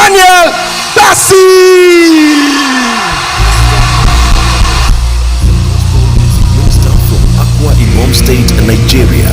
Nathaniel Bassi. State, Nigeria.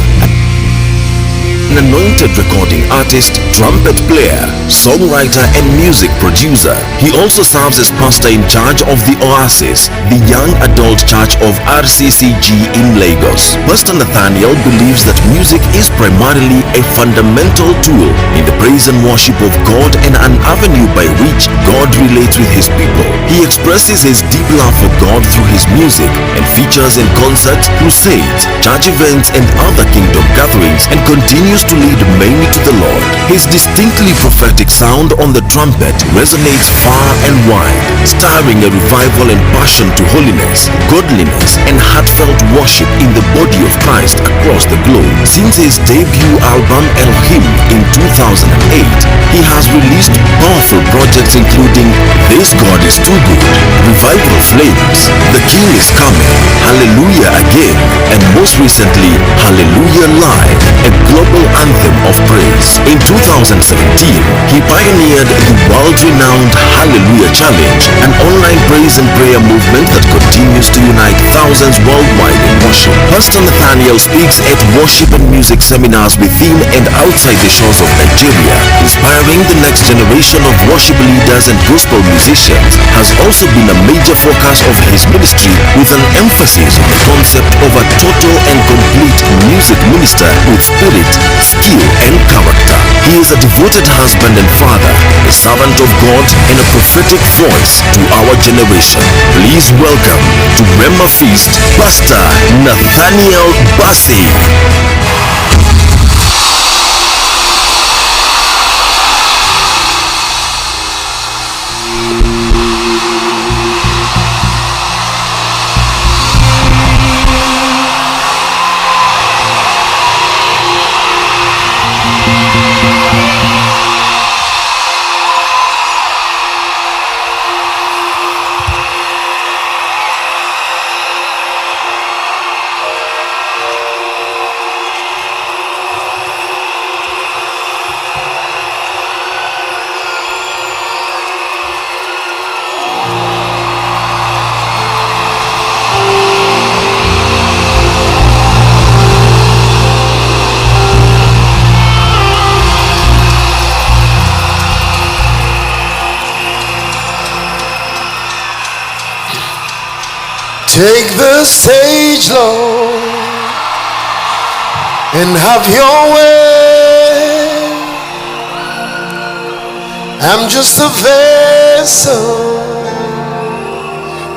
An anointed recording artist, trumpet player, songwriter and music producer. He also serves as pastor in charge of the Oasis, the young adult church of RCCG in Lagos. Pastor Nathaniel believes that music is primarily a fundamental tool in the praise and worship of God and an avenue by which God relates with his people. He expresses his deep love for God through his music and features in concerts, crusades, church events and other kingdom gatherings, and continues to lead many to the Lord. His distinctly prophetic sound on the trumpet resonates far and wide, stirring a revival and passion to holiness, godliness, and heartfelt worship in the body of Christ across the globe. Since his debut album Elohim in 2008, he has released powerful projects including This God is Too Good, Revival Flames, The King is Coming, Hallelujah Again, and most recently Hallelujah Live, a global anthem of praise. In 2017, he pioneered the world-renowned Hallelujah Challenge, an online praise and prayer movement that continues to unite thousands worldwide in worship. Pastor Nathaniel speaks at worship and music seminars within and outside the shores of Nigeria. Inspiring the next generation of worship leaders and gospel musicians has also been a major focus of his ministry, with an emphasis on the concept of a total and complete music minister with spirit, skill, and character. He is a devoted husband and father, a servant of God, and a prophetic voice to our generation. Please welcome to Rhema Feast, Pastor Nathaniel Bassi. Take the stage, Lord, and have your way. I'm just a vessel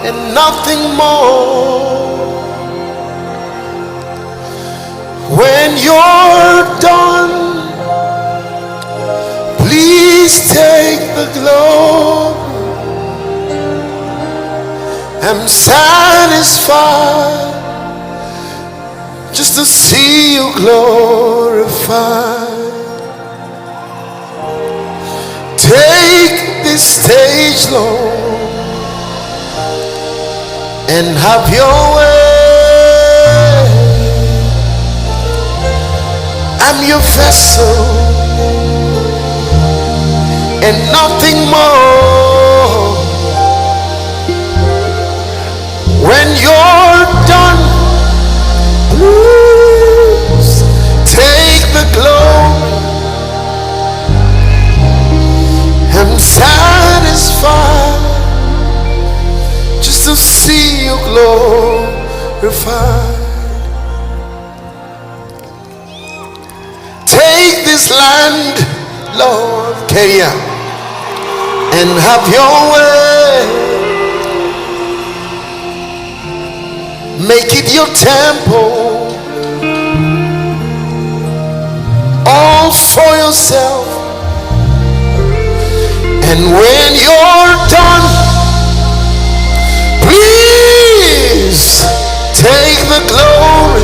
and nothing more. When you're done, please take the glory. I'm satisfied just to see you glorified. Take this stage, Lord, and have your way. I'm your vessel and nothing more. When you're done, please take the glory. I'm satisfied just to see you glorified. Take this land, Lord, Kenya, and have your way. Make it your temple, all for yourself. And when you're done, please take the glory.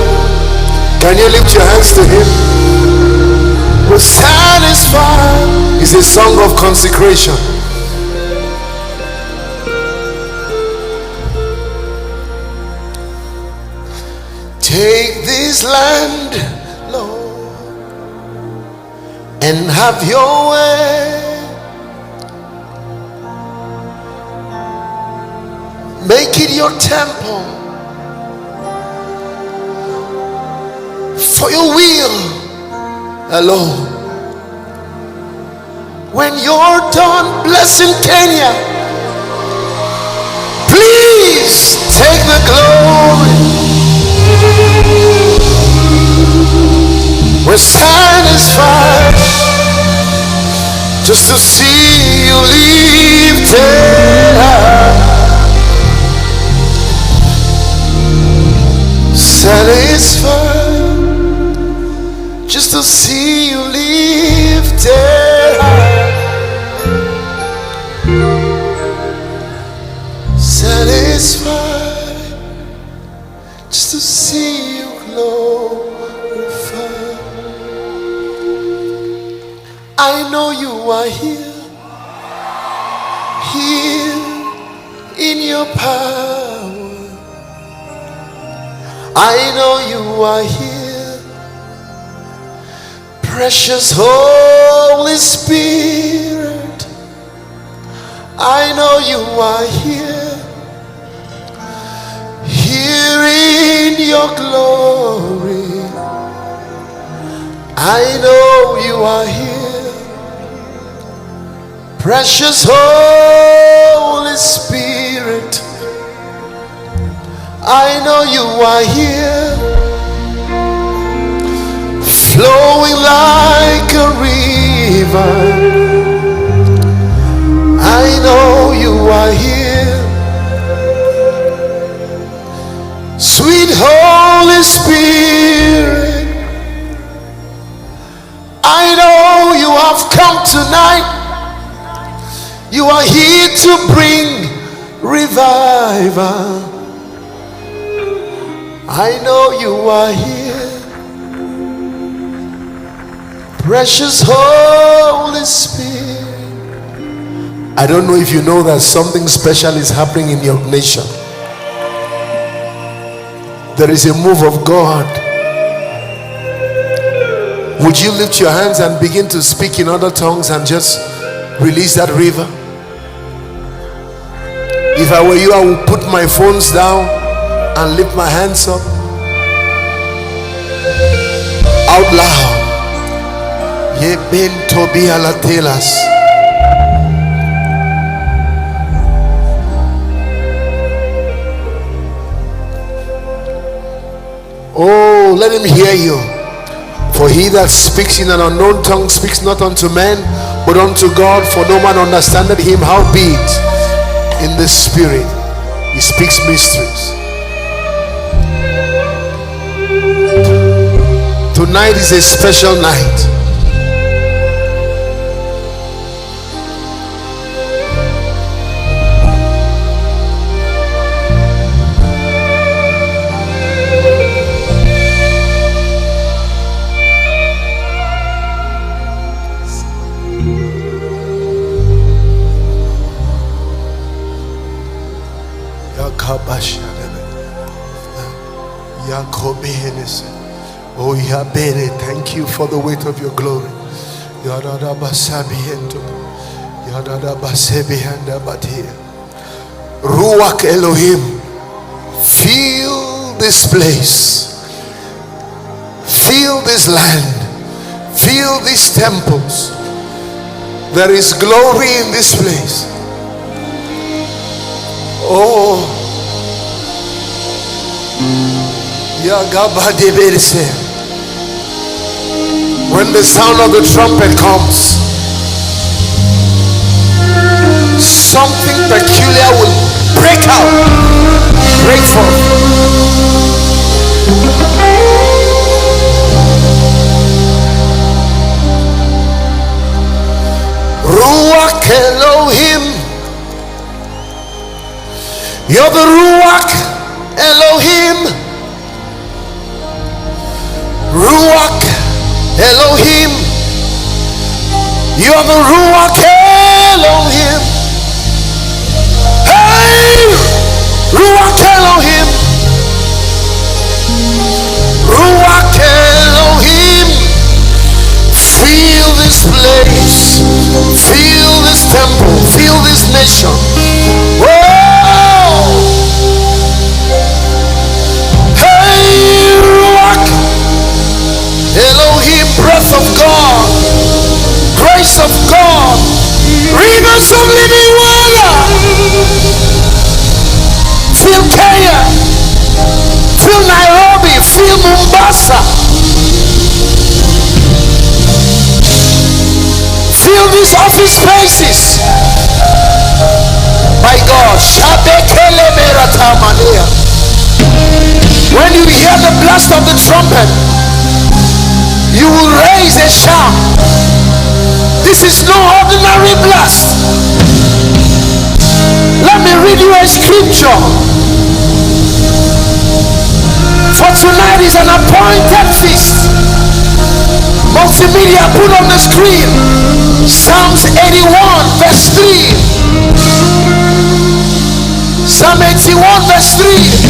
Can you lift your hands to him? We're satisfied. It's a song of consecration. Take this land, Lord, and have your way. Make it your temple for your will alone. When you're done blessing Kenya, please take the glory. We're satisfied just to see you lifted high. Satisfied just to see you lifted high. Satisfied just to see you glorified. I know you are here, here in your power. I know you are here, precious Holy Spirit. I know you are here, here in your glory. I know you are here, precious Holy Spirit. I know you are here, flowing like a river. I know you are here, sweet Holy Spirit. I know you have come tonight. You are here to bring revival. I know you are here, precious Holy Spirit. I don't know if you know that something special is happening in your nation. There is a move of God. Would you lift your hands and begin to speak in other tongues and just release that river? If I were you, I would put my phones down and lift my hands up out loud. Ye ben Tobia Latelas. Oh, let him hear you. For he that speaks in an unknown tongue speaks not unto men, but unto God, for no man understandeth him. Howbeit in the spirit he speaks mysteries. Tonight is a special night. Oh Yahweh, thank you for the weight of your glory. Ruach Elohim, fill this place, fill this land, fill these temples. There is glory in this place. Oh, when the sound of the trumpet comes, something peculiar will break out, break forth. Ruach Elohim, you're the Ruach Elohim. Ruach Elohim, you're the Ruach Elohim. Hey, Ruach Elohim, Ruach Elohim, feel this place, feel this temple, feel this nation. Whoa! grace of God, rivers of living water. Feel Kenya, feel Nairobi, feel Mombasa, feel these office spaces. My God, when you hear the blast of the trumpet, you will raise a shout. This is no ordinary blast. Let me read you a scripture. For tonight is an appointed feast. Multimedia, put on the screen Psalms 81 verse 3. Psalm 81 verse 3.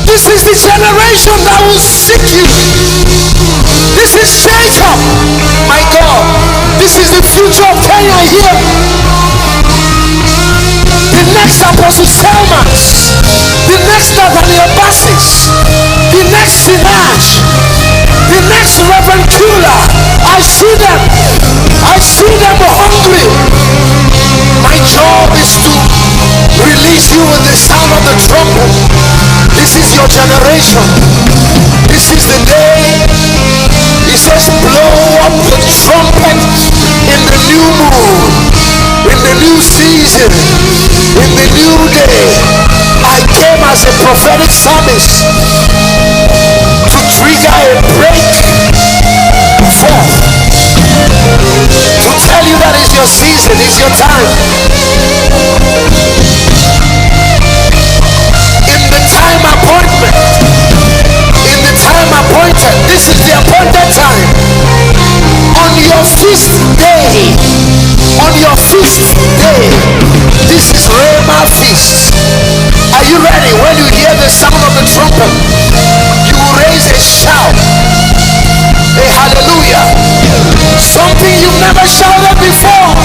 This is the generation that will seek you. This is Jacob. My God, this is the future of Kenya here. The next Apostle Selman, the next Nathaniel Bassis, the next Sinach, the next Reverend Kula. I see them hungry. My job is to release you with the sound of the trumpet. This is your generation. This is the day. He says, blow up the trumpet in the new moon, in the new season, in the new day. I came as a prophetic psalmist to trigger a break forth, to tell you that it's your season, it's your time. Appointment, in the time appointed. This is the appointed time. On your feast day, this is Rhema feast. Are you ready? When you hear the sound of the trumpet, you will raise a shout, a hallelujah, something you've never shouted before.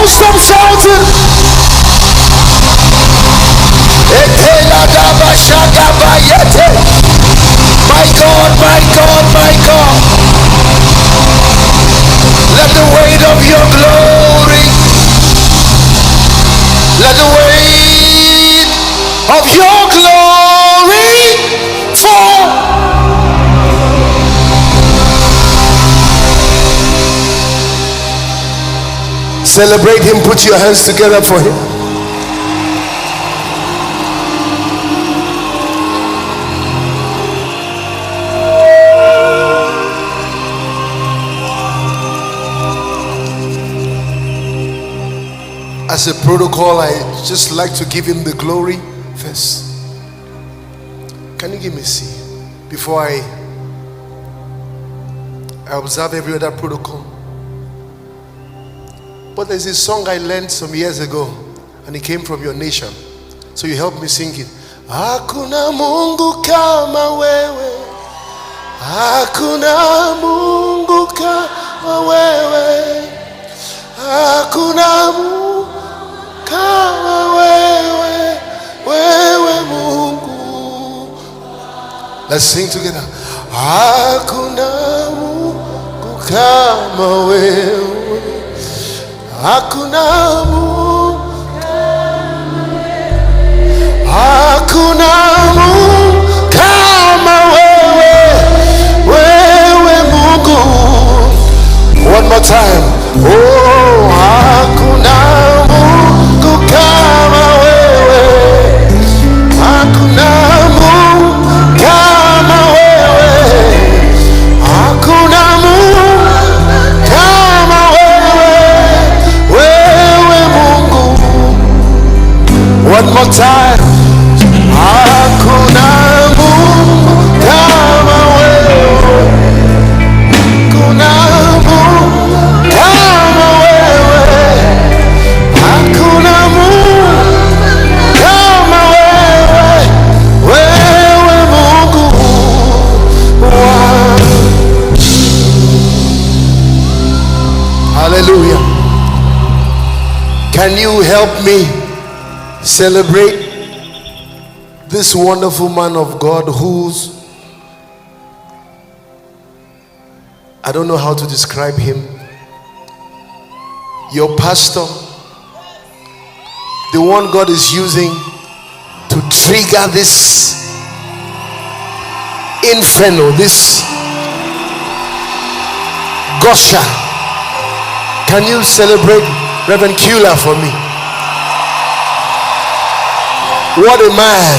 Don't stop shouting. My God, my God, my God. Let the weight of your glory, let the weight of your glory fall. Celebrate him. Put your hands together for him. As a protocol, I just like to give him the glory first. Can you give me a seat before I observe every other protocol? But there's a song I learned some years ago, and it came from your nation, so you helped me sing it. Hakuna Mungu kama wewe, hakuna Mungu kama wewe, hakuna Mungu kama wewe, wewe Mungu. Let's sing together. Hakuna Mungu kama wewe, hakuna Mungu kama wewe, hakuna Mungu kama wewe, wewe Mungu. One more time. Oh, hakuna Mungu kama wewe, hakuna Mungu kama wewe, hakuna Mungu kama wewe, wewe Mungu. One more time. Hakuna Mungu kama wewe, hakuna Mungu kama wewe, hakuna Mungu kama wewe, wewe Mungu wangu. Hallelujah. Can you help me celebrate this wonderful man of God who's, I don't know how to describe him, your pastor, the one God is using to trigger this inferno, this gusher. Can you celebrate Reverend Kula for me? What a man.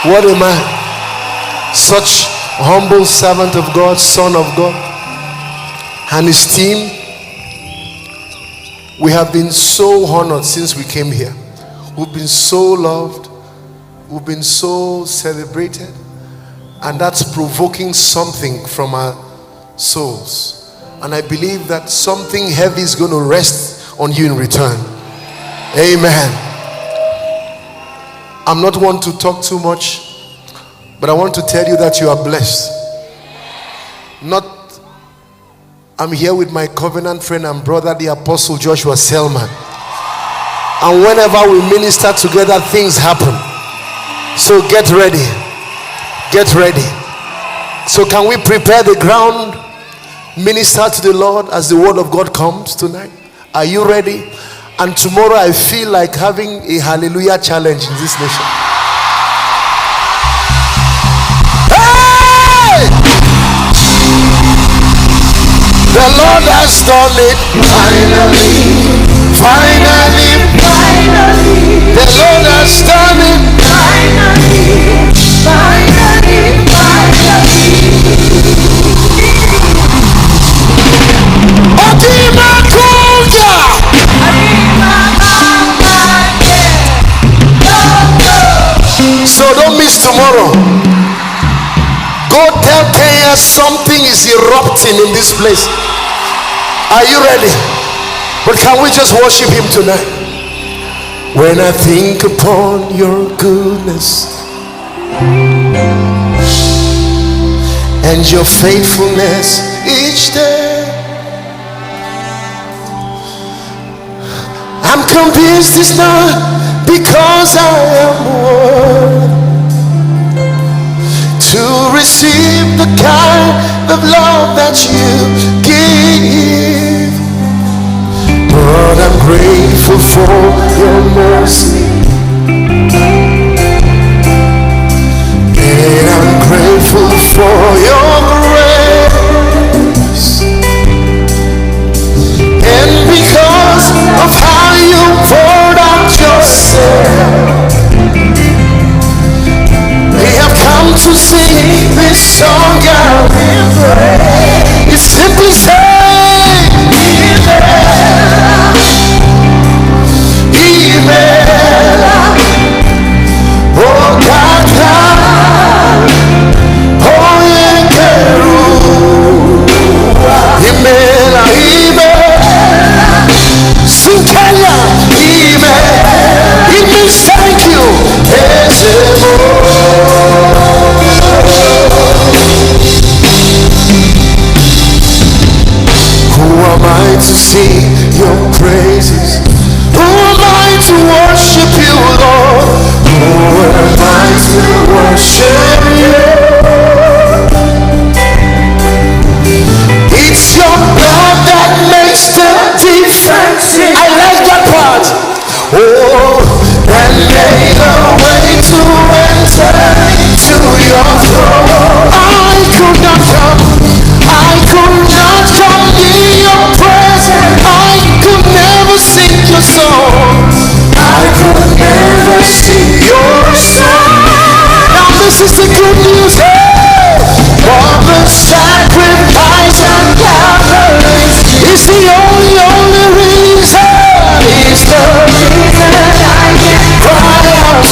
What a man. Such humble servant of God, son of God, and his team. We have been so honored since we came here. We've been so loved. We've been so celebrated. And that's provoking something from our souls. And I believe that something heavy is going to rest on you in return. Amen. I'm not one to talk too much, but I want to tell you that you are blessed. I'm here with my covenant friend and brother, the Apostle Joshua Selman. And whenever we minister together, things happen. So get ready. Get ready. So can we prepare the ground, minister to the Lord as the word of God comes tonight? Are you ready? And tomorrow I feel like having a hallelujah challenge in this nation. Hey! The Lord has done it. Finally. Finally. Finally. The Lord has done it. Finally. Finally. So don't miss tomorrow. Go tell Kenya something is erupting in this place. Are you ready? But can we just worship him tonight? When I think upon your goodness and your faithfulness each day, I'm convinced it's not because I am worthy to receive the kind of love that you give, but I'm grateful for your mercy, and I'm grateful for your grace, and because of how you poured out yourself, we have come to sing this song out in praise. It's simply saying, Amen. Oh God, oh Yenkeru, Amen, Amen. Sing Kenya, Amen. It means thank you. Who am I to sing your praises? Who am I to worship you, Lord? Who am I to worship you? It's your blood that makes the difference. I like that part. Oh, and made a way to enter into your throne. I could not come in your presence. I could never sing your song. I could never sing your song. Now this is the good news. For the sacrifice on Calvary is the only reason. It's the reason I can cry out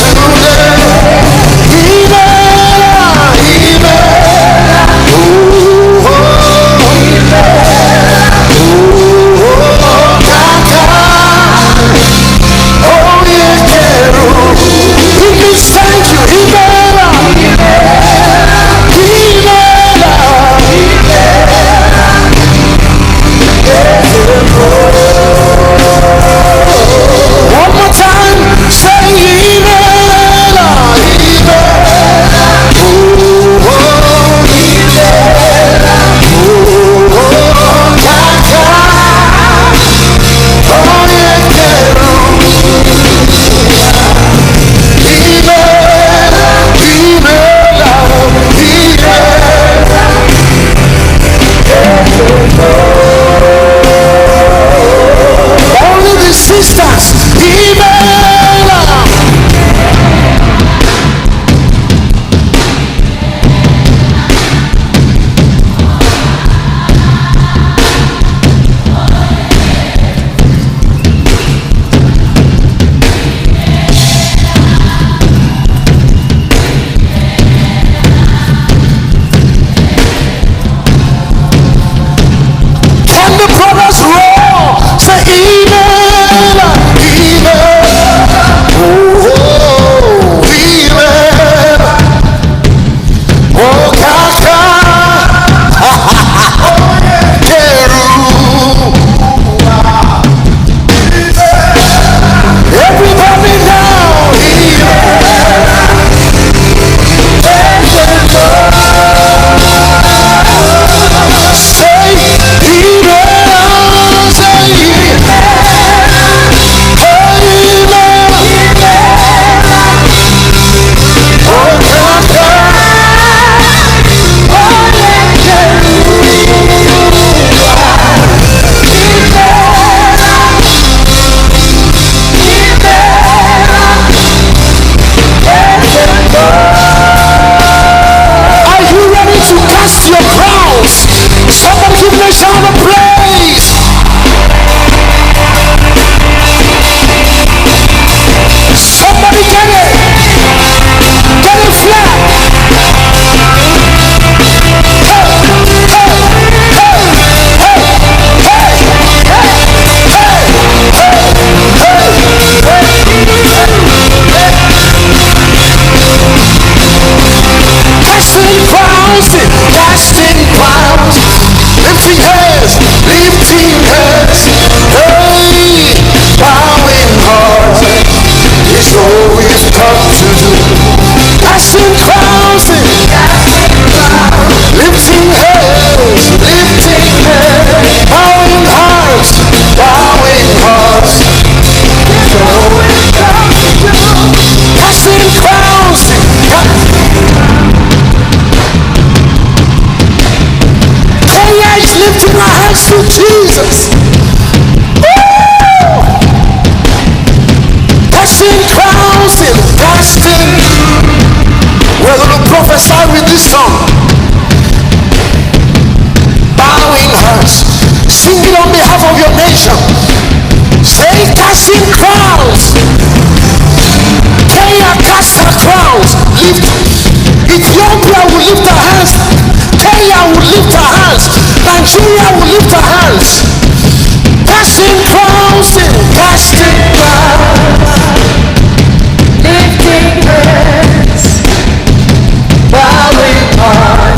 salvation. Say, casting crowns. Kenya cast her crowns. Lift. Ethiopia will lift her hands. Kenya will lift her hands. Nigeria will lift her hands. Casting crowns, casting crowns, lifting hands, bowing heart.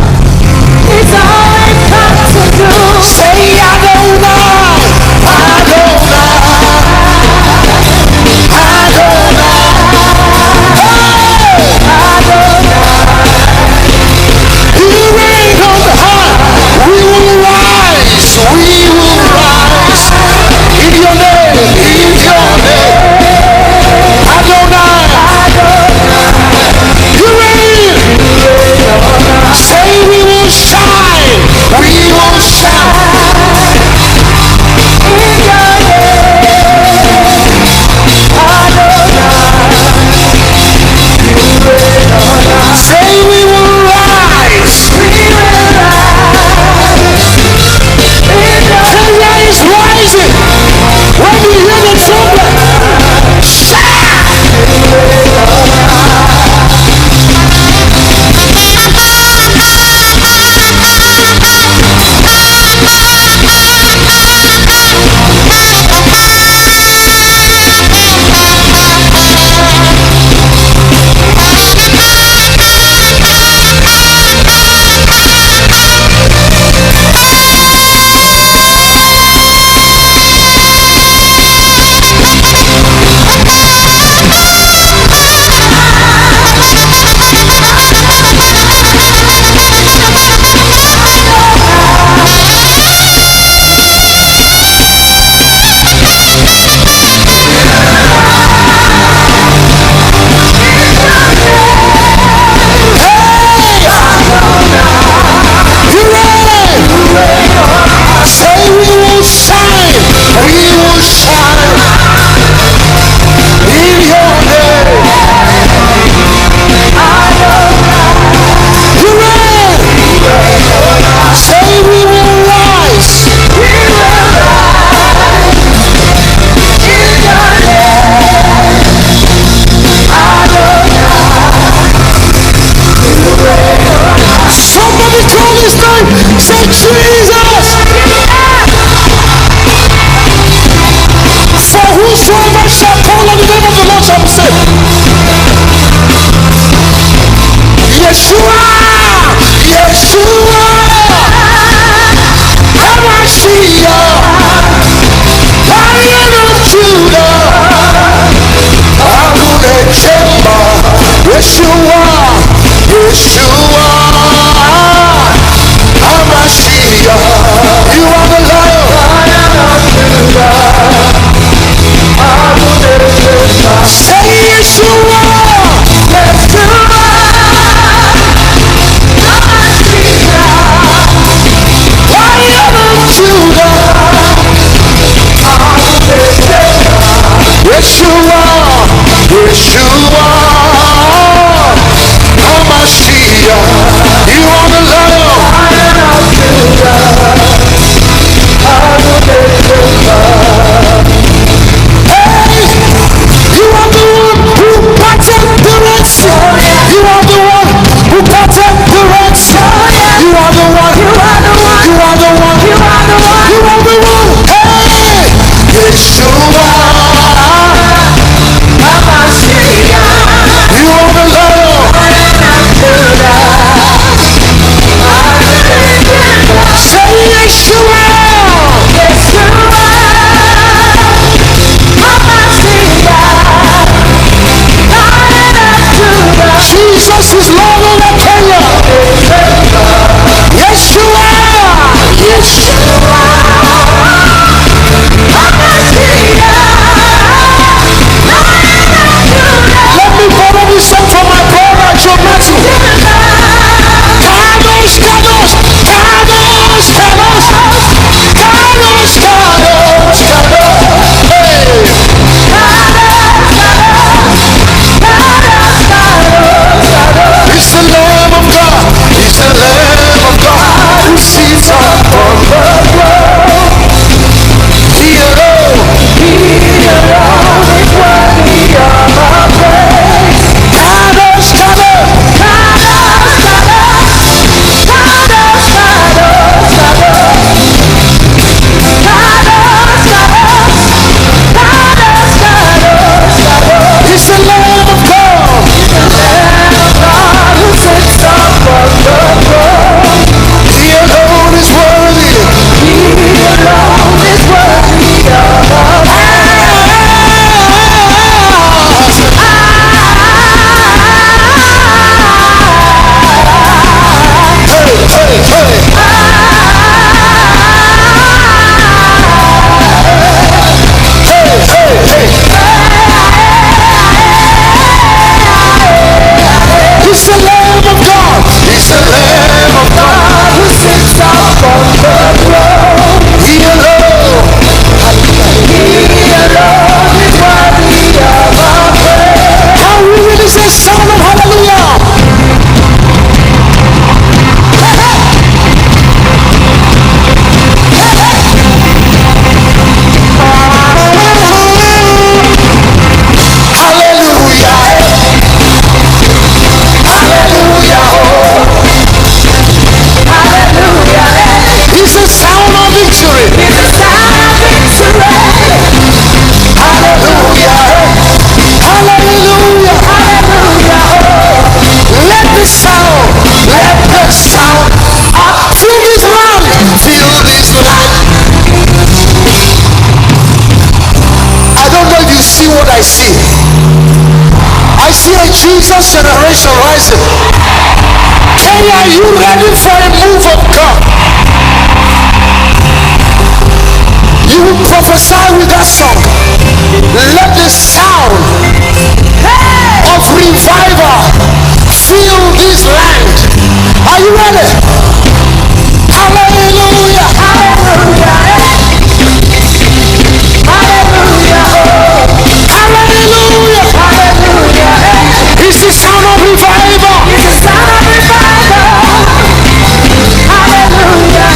It's all I've got to do. say Adonai, Adonai, Adonai, you reign on high. We will rise, in your name, Adonai, you reign. Say we will shine, say we will rise. Kenya is rising. When you hear the trumpet, shout. Say Jesus. For whosoever shall call on the name of the Lord shall be saved. Yeshua, Yeshua, Hamashiach, Lion of Judah, Adonai Shemba, Yeshua, Yeshua, Hamashiach, you are the Lion of Judah, Adonai Shemba. Say Yeshua, Yeshua. Yeshua, Yeshua, Hamashiach, you are the Lion of Judah, hey, you are the one who parted the Red Sea. You are the one who parted the Red Sea. You are the one, you are the one, you are the one, you are the one, you are the one, hey, Yeshua. I see a Jesus generation rising. Kenya, are you ready for a move of God? You will prophesy with that song. Let the sound of revival fill this land. Are you ready? Hallelujah. Hallelujah. Hallelujah. Hallelujah. Hallelujah. It's the sound of revival. It's the sound of revival. Hallelujah.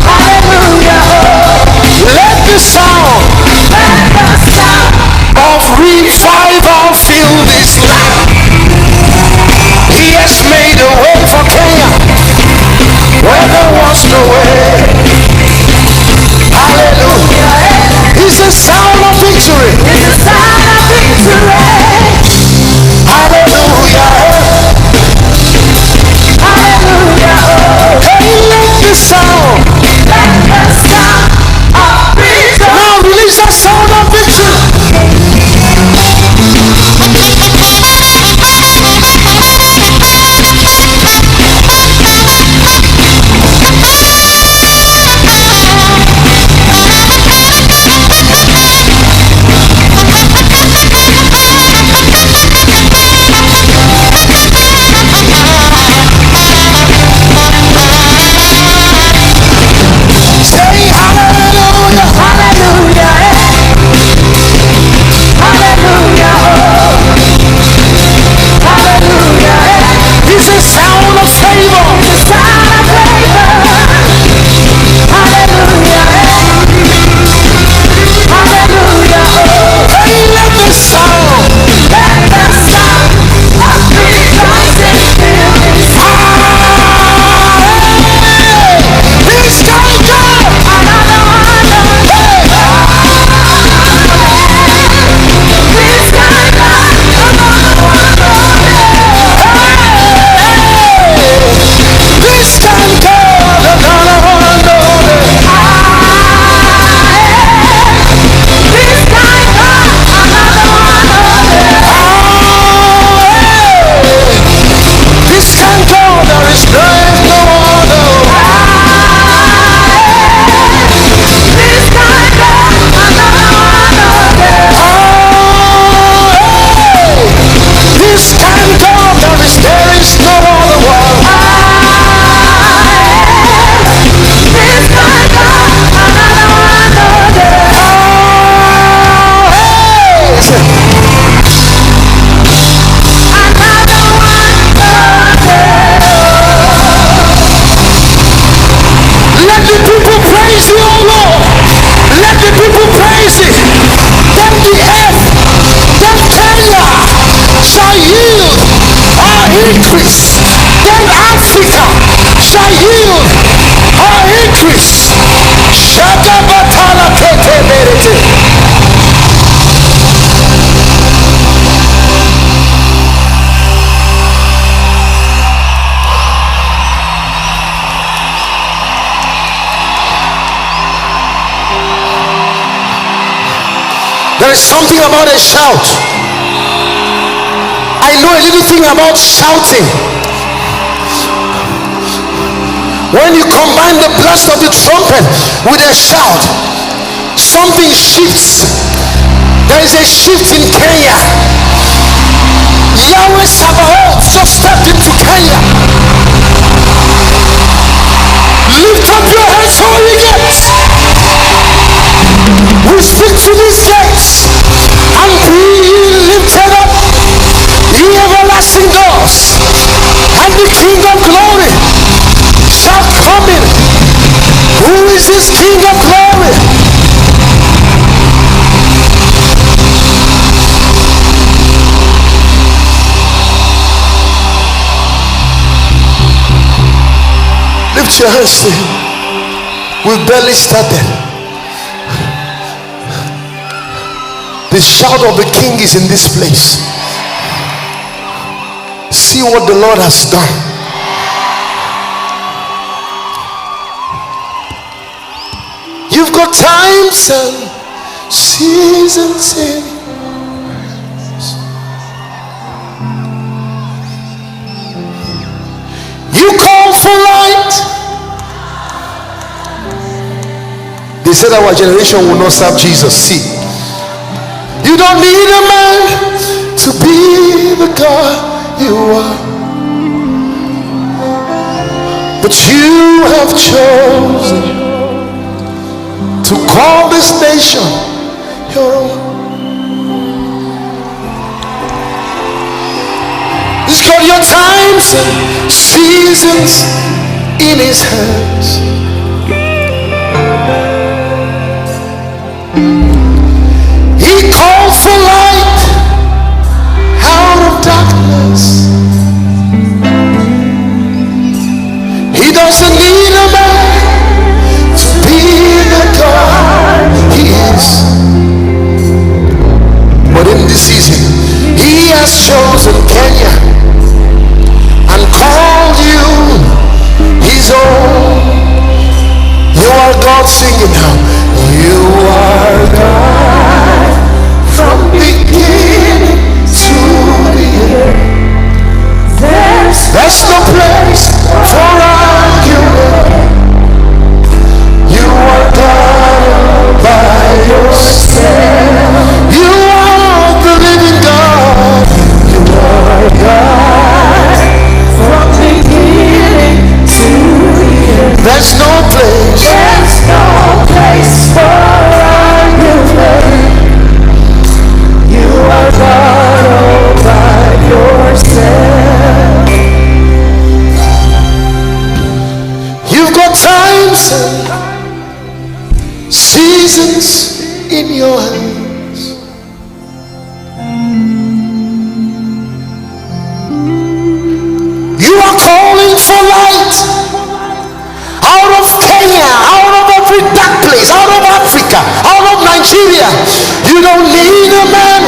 Hallelujah. Let the sound of revival fill this land. He has made a way for Kenya where there was no way. Hallelujah. It's the sound of victory. It's the sound of victory. Hallelujah. Hallelujah. Hey, let the sound. Let the sound of victory. Now release the sound of victory. There is something about a shout. I know a little thing about shouting. When you combine the blast of the trumpet with a shout, something shifts. There is a shift in Kenya. Yahweh Sabaoth just stepped into Kenya. Lift up your hands, holy gates. We speak to these gates and be lifted up, ye everlasting doors, and the King of glory shall come in. Who is this King of glory? Lift your hands to him. We've barely started. The shout of the King is in this place. See what the Lord has done. You've got times and Seasons in. You call for light. They said our generation will not serve Jesus. See, you don't need a man to be the God you are, but you have chosen to call this nation your own. He's got your times and seasons in his hands. He called for light out of darkness. He doesn't need a man to be the God he is. But in this season, he has chosen Kenya and called you his own. You are God singing now. You are God from beginning to the end. There's no place for argument. You are God by yourself. You are the living God. You are God from beginning to the end. There's no place. There's no place for argument. You are God all by yourself. You've got times and seasons in your hands. You are calling for light out of Kenya, out of every dark place, out of Africa, out of Nigeria. You don't need a man.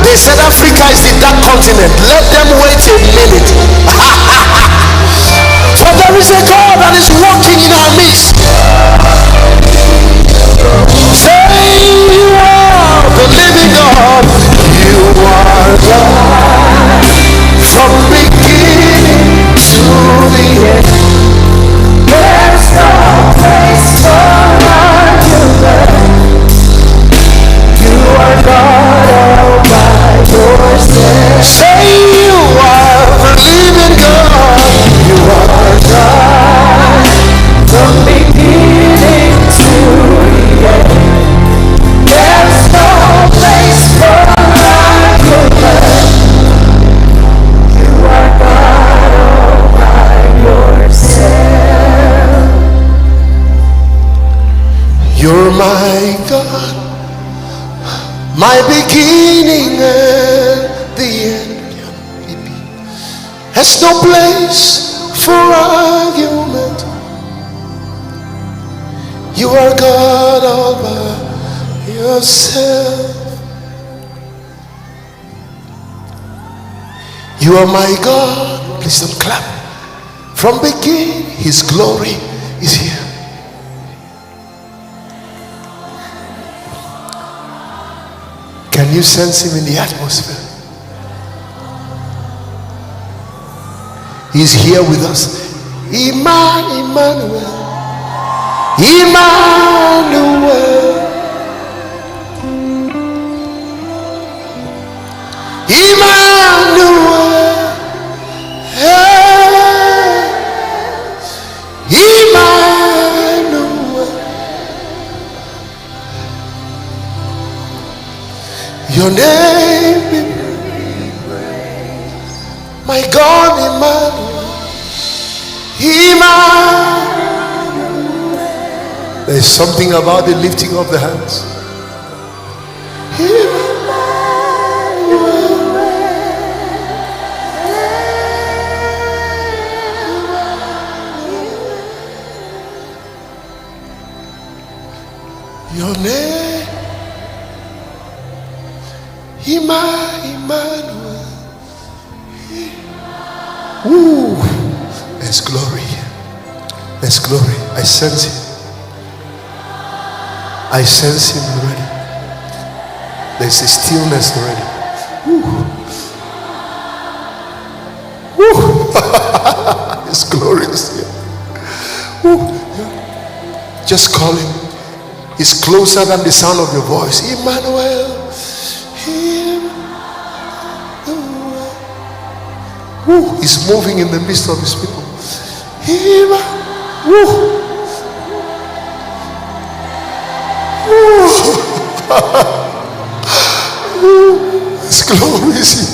They said Africa is the dark continent. Let them wait a minute. For there is a God that is walking in our midst. Say you are the living God. You are God from beginning to the end. There's no place for argument. You are God all by yourself. Say you are the living God. You are God from beginning to the end. There's no place for argument. You are God all by yourself. You're my God, my beginning and the end. There's no place for argument. You are God all by yourself. You are my God. Please don't clap. From beginning, his glory is here. Can you sense him in the atmosphere? He's here with us. Emmanuel. Emmanuel. Emmanuel. Hey. Emmanuel. Your name be praised. My God, Emmanuel. Emmanuel. There is something about the lifting of the hands. Your name, Emmanuel. Ooh, there's glory. There's glory. I sense it. I sense him already. There's a stillness already. Woo. Woo. It's glorious here. Woo. Just call him. He's closer than the sound of your voice. Emmanuel. Woo. He's moving in the midst of his people. Woo. His glory is here.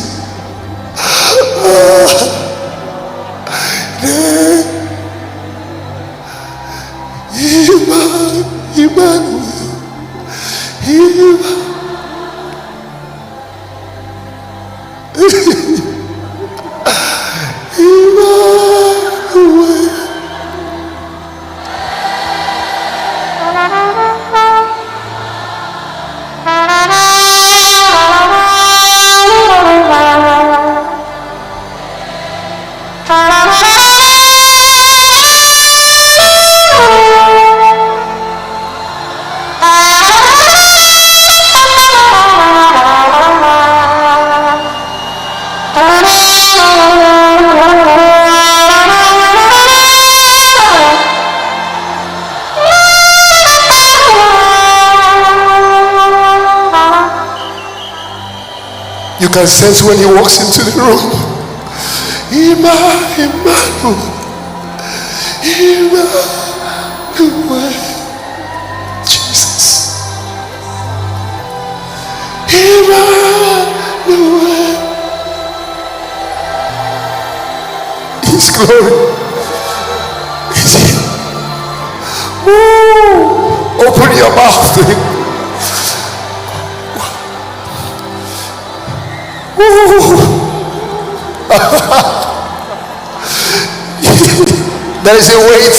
You can sense when he walks into the room. Emmanuel. Jesus. Emmanuel. His glory is here. Woo. Open your mouth to him. There is a weight.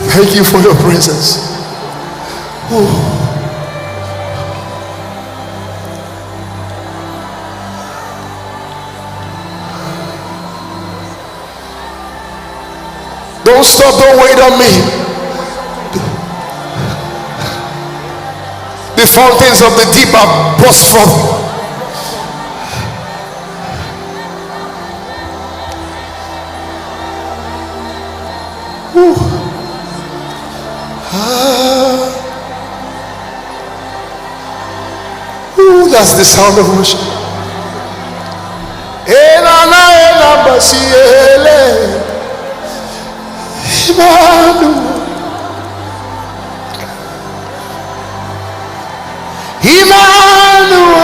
Thank you for your presence. Don't stop, don't wait on me. The fountains of the deep are burst forth. That's the sound of worship. Emmanuel,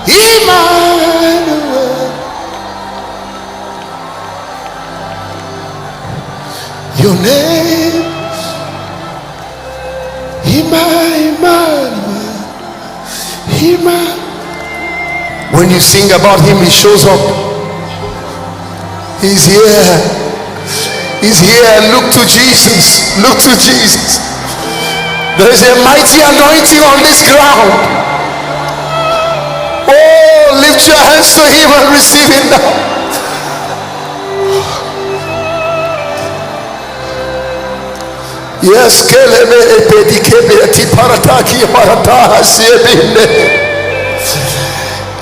Emmanuel, your name, Emmanuel. When you sing about him, he shows up. He's here. He's here. Look to Jesus. Look to Jesus. There is a mighty anointing on this ground. Oh, lift your hands to him and receive it now. Yes, keleme epedikebe atiparataki marataha siebine.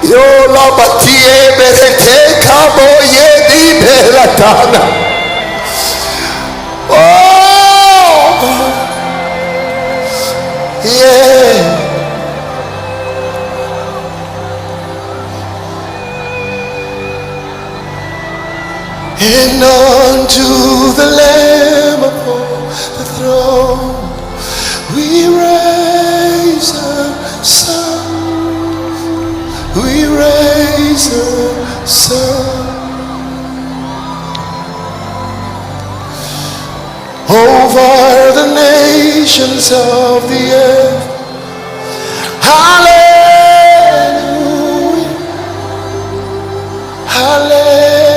Yo la batie berete kabo yedi beratana. Oh, yeah. And unto the Lamb upon the throne we raise a song. We raise a song. Over the nations of the earth. Hallelujah. Hallelujah.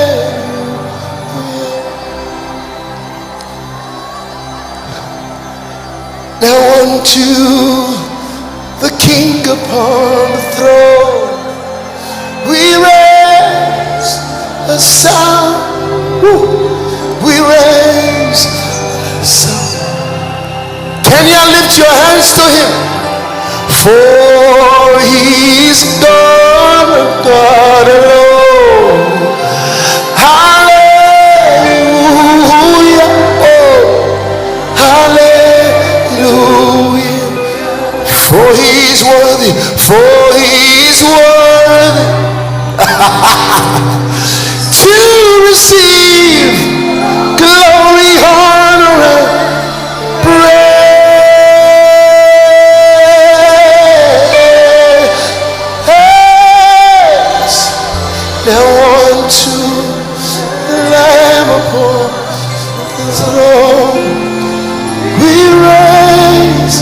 Now unto the King upon the throne. We raise a sound. We raise a sound. Can you lift your hands to him? For he's God and God alone. Hallelujah. Oh, hallelujah. For he's worthy. For he's worthy to receive glory, honor, and praise. Now unto the Lamb upon the throne we raise.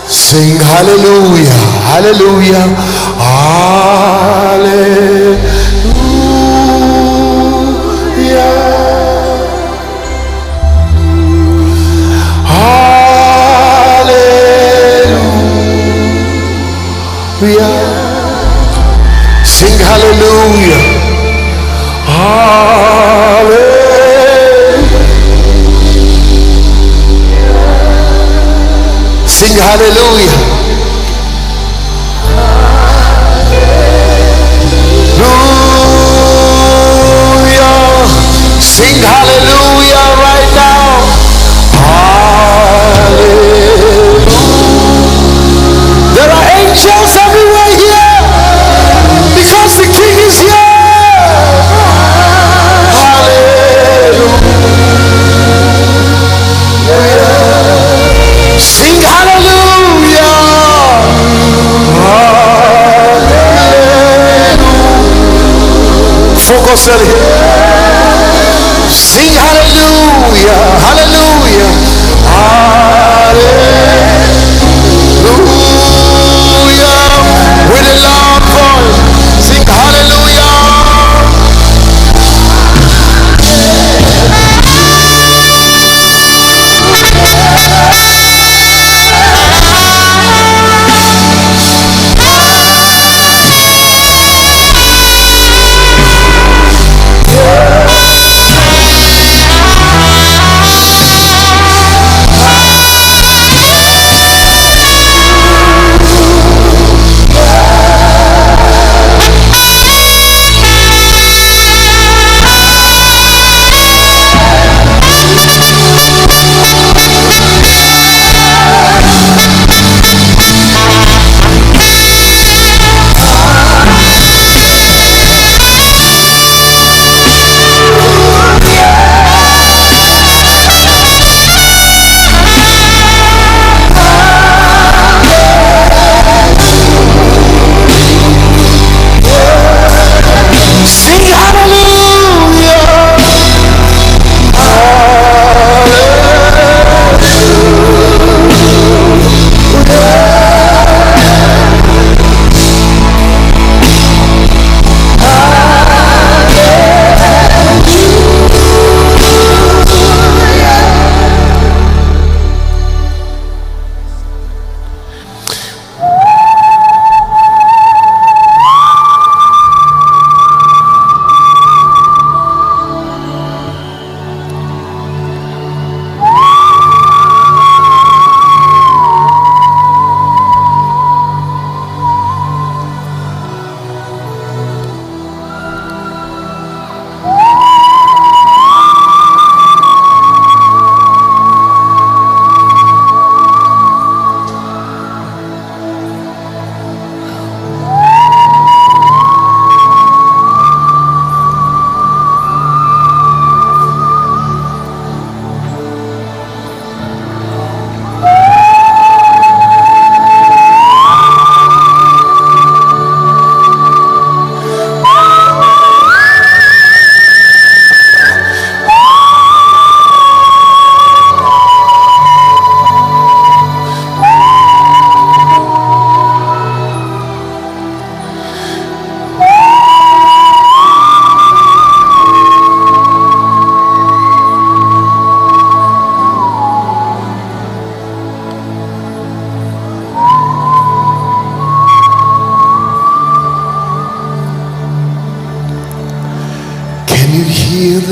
Sing hallelujah, hallelujah, hallelujah, hallelujah. Sing hallelujah, hallelujah. Sing hallelujah. Hallelujah. Sing hallelujah right now. Hallelujah. There are angels everywhere here because the King is here. Hallelujah. Sing hallelujah. Hallelujah. Focus on him. Sing hallelujah. Hallelujah. Hallelujah. With a loud voice. Sing hallelujah.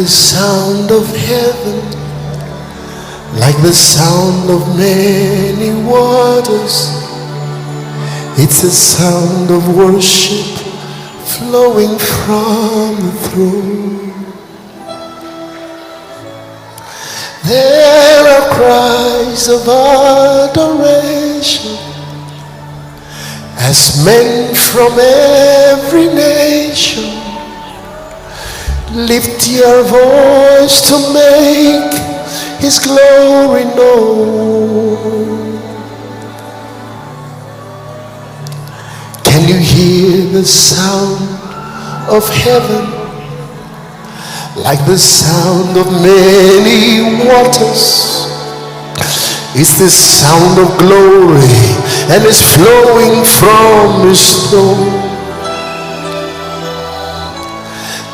the sound of heaven, like the sound of many waters. It's the sound of worship flowing from the throne. There are cries of adoration as men from every nation lift your voice to make His glory known. Can you hear the sound of heaven, like the sound of many waters? It's the sound of glory, and it's flowing from His throne.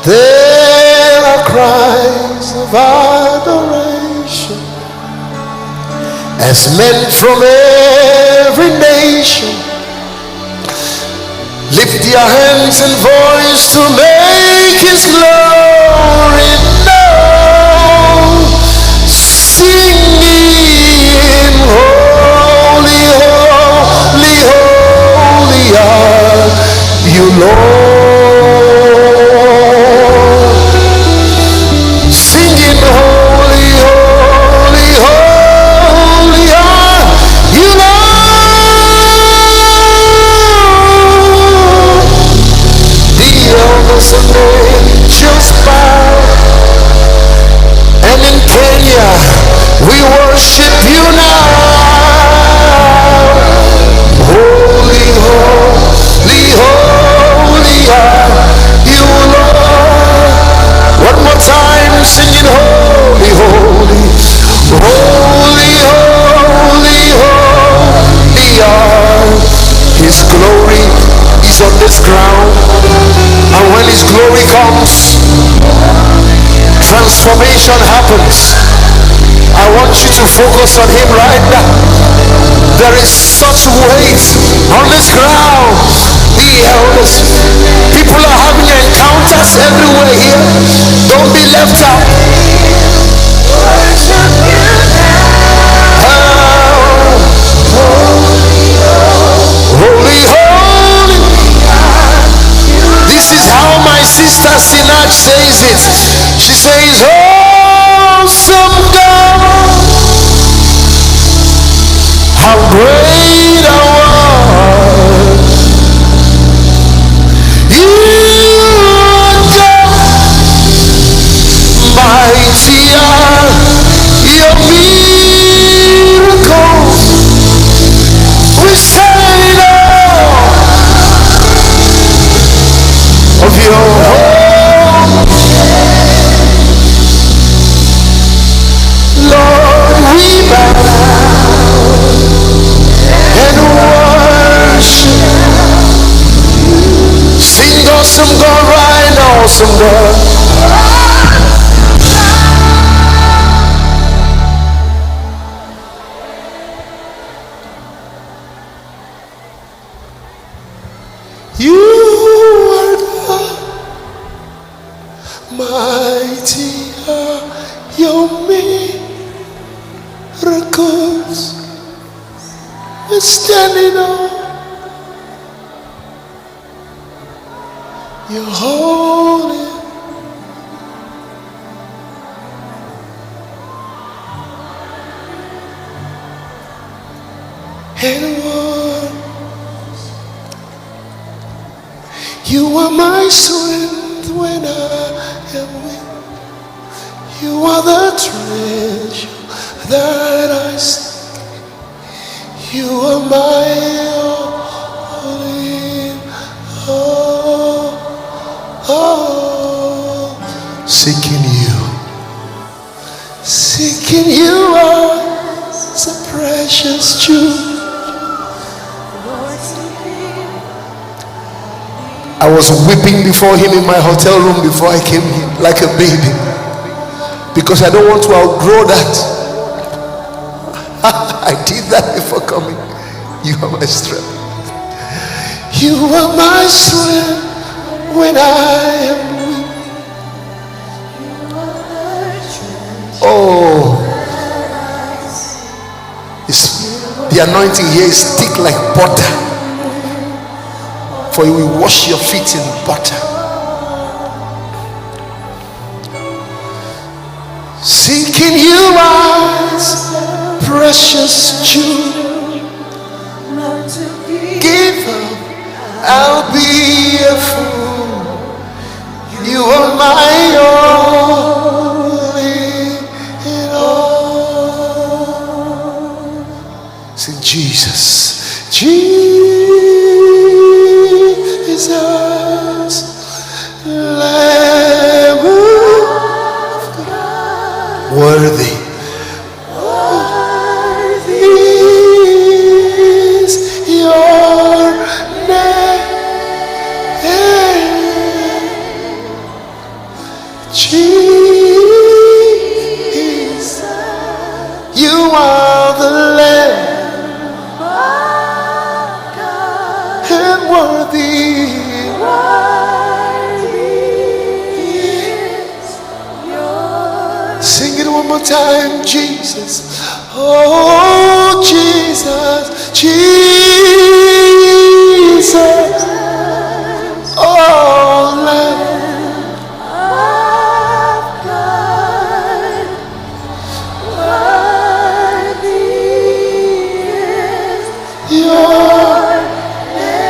There are cries of adoration as men from every nation lift their hands and voice to make His glory known, singing, holy, holy, holy are you, Lord. Singing, holy, holy, holy are you, Lord. The elders of nations bow, and in Kenya we worship you now. Holy, holy, holy are you, Lord. One more time, singing, holy, holy, holy, holy, holy are. His glory is on this ground, and when His glory comes, transformation happens. I want you to focus on Him right now. There is such weight on this ground. The elders, people are having encounters everywhere here. Don't be left out. Holy, holy. This is how my sister Sinach says it. She says, awesome God, how great Thou art. You are God, mighty are your miracles. We stand in awe of your holy Lord. We bow and worship. Sing awesome God right now, awesome God. You are God, mighty are your miracles. We're standing on your holy. And one, you are my strength when I am weak. You are the treasure that I seek. You are my all. Seeking you is a precious jewel. I was weeping before Him in my hotel room before I came here, like a baby, because I don't want to outgrow that. I did that before coming. You are my strength. You are my strength when I am weak. the anointing here is thick like butter, for you will wash your feet in butter. Seeking you as precious jewel, give up, I'll be a fool. You are my only in all. Sing Jesus, Jesus, Lamb of God, worthy. Time, Jesus, oh Jesus, Jesus, oh Lamb of God, worthy is your name,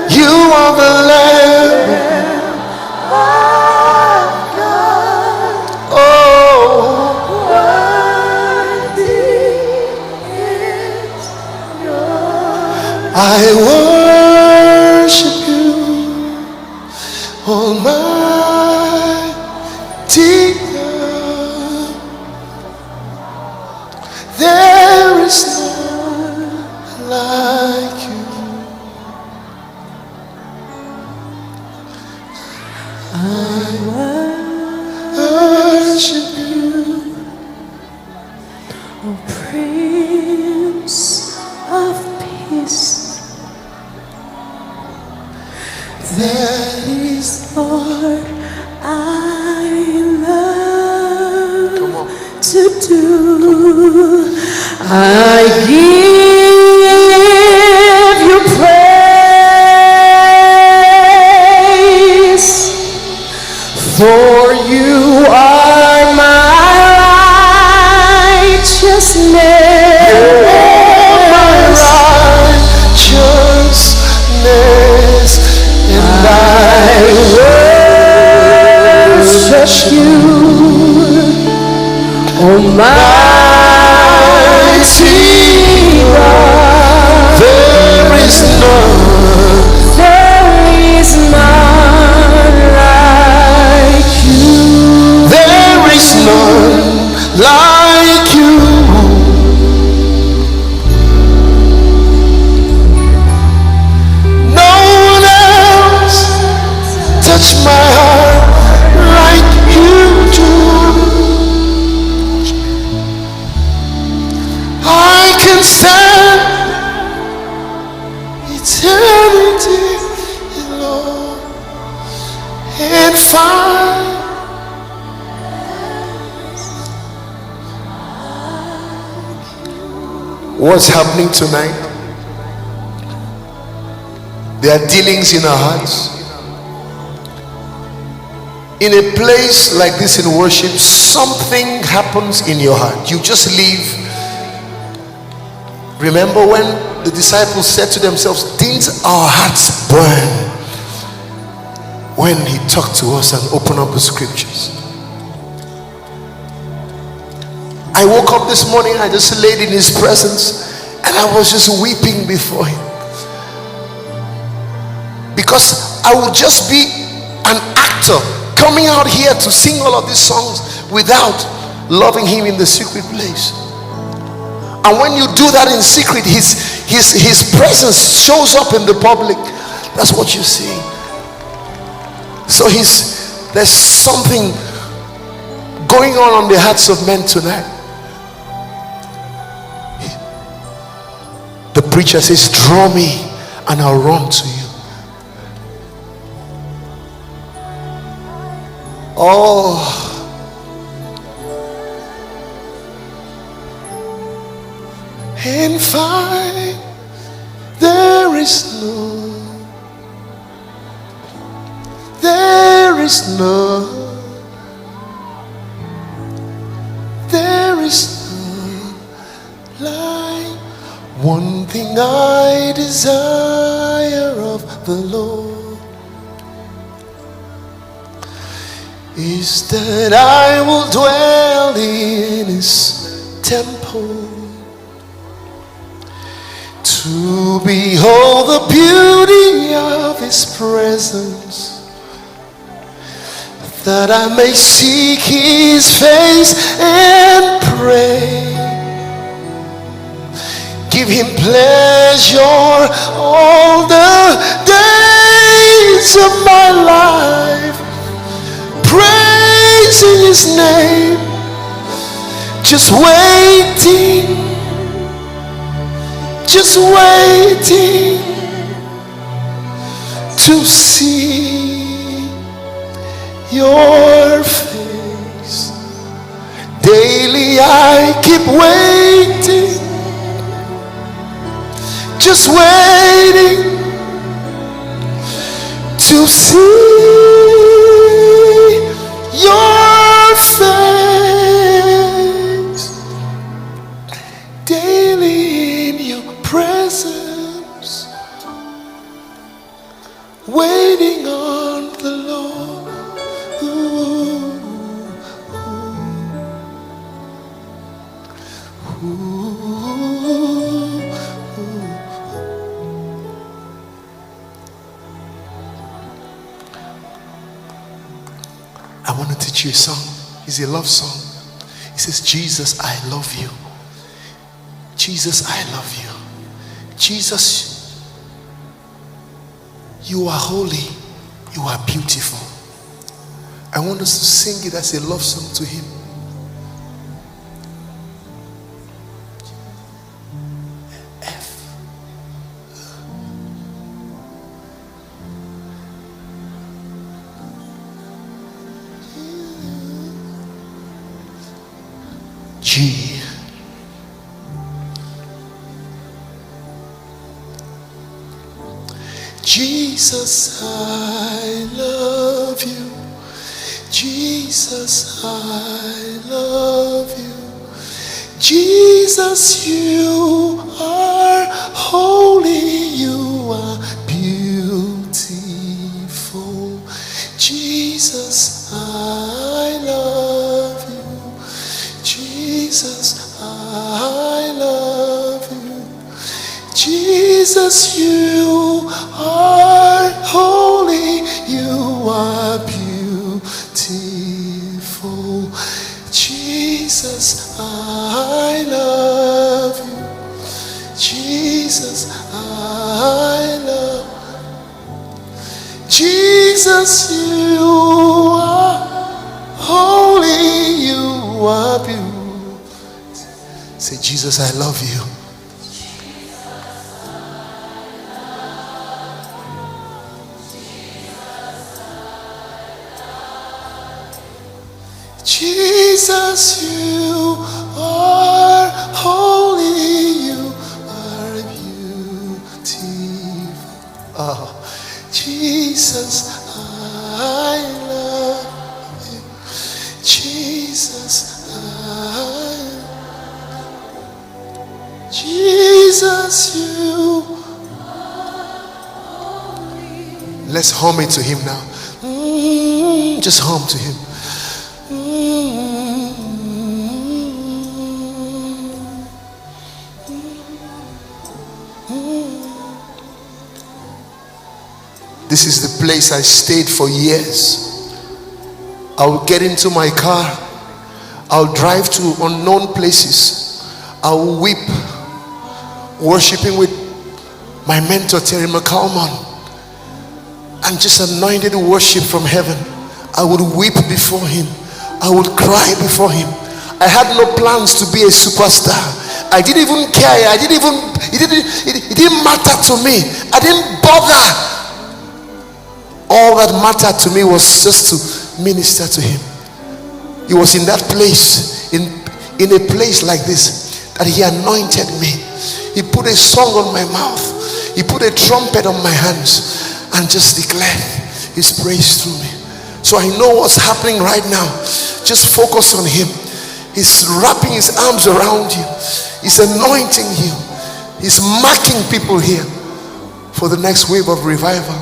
you are the Lamb of God. Oh, worthy is your. I worship you, Almighty God. There is none like you. I worship you, O Prince of Peace. that is all I love to do. I give you praise, for you are my righteousness. my righteousness, and I worship you, Almighty God. There is none like you. There is none like you. No one else touch my heart like you do. I can stand eternity, Lord, and find what's happening tonight. There are dealings in our hearts. In a place like this in worship, something happens in your heart. You just leave. Remember when the disciples said to themselves, didn't our hearts burn when he talked to us and opened up the scriptures? I woke up this morning, I just laid in his presence, and I was just weeping before him, because I would just be an actor coming out here to sing all of these songs without loving him in the secret place. And when you do that in secret, his presence shows up in the public. That's what you see. So there's something going on the hearts of men tonight. The preacher says, draw me and I'll run to you. Oh, and find there is none, there is none, there is none like. One thing I desire of the Lord is that I will dwell in His temple, to behold the beauty of His presence, that I may seek His face and pray. Give Him pleasure all the days of my life, praising His name, just waiting to see Your face. Daily I keep waiting, just waiting to see Your face. Daily in Your presence, waiting on the Lord. I want to teach you a song. It's a love song. It says, Jesus, I love you. Jesus, I love you. Jesus, you are holy. You are beautiful. I want us to sing it as a love song to Him. G. Jesus, I love you. Jesus, I love you. Jesus, you are holy. You are beautiful. Jesus, I love you. Jesus, I love you. Jesus, you are holy. You are beautiful. Jesus, I love you. Jesus, I love you. Jesus, you are holy. You are beautiful. Say, Jesus, I love you. Jesus, you are holy, you are beautiful. Oh, Jesus, I love you. Jesus, Jesus, you are holy. Let's hum it to Him now. Just hum to Him. This is the place I stayed for years. I'll get into my car. I'll drive to unknown places. I'll weep, worshiping with my mentor Terry McCalman, and just anointed worship from heaven. I would weep before Him. I would cry before Him. I had no plans to be a superstar. I didn't even care. It didn't matter to me. I didn't bother. All that mattered to me was just to minister to him. He was in that place, in a place like this, that he anointed me. He put a song on my mouth. He put a trumpet on my hands and just declared his praise through me. So I know what's happening right now. Just focus on him. He's wrapping his arms around you. He's anointing you. He's marking people here for the next wave of revival.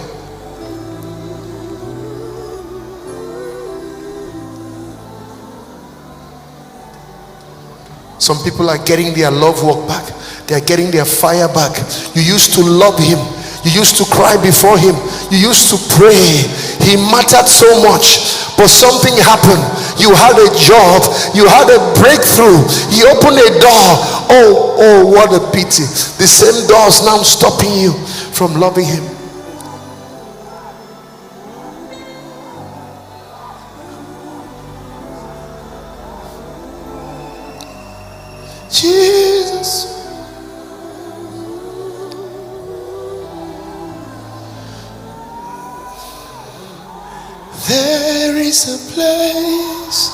Some people are getting their love walk back. They are getting their fire back. You used to love him. You used to cry before him. You used to pray. He mattered so much. But something happened. You had a job. You had a breakthrough. He opened a door. Oh, what a pity. The same door is now stopping you from loving him. Jesus. There is a place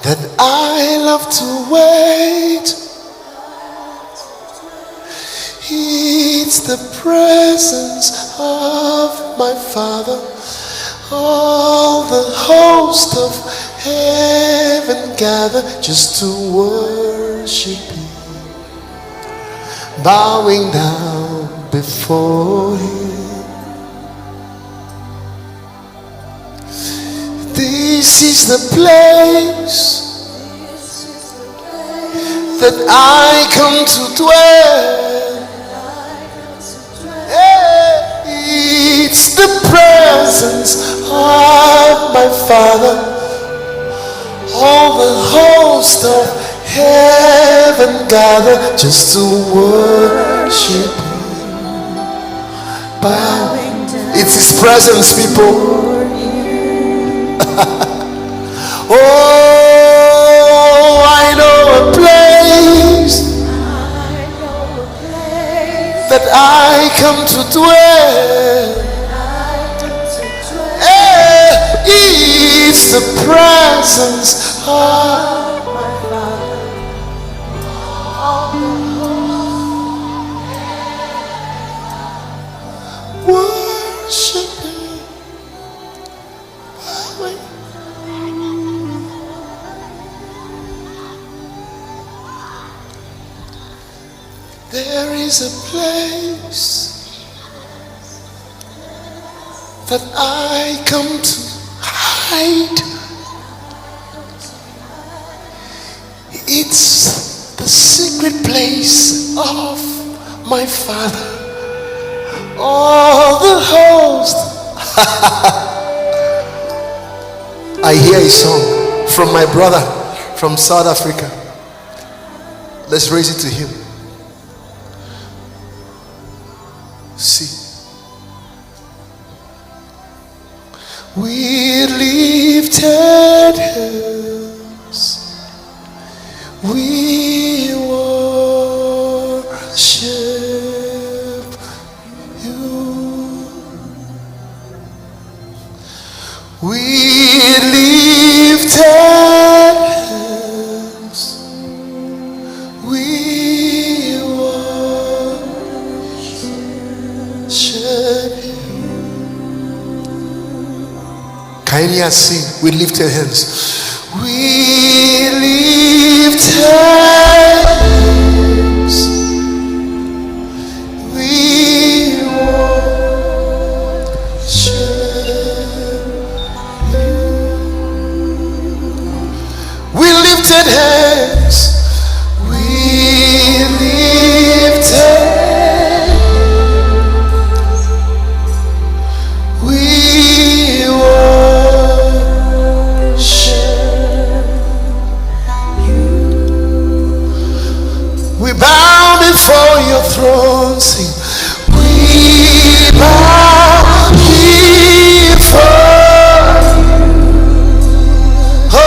that I love to wait. It's the presence of my Father. All the host of heaven gather just to worship him, bowing down before him. This is the place that I come to dwell. It's the presence of my Father. All the host of heaven gather just to worship him. Bowing down. It's his presence, people. Oh, I know a place that I come to dwell. It's the presence of my Father. Worship him. There is a place that I come to hide. It's the secret place of my Father. All the host. I hear a song from my brother from South Africa. Let's raise it to him. See, we lifted hands, we worship you. We lifted hands, we Kenya sing, we lifted hands. We lift hands. We worship you. We lifted hands. We lifted. Bow before your throne, sing. We bow before you. Oh,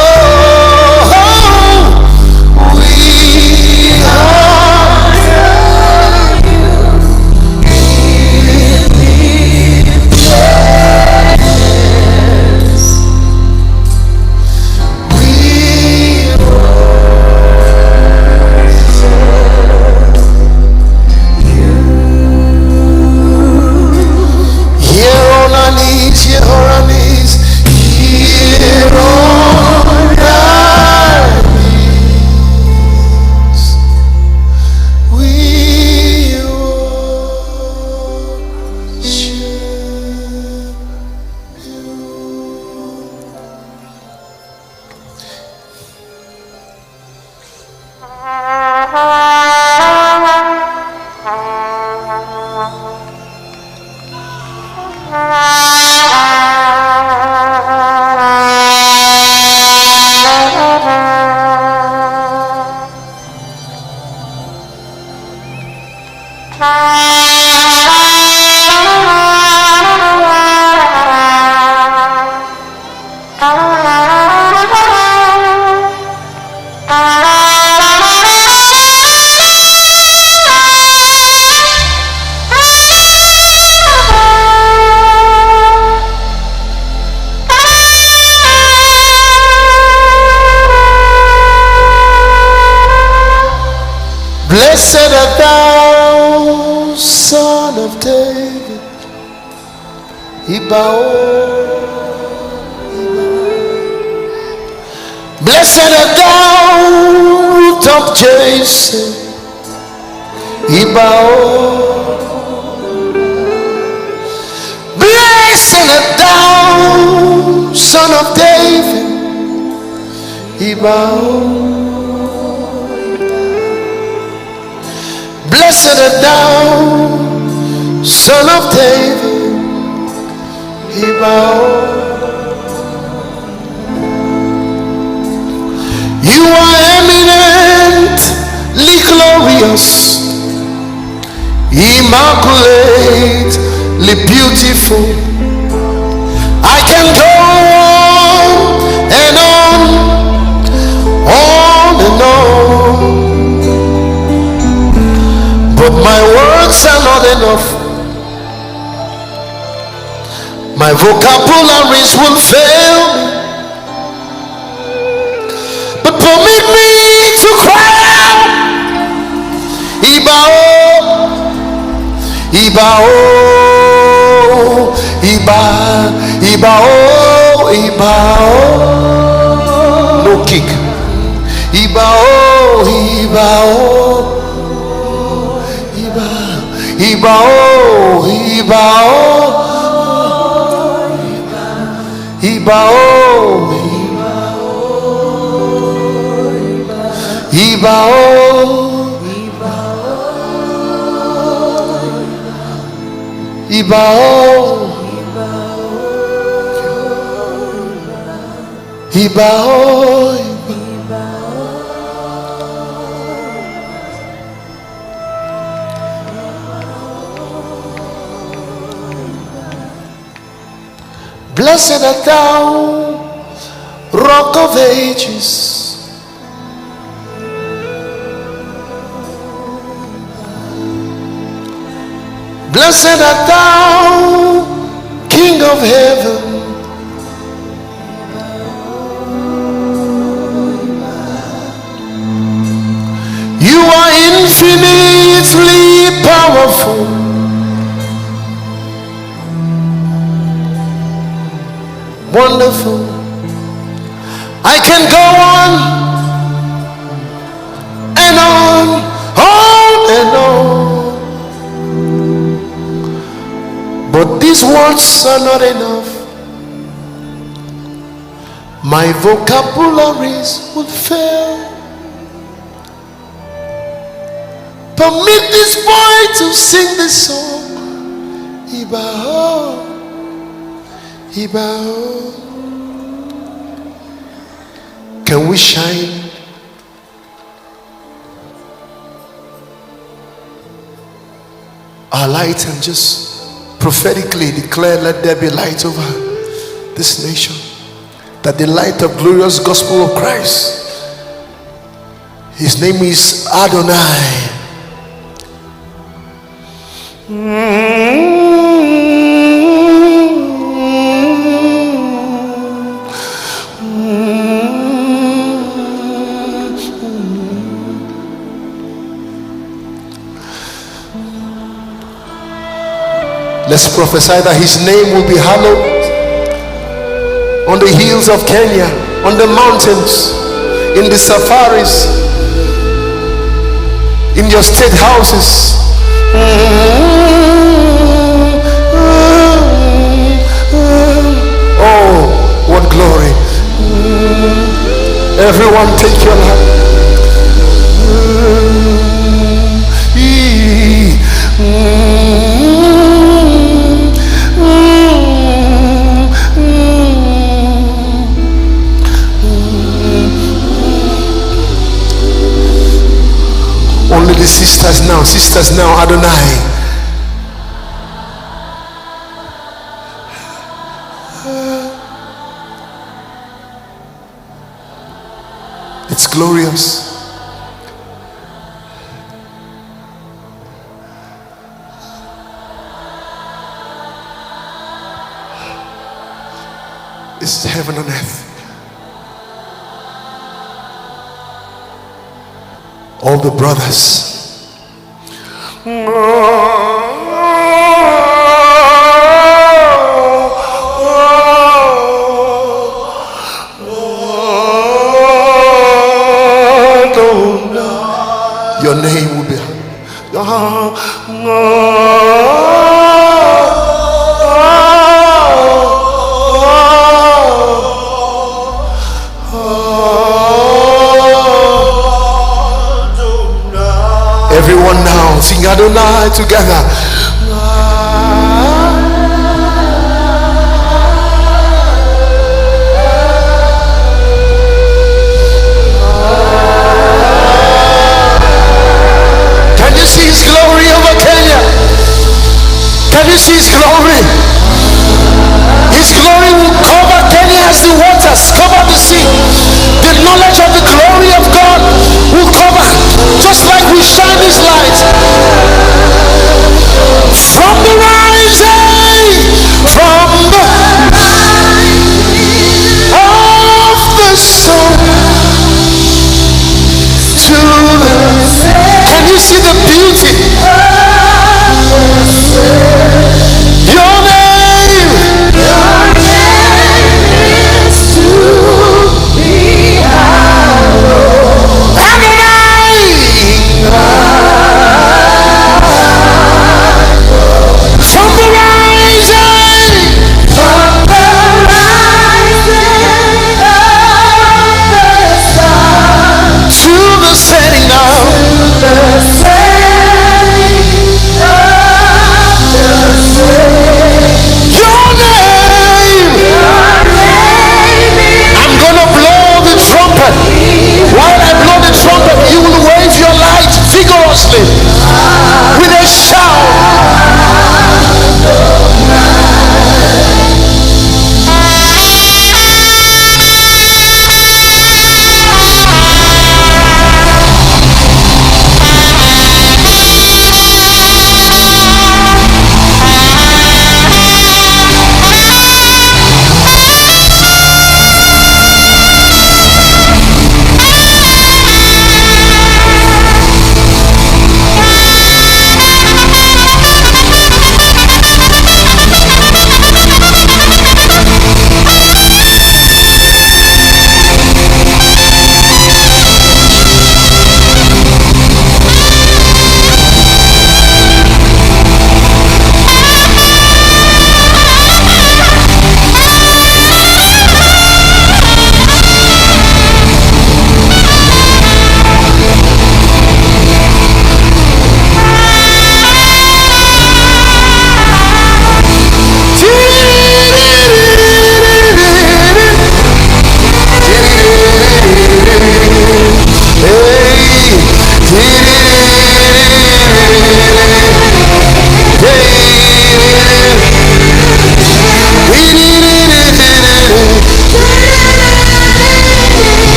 we honor you. Blessed art thou, Son of David. Ibao. Blessed art thou, root of Jesse. Ibao. Blessed art thou, Son of David. Ibao. Blessed art thou, Son of David. You are eminently glorious, immaculately beautiful. I can go on and on, but my words are not enough. My vocabularies will fail me. But permit me to cry out, Ibao, Ibao, Ibao, Ibao. No kick. Ibao, Ibao. Ibao, Ibao, Ibao, Ibao, Ibao. Blessed art thou, Rock of Ages. Blessed art thou, King of Heaven. You are infinitely powerful. Wonderful. I can go on and on, but these words are not enough. My vocabularies would fail. Permit this boy to sing this song. Ibao, Ibao. Can we shine our light and just prophetically declare, let there be light over this nation, that the light of glorious gospel of Christ, his name is Adonai. Let's prophesy that his name will be hallowed on the hills of Kenya, on the mountains, in the safaris, in your state houses. Oh, what glory. Everyone take your life. sisters now, Adonai. It's glorious. It's heaven on earth. All the brothers. Your name will be everyone now sing Adonai together. Can you see his glory over Kenya? Can you see his glory? His glory will cover Kenya as the waters cover the sea. The knowledge of the glory of God will cover, just like we shine this light from the rising, from the of the sun to the set. Can you see the beauty? Your name is to be hallowed. Adonai. From the rising of the sun to the setting of the setting of the sun. Your name. I'm gonna blow the trumpet. While I blow the trumpet, you will wave your light vigorously with a shout.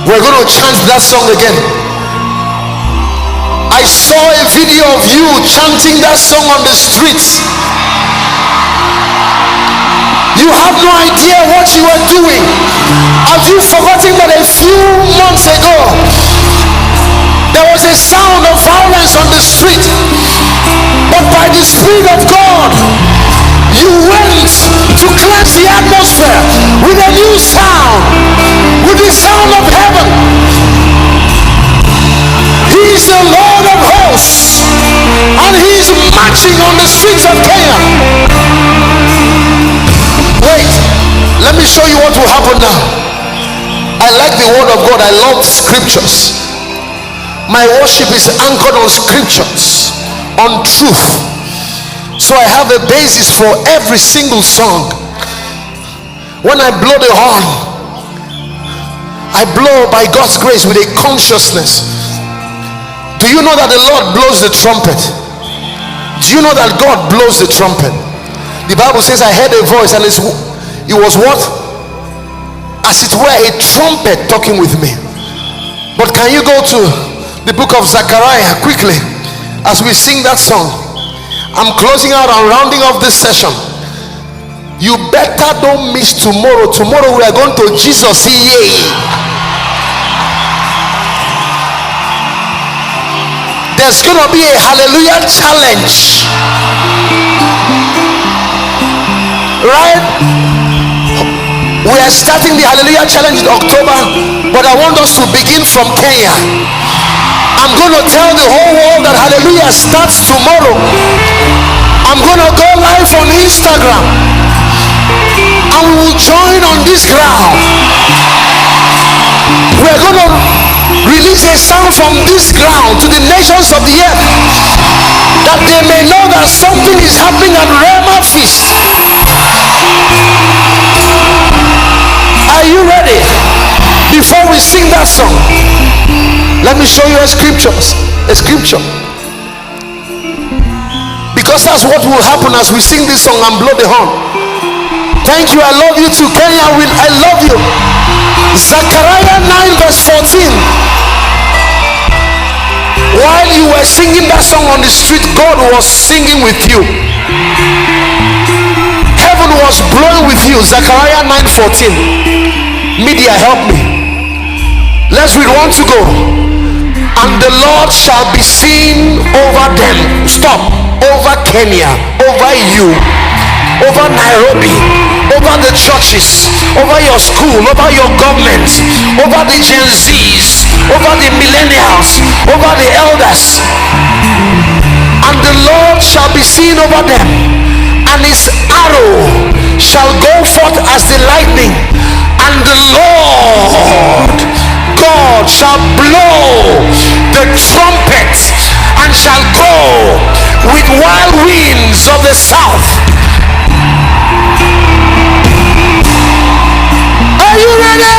We're going to chant that song again. I saw a video of you chanting that song on the streets. You have no idea what you are doing. Have you forgotten that a few months ago there was a sound of violence on the street, but by the Spirit of God you went to cleanse the atmosphere with a new sound, with the sound of heaven. He's the Lord of hosts, and he's marching on the streets of Kenya. Wait, let me show you what will happen now. I like the word of God. I love scriptures. My worship is anchored on scriptures, on truth. So I have a basis for every single song. When I blow the horn, I blow by God's grace with a consciousness. Do you know that the Lord blows the trumpet? Do you know that God blows the trumpet? The Bible says, I heard a voice, and it was what? As it were a trumpet talking with me. But can you go to the book of Zechariah quickly as we sing that song? I'm closing out and rounding off this session. You better don't miss tomorrow. Tomorrow we are going to Jesus. Yay! There's going to be a hallelujah challenge. Right? We are starting the hallelujah challenge in October, but I want us to begin from Kenya. I'm going to tell the whole world that hallelujah starts tomorrow. I'm going to go live on Instagram, and we will join on this ground. We're going to release a sound from this ground to the nations of the earth, that they may know that something is happening at Rhema Feast. Are you ready? Before we sing that song, let me show you a scripture. Because that's what will happen as we sing this song and blow the horn. Thank you. I love you too, Kenya. I love you. Zechariah 9 verse 14. While you were singing that song on the street, God was singing with you. Heaven was blowing with you. Zechariah 9:14. Media, help me. Let's read 1 to go. And the Lord shall be seen over them. Stop. Over Kenya, over you, over Nairobi, over the churches, over your school, over your government, over the Gen Zs, over the millennials, over the elders. And the Lord shall be seen over them, and his arrow shall go forth as the lightning, and the Lord God shall blow the trumpet, and shall go with wild winds of the south. Are you ready?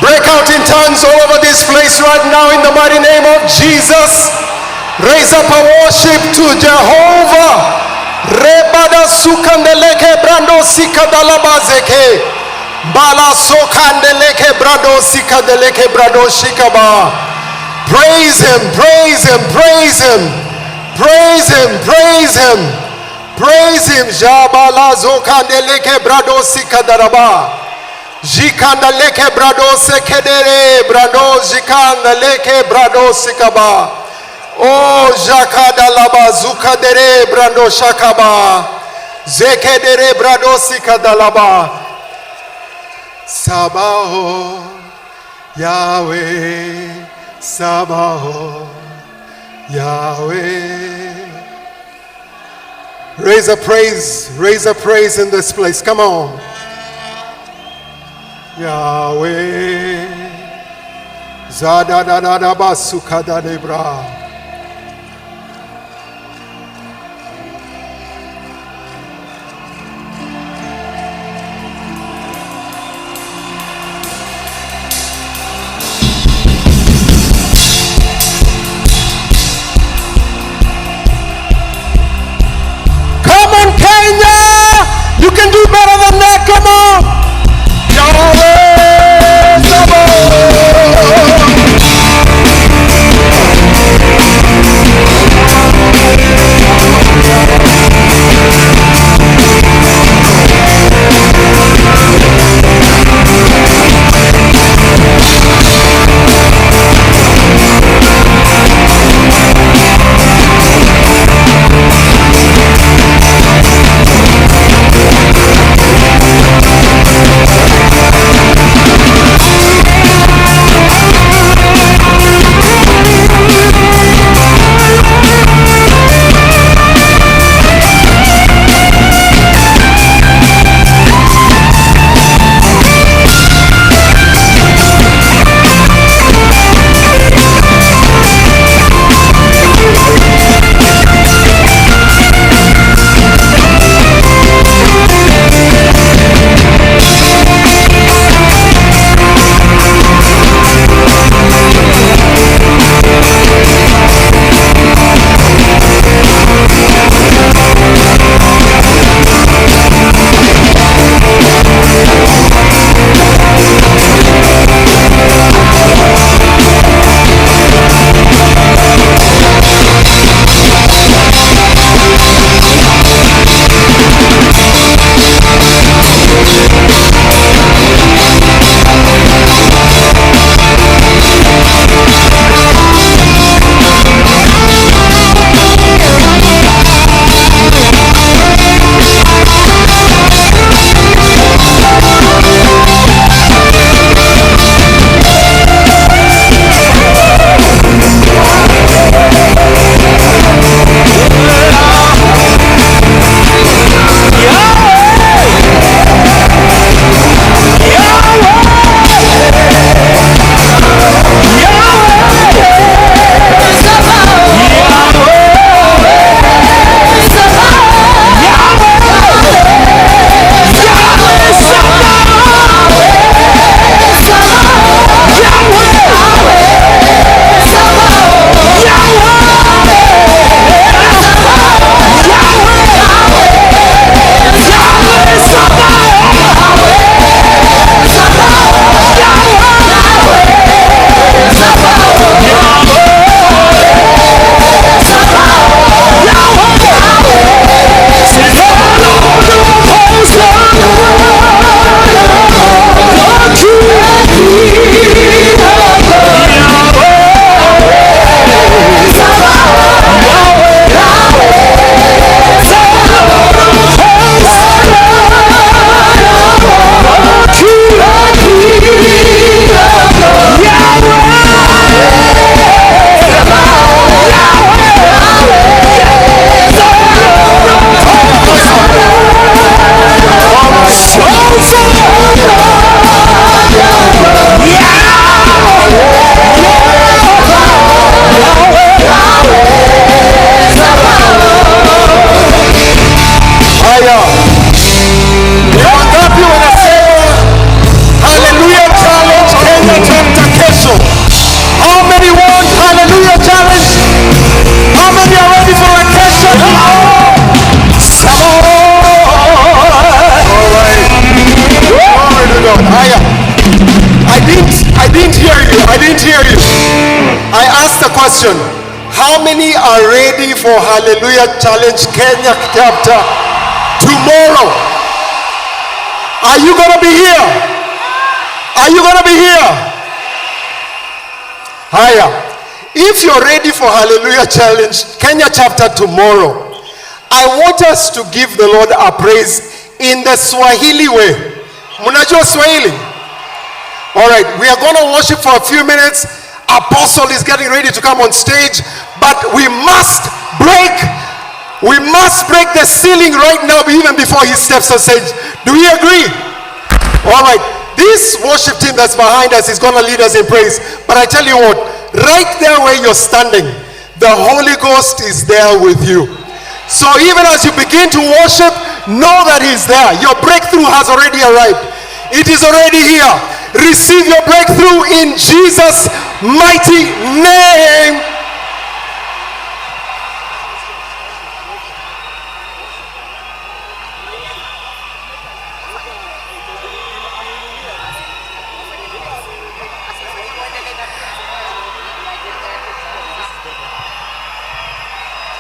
Break out in tongues all over this place right now in the mighty name of Jesus. Raise up a worship to Jehovah. Rebada sukandeleke brando sikadalabazeke. Bala sokandeleke brando sikadeleke brado shikaba. Praise him, praise him, praise him. Praise him, praise him. Praise him. Jabala zokandeleke brado sikadaraba. Jikandaleke brado sekedere brado jikandaleke brado sikaba. Oh jakadalaba zukadere brado shakaba. Zekedere brado sikadalaba. Sabaoth Yahweh, Sabaoth Yahweh. Raise a praise in this place. Come on. Yahweh, Zadadadadaba Sukadadebra. Come on, Kenya! You can do better than that. Come on! Yahweh, Sabaoth. question. How many are ready for Hallelujah Challenge Kenya chapter tomorrow? Are you going to be here? Are you going to be here? Higher. If you're ready for Hallelujah Challenge Kenya chapter tomorrow, I want us to give the Lord a praise in the Swahili way. Munajua Swahili? All right, we are going to worship for a few minutes. Apostle is getting ready to come on stage, but we must break the ceiling right now, even before he steps on stage. Do we agree? All right, this worship team that's behind us is going to lead us in praise. But I tell you what, right there where you're standing, the Holy Ghost is there with you. So even as you begin to worship, know that he's there. Your breakthrough has already arrived. It is already here. Receive your breakthrough in Jesus' mighty name.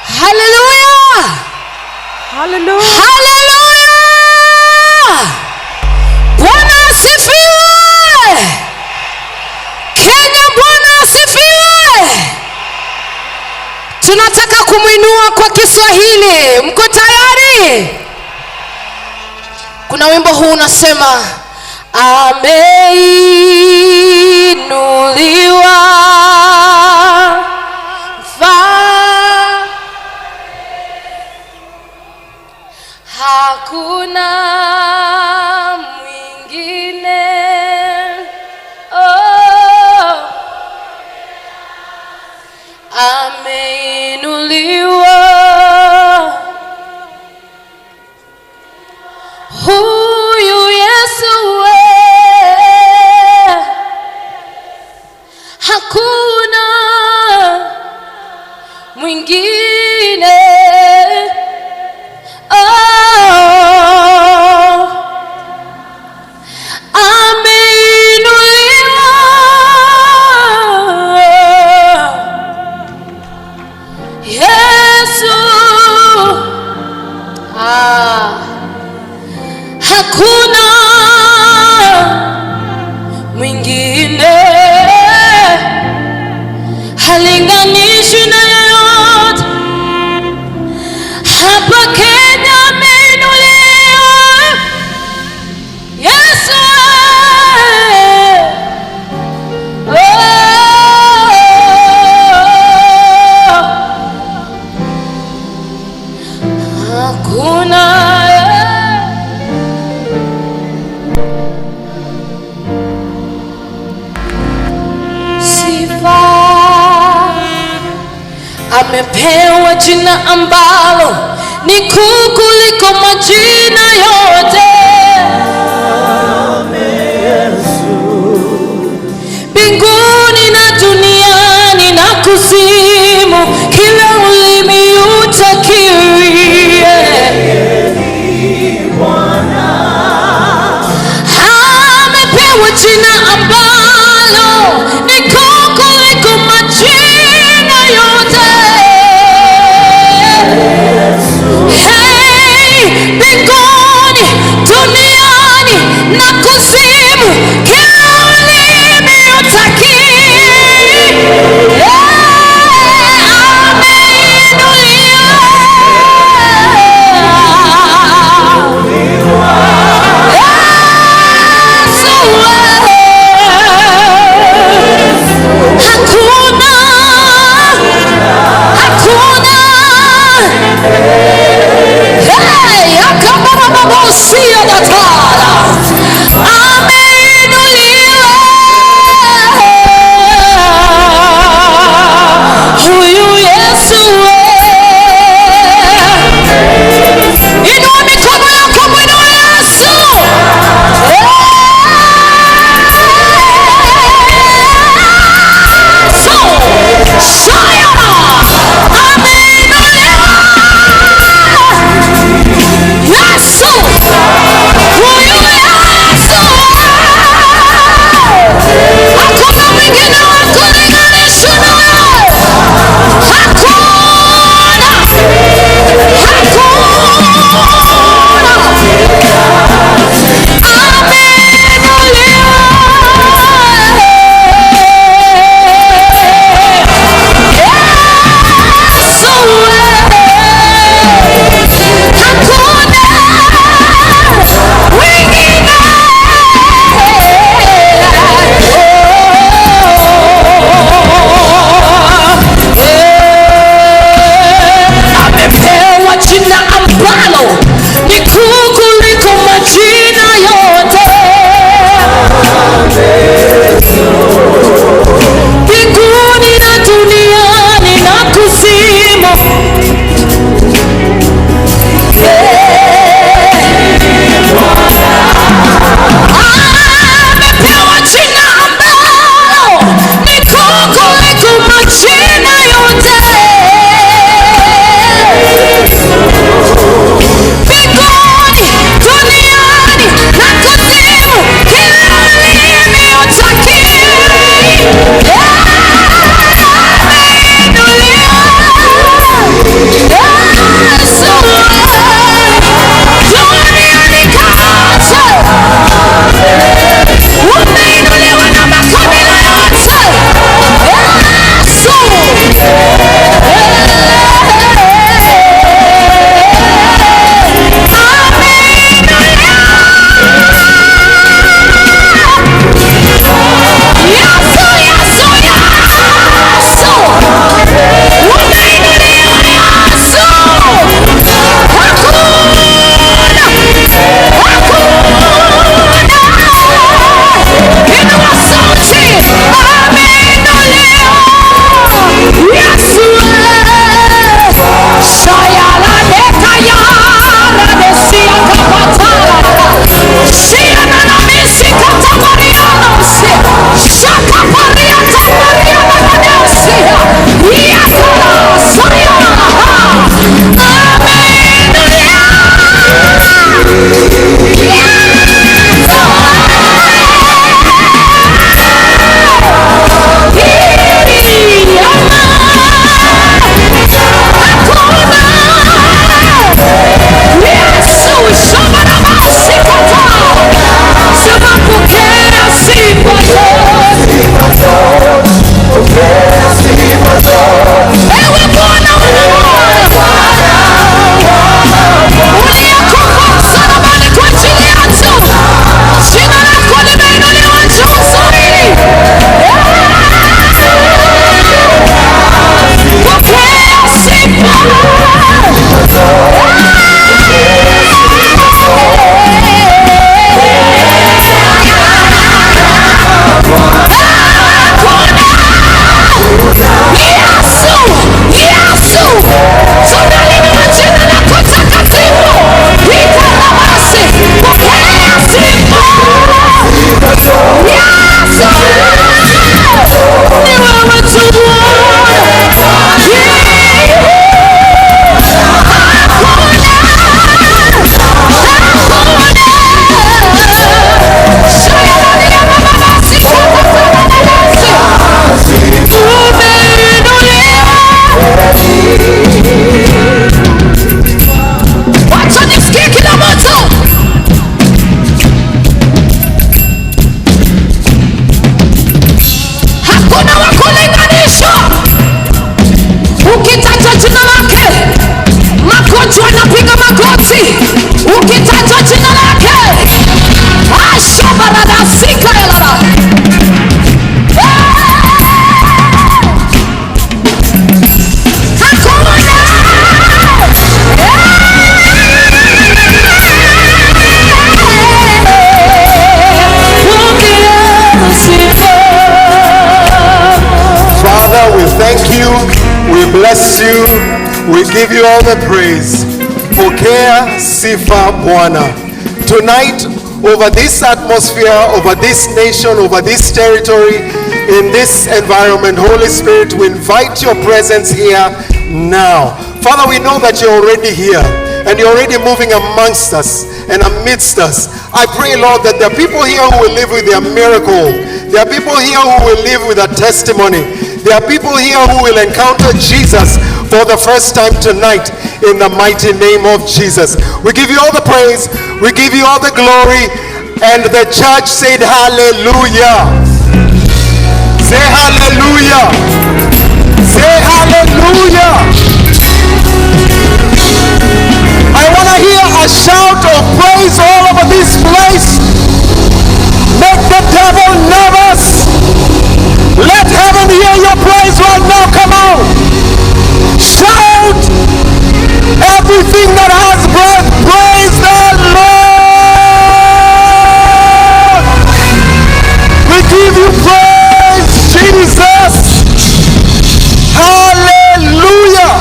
Hallelujah! Hallelujah! Hallelujah! Bwana asifiwe! Kenya, Bwana asifiwe! Tunataka kumwinua kwa Kiswahili. Mko tayari? Kuna wimbo huu unasema, ameinuliwa hakuna mwingine, oh, ameinuliwa huyu Yesu we, hakuna mwingine, hakuna mwingine, halinganishwi na yoyote. Hapa Kenya ameinuliwa Yesu. Hakuna amepewa jina ambalo ni kuu kuliko majina yote. Mbinguni na duniani na kuzimu, kila ulimi utakiri amepewa jina ambalo ni kuu kuliko majina yote. Mbinguni, duniani na kuzimu, kila ulimi utakiri ameinuliwa Yesu. give you all the praise. Pokea sifa Bwana. Tonight, over this atmosphere, over this nation, over this territory, in this environment, Holy Spirit, we invite your presence here now. Father, we know that you're already here and you're already moving amongst us and amidst us. I pray, Lord, that there are people here who will live with their miracle. There are people here who will live with a testimony. There are people here who will encounter Jesus for the first time tonight in the mighty name of Jesus. We give you all the praise. We give you all the glory. And the church said hallelujah. Say hallelujah. Say hallelujah. I want to hear a shout of praise all over this place. Make the devil nervous. Let heaven hear your praise right now. Come on. Shout. Everything that has breath, praise the Lord. We give you praise, Jesus. Hallelujah.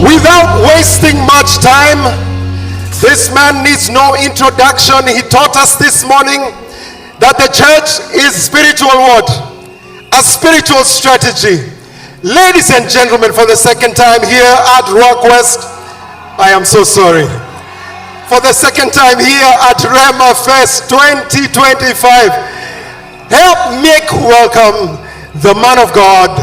Without wasting much time, this man needs no introduction. He taught us this morning that the church is spiritual what? A spiritual strategy. Ladies and gentlemen, for the second time here at Rock West, I am so sorry. For the second time here at Rhema Fest 2025, help make welcome the man of God,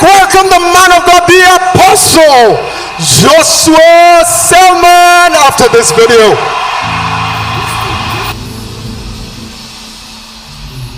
welcome the man of God, the apostle Joshua Selman, after this video.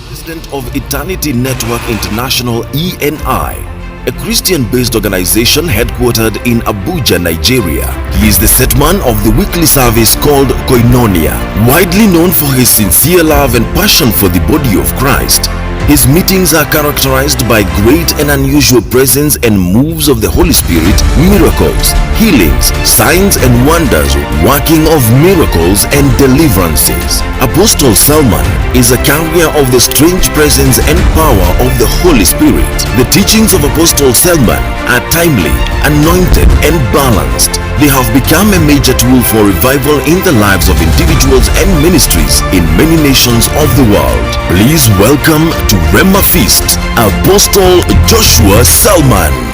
President of Eternity Network International, ENI, a Christian-based organization headquartered in Abuja, Nigeria. He is the set man of the weekly service called Koinonia. Widely known for his sincere love and passion for the body of Christ, his meetings are characterized by great and unusual presence and moves of the Holy Spirit, miracles, healings, signs and wonders, working of miracles and deliverances. Apostle Selman is a carrier of the strange presence and power of the Holy Spirit. The teachings of Apostle Selman are timely, anointed and balanced. They have become a major tool for revival in the lives of individuals and ministries in many nations of the world. Please welcome to Rhema Feast, Apostle Joshua Selman.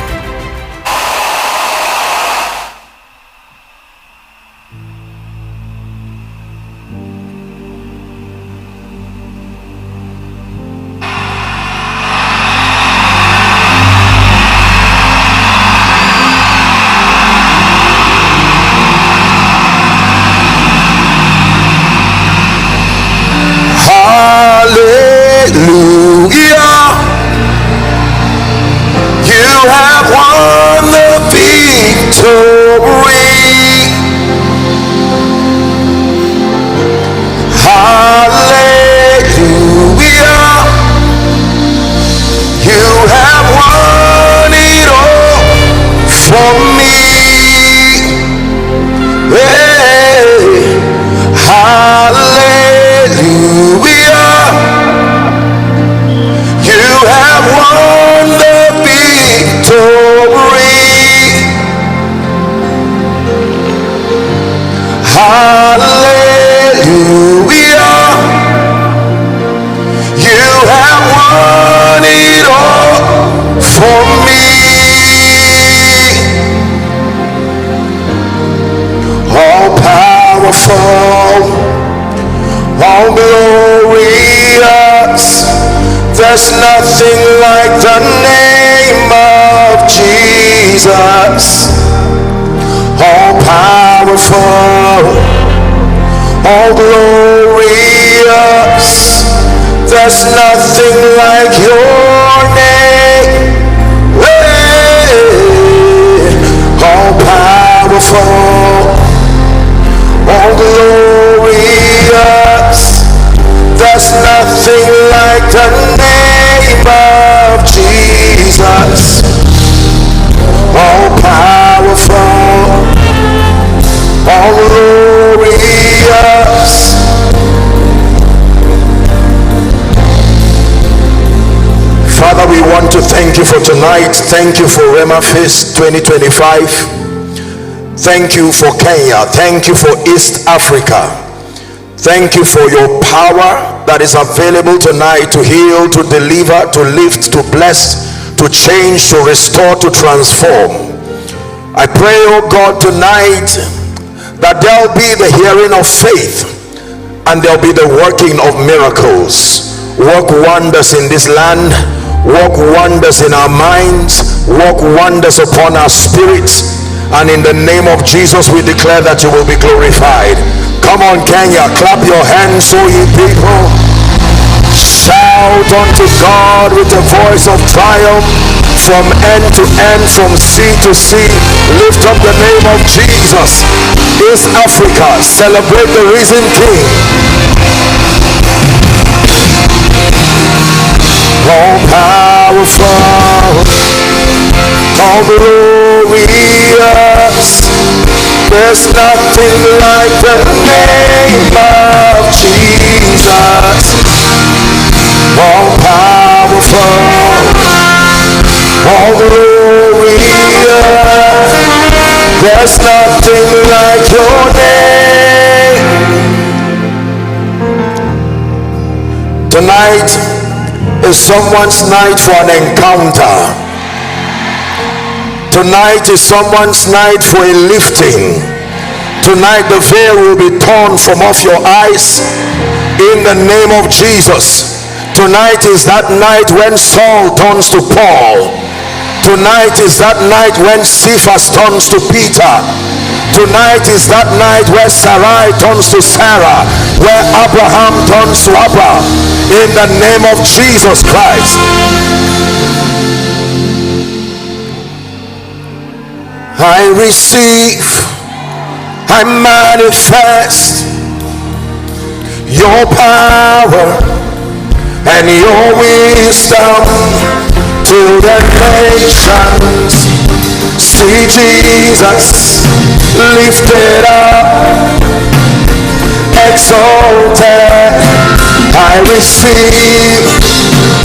There's nothing like the name of Jesus. All powerful, all glorious. There's nothing like your name. All powerful, all glorious. There's nothing like the name of Jesus. All powerful, all glorious. Father, we want to thank you for tonight. Thank you for Rhema Feast 2025. Thank you for Kenya. Thank you for East Africa. Thank you for your power that is available tonight to heal, to deliver, to lift, to bless, to change, to restore, to transform. I pray, oh God, tonight that there'll be the hearing of faith and there'll be the working of miracles. Work wonders in this land, work wonders in our minds, work wonders upon our spirits, and in the name of Jesus we declare that you will be glorified. Come on, Kenya, clap your hands, so ye people. Shout unto God with a voice of triumph from end to end, from sea to sea. Lift up the name of Jesus. East Africa, celebrate the risen King. All powerful, all glorious, there's nothing like the name of Jesus. All powerful, all glorious, there's nothing like your name. Tonight is someone's night for an encounter. Tonight is someone's night for a lifting. Tonight the veil will be torn from off your eyes in the name of Jesus. Tonight is that night when Saul turns to Paul. Tonight is that night when Cephas turns to Peter. Tonight is that night where Sarai turns to Sarah, where Abraham turns to Abraham. In the name of Jesus Christ. I receive, I manifest your power and your wisdom to the nations. See Jesus lifted up, exalted. I receive,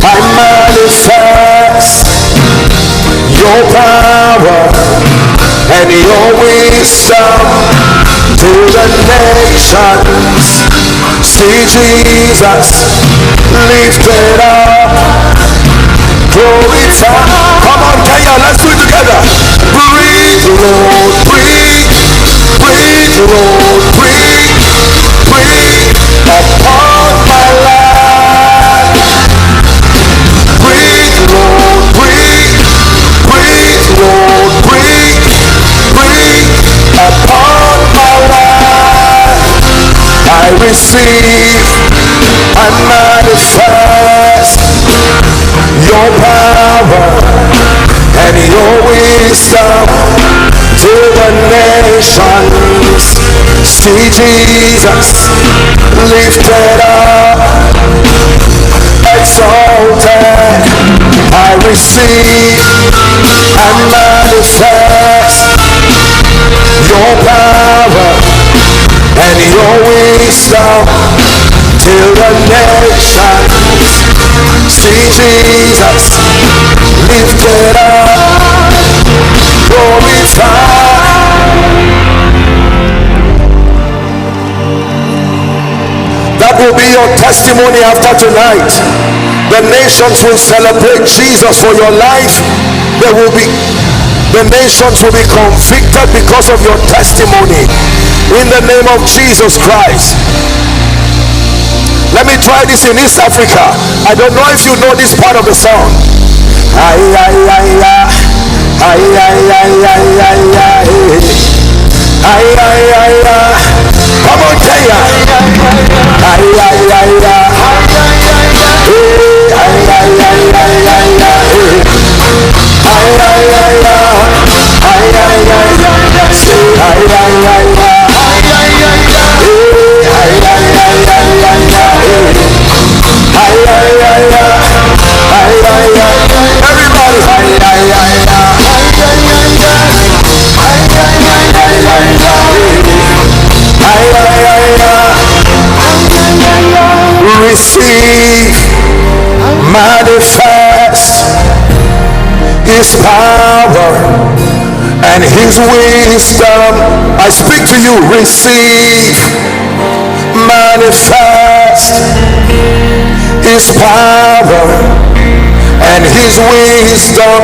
I manifest your power and your wisdom to the nations. See Jesus lifted up, glorified. Come on, Kenya, let's do it together. Breathe, Lord, breathe. Breathe, Lord, breathe. Breathe upon my life. Breathe, Lord, breathe. Breathe, Lord, breathe. Breathe upon my life. I receive, I manifest your power and your wisdom to the nations. See Jesus lifted up, exalted. I receive and manifest your power and your wisdom till the nations. See Jesus lifted up, glorified. That will be your testimony after tonight. The nations will celebrate Jesus for your life. The nations will be convicted because of your testimony in the name of Jesus Christ. Let me try this in East Africa. I don't know if you know this part of the song. Ay, ay, ay, ay. Ay, ay, ay, ay, ay, ay. Ay, ay, ay, ay. Come on, Kenya. Ay, ay, ay, ay. Ay, ay, ay, ay, ay, ay. Ay, ay, ay, ay. Ay, ay, ay, ay. Ay, ay, ay, ay. Receive, manifest manifest his power and his wisdom. I speak to you, receive, manifest his power and his wisdom.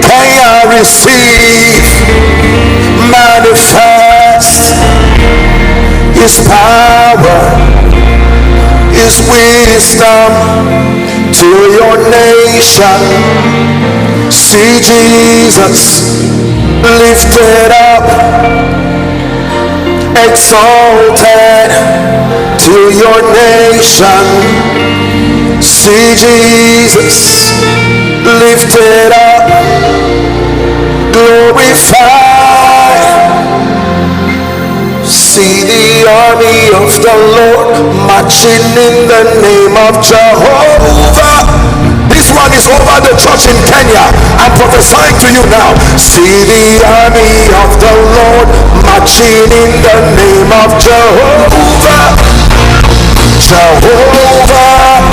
Can you receive, manifest his power, his wisdom to your nation? See Jesus lifted up, exalted to your nation. See Jesus lifted up, glorified. See the army of the Lord marching in the name of Jehovah. This one is over the church in Kenya. I'm prophesying to you now. See the army of the Lord marching in the name of Jehovah. Jehovah.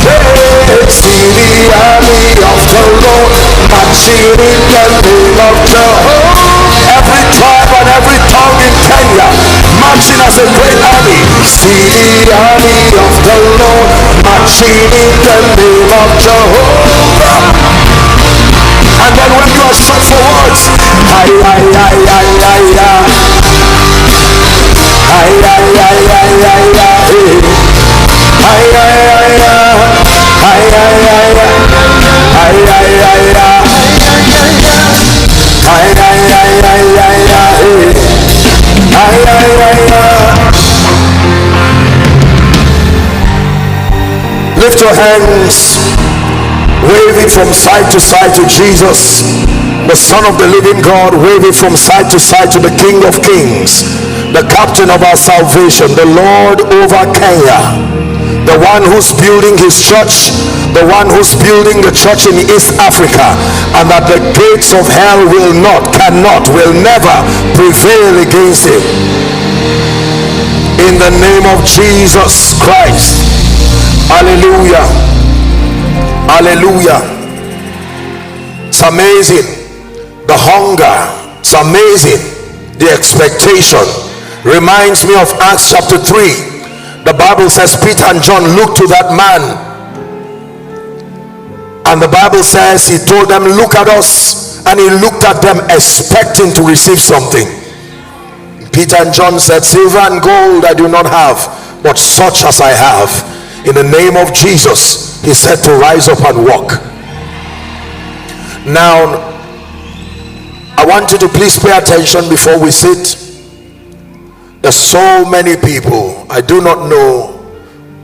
Hey, see the army of the Lord marching in the name of Jehovah. Every tribe and every tongue in Kenya marching as a great army. See the army of the Lord marching in the name of Jehovah. And then when you are short for words, hi, hi, hi, hi, hi, hi. Hi, hi, hi, hi, hi, hi. Hi, hi, hi, hi. Hi, hi, hi, hi. Hi, hi, hi, hi. Hi, hi, hi, hi, hi, hi. Hi, hi, hi, hi. Lift your hands, wave it from side to side to Jesus, the Son of the living God. Wave it from side to side to the King of Kings, the captain of our salvation, the Lord over Kenya, the one who's building his church, the one who's building the church in East Africa, and that the gates of hell will not, cannot, will never prevail against him. In the name of Jesus Christ. Hallelujah. Hallelujah. It's amazing. The hunger. It's amazing. The expectation reminds me of Acts chapter 3. The Bible says Peter and John looked to that man, and the Bible says he told them, look at us, and he looked at them expecting to receive something. Peter and John said, silver and gold I do not have, but such as I have, in the name of Jesus, he said to rise up and walk. Now I want you to please pay attention before we sit. There's so many people, I do not know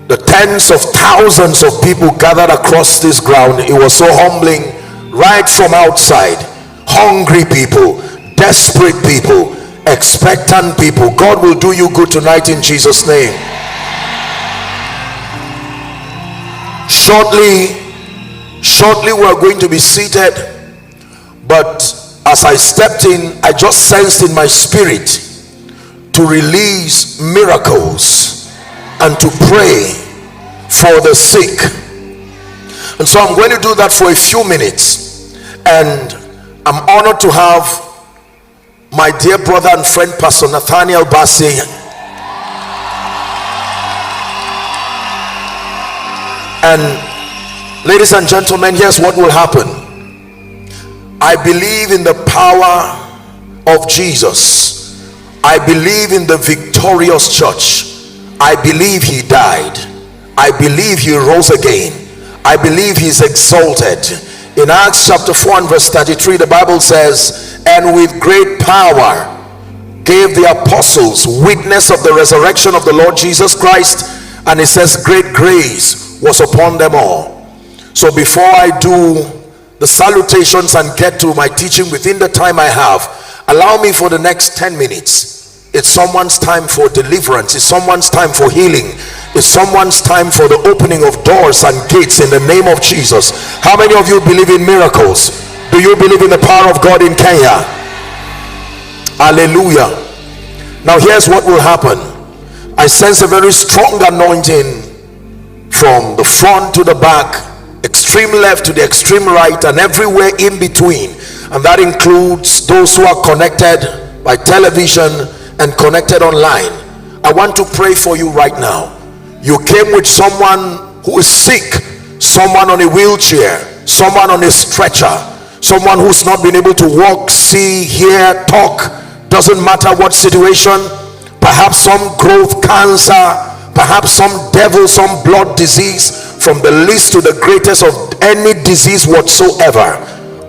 the tens of thousands of people gathered across this ground. It was so humbling. Right from outside, hungry people, desperate people, expectant people. God will do you good tonight in Jesus' name. Shortly we're going to be seated, but as I stepped in, I just sensed in my spirit to release miracles and to pray for the sick. And so I'm going to do that for a few minutes, and I'm honored to have my dear brother and friend Pastor Nathaniel Bassey. And ladies and gentlemen, here's what will happen. I believe in the power of Jesus. I believe in the victorious church. I believe he died. I believe he rose again. I believe he's exalted. In Acts chapter 4 and verse 33, the Bible says, and with great power gave the apostles witness of the resurrection of the Lord Jesus Christ. And it says great grace was upon them all. So before I do the salutations and get to my teaching within the time I have, allow me for the next 10 minutes. It's someone's time for deliverance. It's someone's time for healing. It's someone's time for the opening of doors and gates in the name of Jesus. How many of you believe in miracles? Do you believe in the power of God in Kenya? Hallelujah. Now here's what will happen. I sense a very strong anointing from the front to the back extreme left to the extreme right, and everywhere in between. And that includes those who are connected by television and connected online. I want to pray for you right now. You came with someone who is sick, someone on a wheelchair, someone on a stretcher, someone who's not been able to walk, see, hear, talk, doesn't matter what situation, perhaps some growth cancer, perhaps some devil, some blood disease, from the least to the greatest of any disease whatsoever.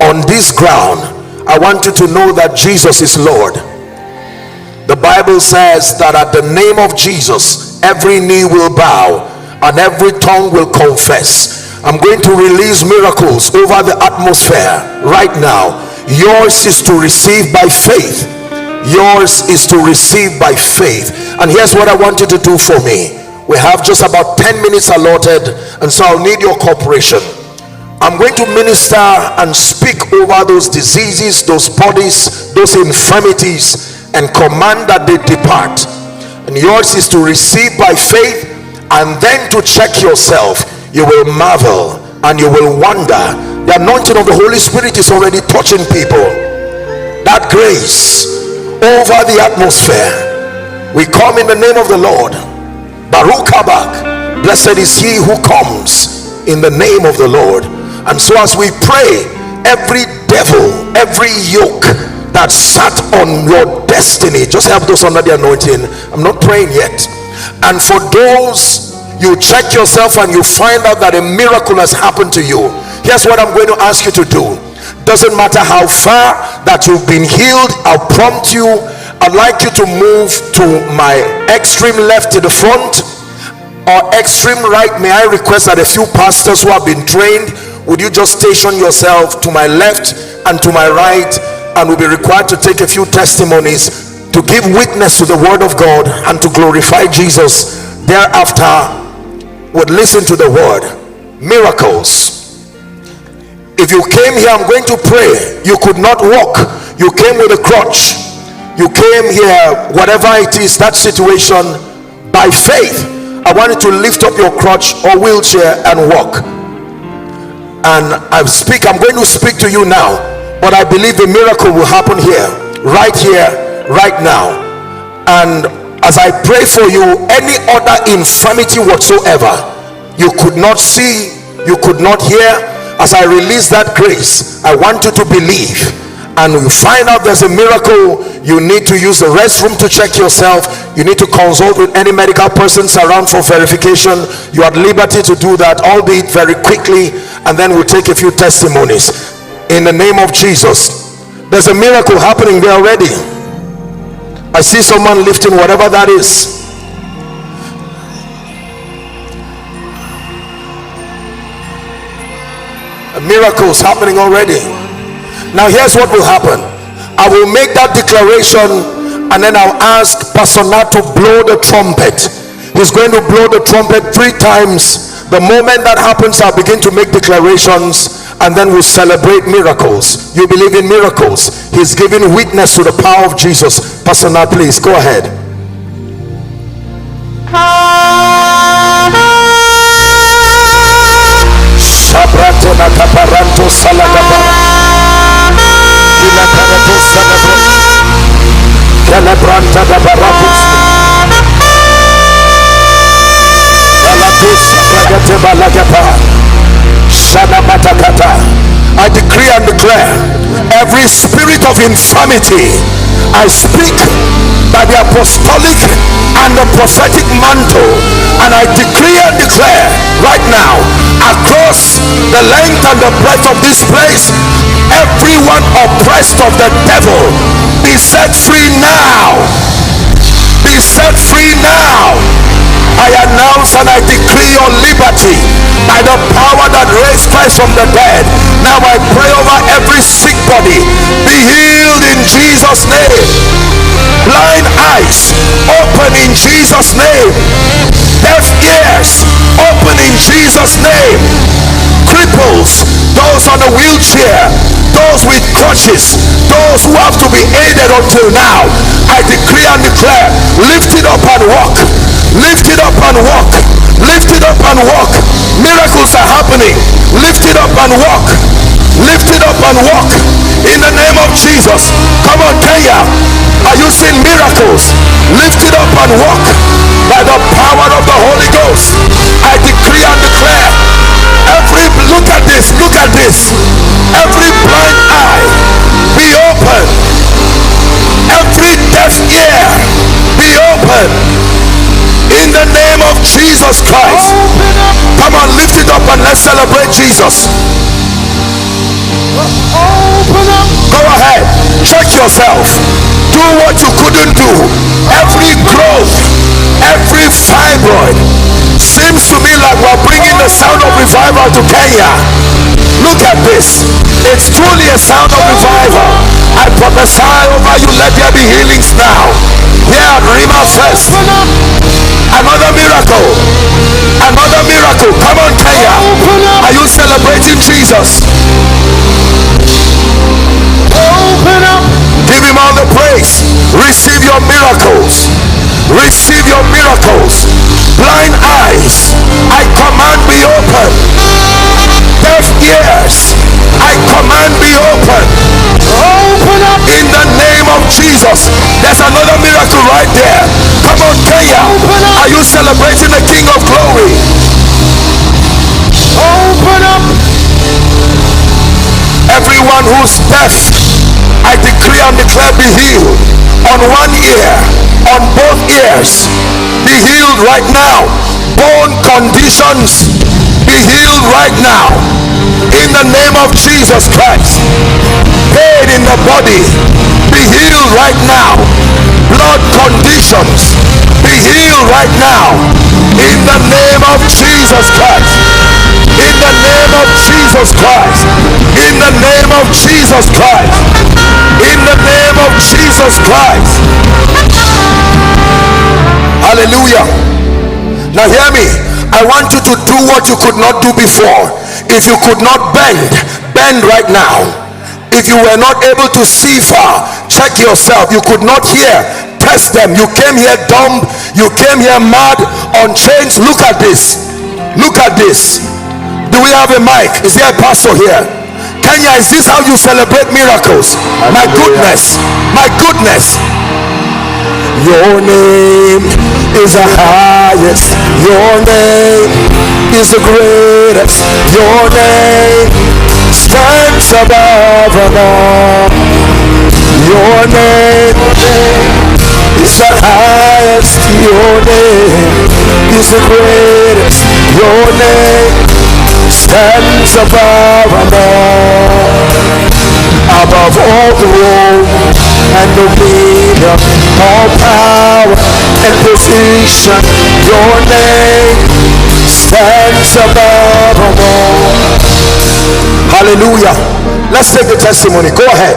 On this ground, I want you to know that Jesus is Lord. The Bible says that at the name of Jesus, every knee will bow and every tongue will confess. I'm going to release miracles over the atmosphere right now. Yours is to receive by faith. Yours is to receive by faith. And here's what I want you to do for me. We have just about 10 minutes allotted, and so I'll need your cooperation. I'm going to minister and speak over those diseases, those bodies, those infirmities, and command that they depart. And yours is to receive by faith, and then to check yourself. You will marvel and you will wonder. The anointing of the Holy Spirit is already touching people. That grace over the atmosphere. We come in the name of the Lord. Baruch Habak. Blessed is he who comes in the name of the Lord. And so as we pray, every devil, every yoke that sat on your destiny, just have those under the anointing. I'm not praying yet. And for those, you check yourself and you find out that a miracle has happened to you. Here's what I'm going to ask you to do. Doesn't matter how far that you've been healed, I'll prompt you. I'd like you to move to my extreme left to the front, or extreme right. May I request that a few pastors who have been trained, would you just station yourself to my left and to my right, and we'll be required to take a few testimonies to give witness to the word of God and to glorify Jesus. Thereafter, would listen to the word. Miracles. If you came here, I'm going to pray. You could not walk. You came with a crutch. You came here, whatever it is, that situation, by faith, I want you to lift up your crutch or wheelchair and walk. And I'm going to speak to you now, but I believe the miracle will happen here, right now. And as I pray for you, any other infirmity whatsoever, you could not see, you could not hear, as I release that grace, I want you to believe. And you find out there's a miracle, you need to use the restroom to check yourself, you need to consult with any medical persons around for verification. You are at liberty to do that, albeit very quickly, and then we'll take a few testimonies. In the name of Jesus, there's a miracle happening there already. I see someone lifting whatever that is. A miracle is happening already. Now here's what will happen. I will make that declaration, and then I'll ask Pastor Nat to blow the trumpet. He's going to blow the trumpet 3 times. The moment that happens, I'll begin to make declarations, and then we'll celebrate miracles. You believe in miracles. He's giving witness to the power of Jesus. Pastor Nat, please go ahead. I decree and declare, every spirit of infirmity, I speak by the apostolic and the prophetic mantle, and I decree and declare right now, across the length and the breadth of this place, everyone oppressed of the devil, be set free now. Be set free now. I announce and I decree your liberty by the power that raised Christ from the dead. Now I pray over every sick body, be healed in Jesus' name. Blind eyes, open in Jesus' name. Deaf ears, open in Jesus' name. Cripples, those on a wheelchair, those with crutches, those who have to be aided until now, I decree and declare, lift it up and walk. Lift it up and walk. Lift it up and walk. Miracles are happening. Lift it up and walk. Lift it up and walk. In the name of Jesus. Come on, Kenya. Are you seeing miracles? Lift it up and walk. By the power of the Holy Ghost, I decree and declare. Look at this. Look at this. Every blind eye be open. Every deaf ear be open. In the name of Jesus Christ. Come on, lift it up and let's celebrate Jesus. Go ahead, check yourself. Do what you couldn't do. Every growth, every fibroid. Seems to me like we're bringing the sound of revival to Kenya. Look at this. It's truly a sound of revival. I prophesy over you, let there be healings now. Here at Rhema first. Another miracle. Another miracle. Come on, Kenya. Are you celebrating Jesus? Open up. Give him all the praise. Receive your miracles. Receive your miracles. Blind eyes, I command be open. Deaf ears, I command be open. Open up in the name of Jesus. There's another miracle right there. Come on, Kenya. Are you celebrating the King of Glory? Open up. Everyone who's deaf, I decree and declare be healed. On one ear, on both ears, be healed right now. Bone conditions, be healed right now. In the name of Jesus Christ. Pain in the body, be healed right now. Blood conditions, be healed right now. In the name of Jesus Christ. In the name of Jesus Christ. In the name of Jesus Christ. In the name of Jesus Christ. Hallelujah. Now hear me. I want you to do what you could not do before. If you could not bend right now. If you were not able to see far, check yourself. You could not hear, test them. You came here dumb, you came here mad, on chains. Look at this. Look at this. Do we have a mic? Is there a pastor here? Kenya, is this how you celebrate miracles? My goodness, my goodness. Your name is the highest. Your name is the greatest. Your name stands above them all. Your name is the highest. Your name is the greatest. Your name stands above them all. Above all throne and dominion, all power and position, your name stands above them all. Hallelujah. Let's take the testimony. Go ahead.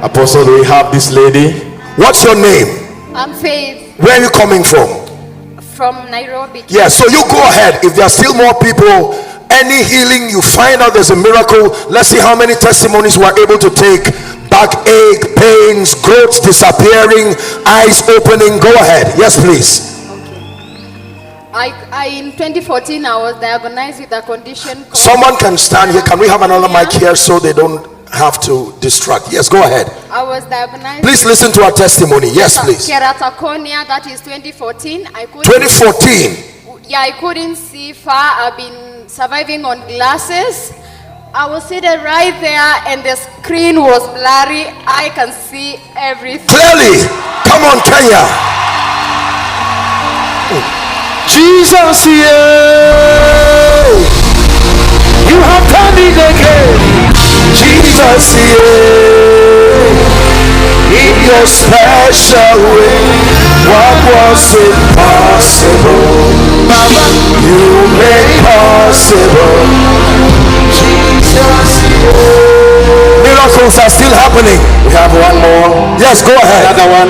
Apostle, we have this lady. What's your name? I'm Faith. Where are you coming from? From Nairobi. Yeah, so you go ahead. If there are still more people, any healing, you find out there's a miracle. Let's see how many testimonies we're able to take. Backache, pains, growths disappearing, eyes opening. Go ahead. Yes, please. Okay. In 2014, I was diagnosed with a condition called... Someone can stand here. Can we have another mic here so they don't have to distract? Yes, go ahead. I was diagnosed... Please listen to our testimony. Yes, please. Keratoconus, that is 2014. 2014? Yeah, I couldn't see far. I've been surviving on glasses. I was seated right there and the screen was blurry. I can see everything. Clearly. Come on, Kenya. Jesus, yeah. You have done it again. Jesus, yeah. In your special way, what was impossible, you made possible. Jesus, yeah. Miracles are still happening. We have one more. Yes, go ahead. Another one.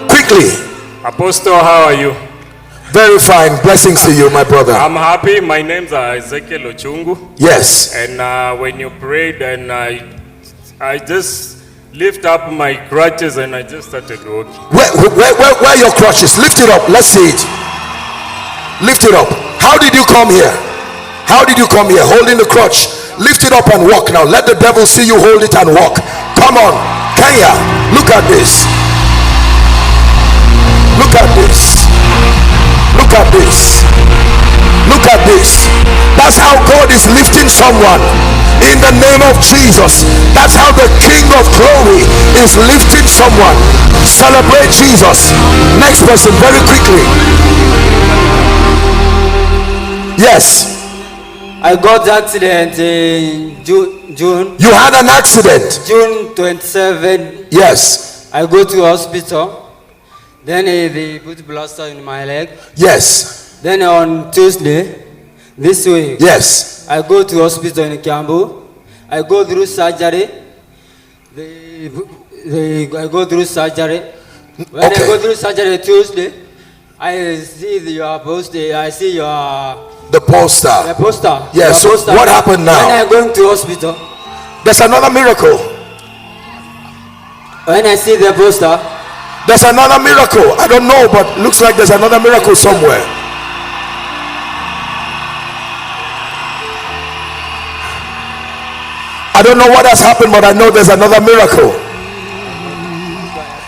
Quickly. Apostle, how are you? Very fine. Blessings to you, my brother. I'm happy. My name's Ezekiel Ochungu. Yes. And when you prayed, and I just lift up my crutches and I just started walking. Where are your crutches? Lift it up. Let's see it. Lift it up. How did you come here? How did you come here? Holding the crutch. Lift it up and walk now. Let the devil see you hold it and walk. Come on. Kenya, look at this. Look at this. Look at this. Look at this. That's how God is lifting someone in the name of Jesus. That's how the King of Glory is lifting someone. Celebrate Jesus. Next person, very quickly. Yes. I got the accident in June. You had an accident. June 27. Yes. I go to hospital. Then they put plaster in my leg. Yes. Then on Tuesday, this week. Yes. I go to hospital in Kiambu. I go through surgery. I go through surgery. When I go through surgery Tuesday, I see your poster. I see your the poster. The poster. Yes. So poster. what happened now? When I go to hospital, there's another miracle. When I see the poster, there's another miracle. I don't know, but looks like there's another miracle somewhere. I don't know what has happened, but I know there's another miracle.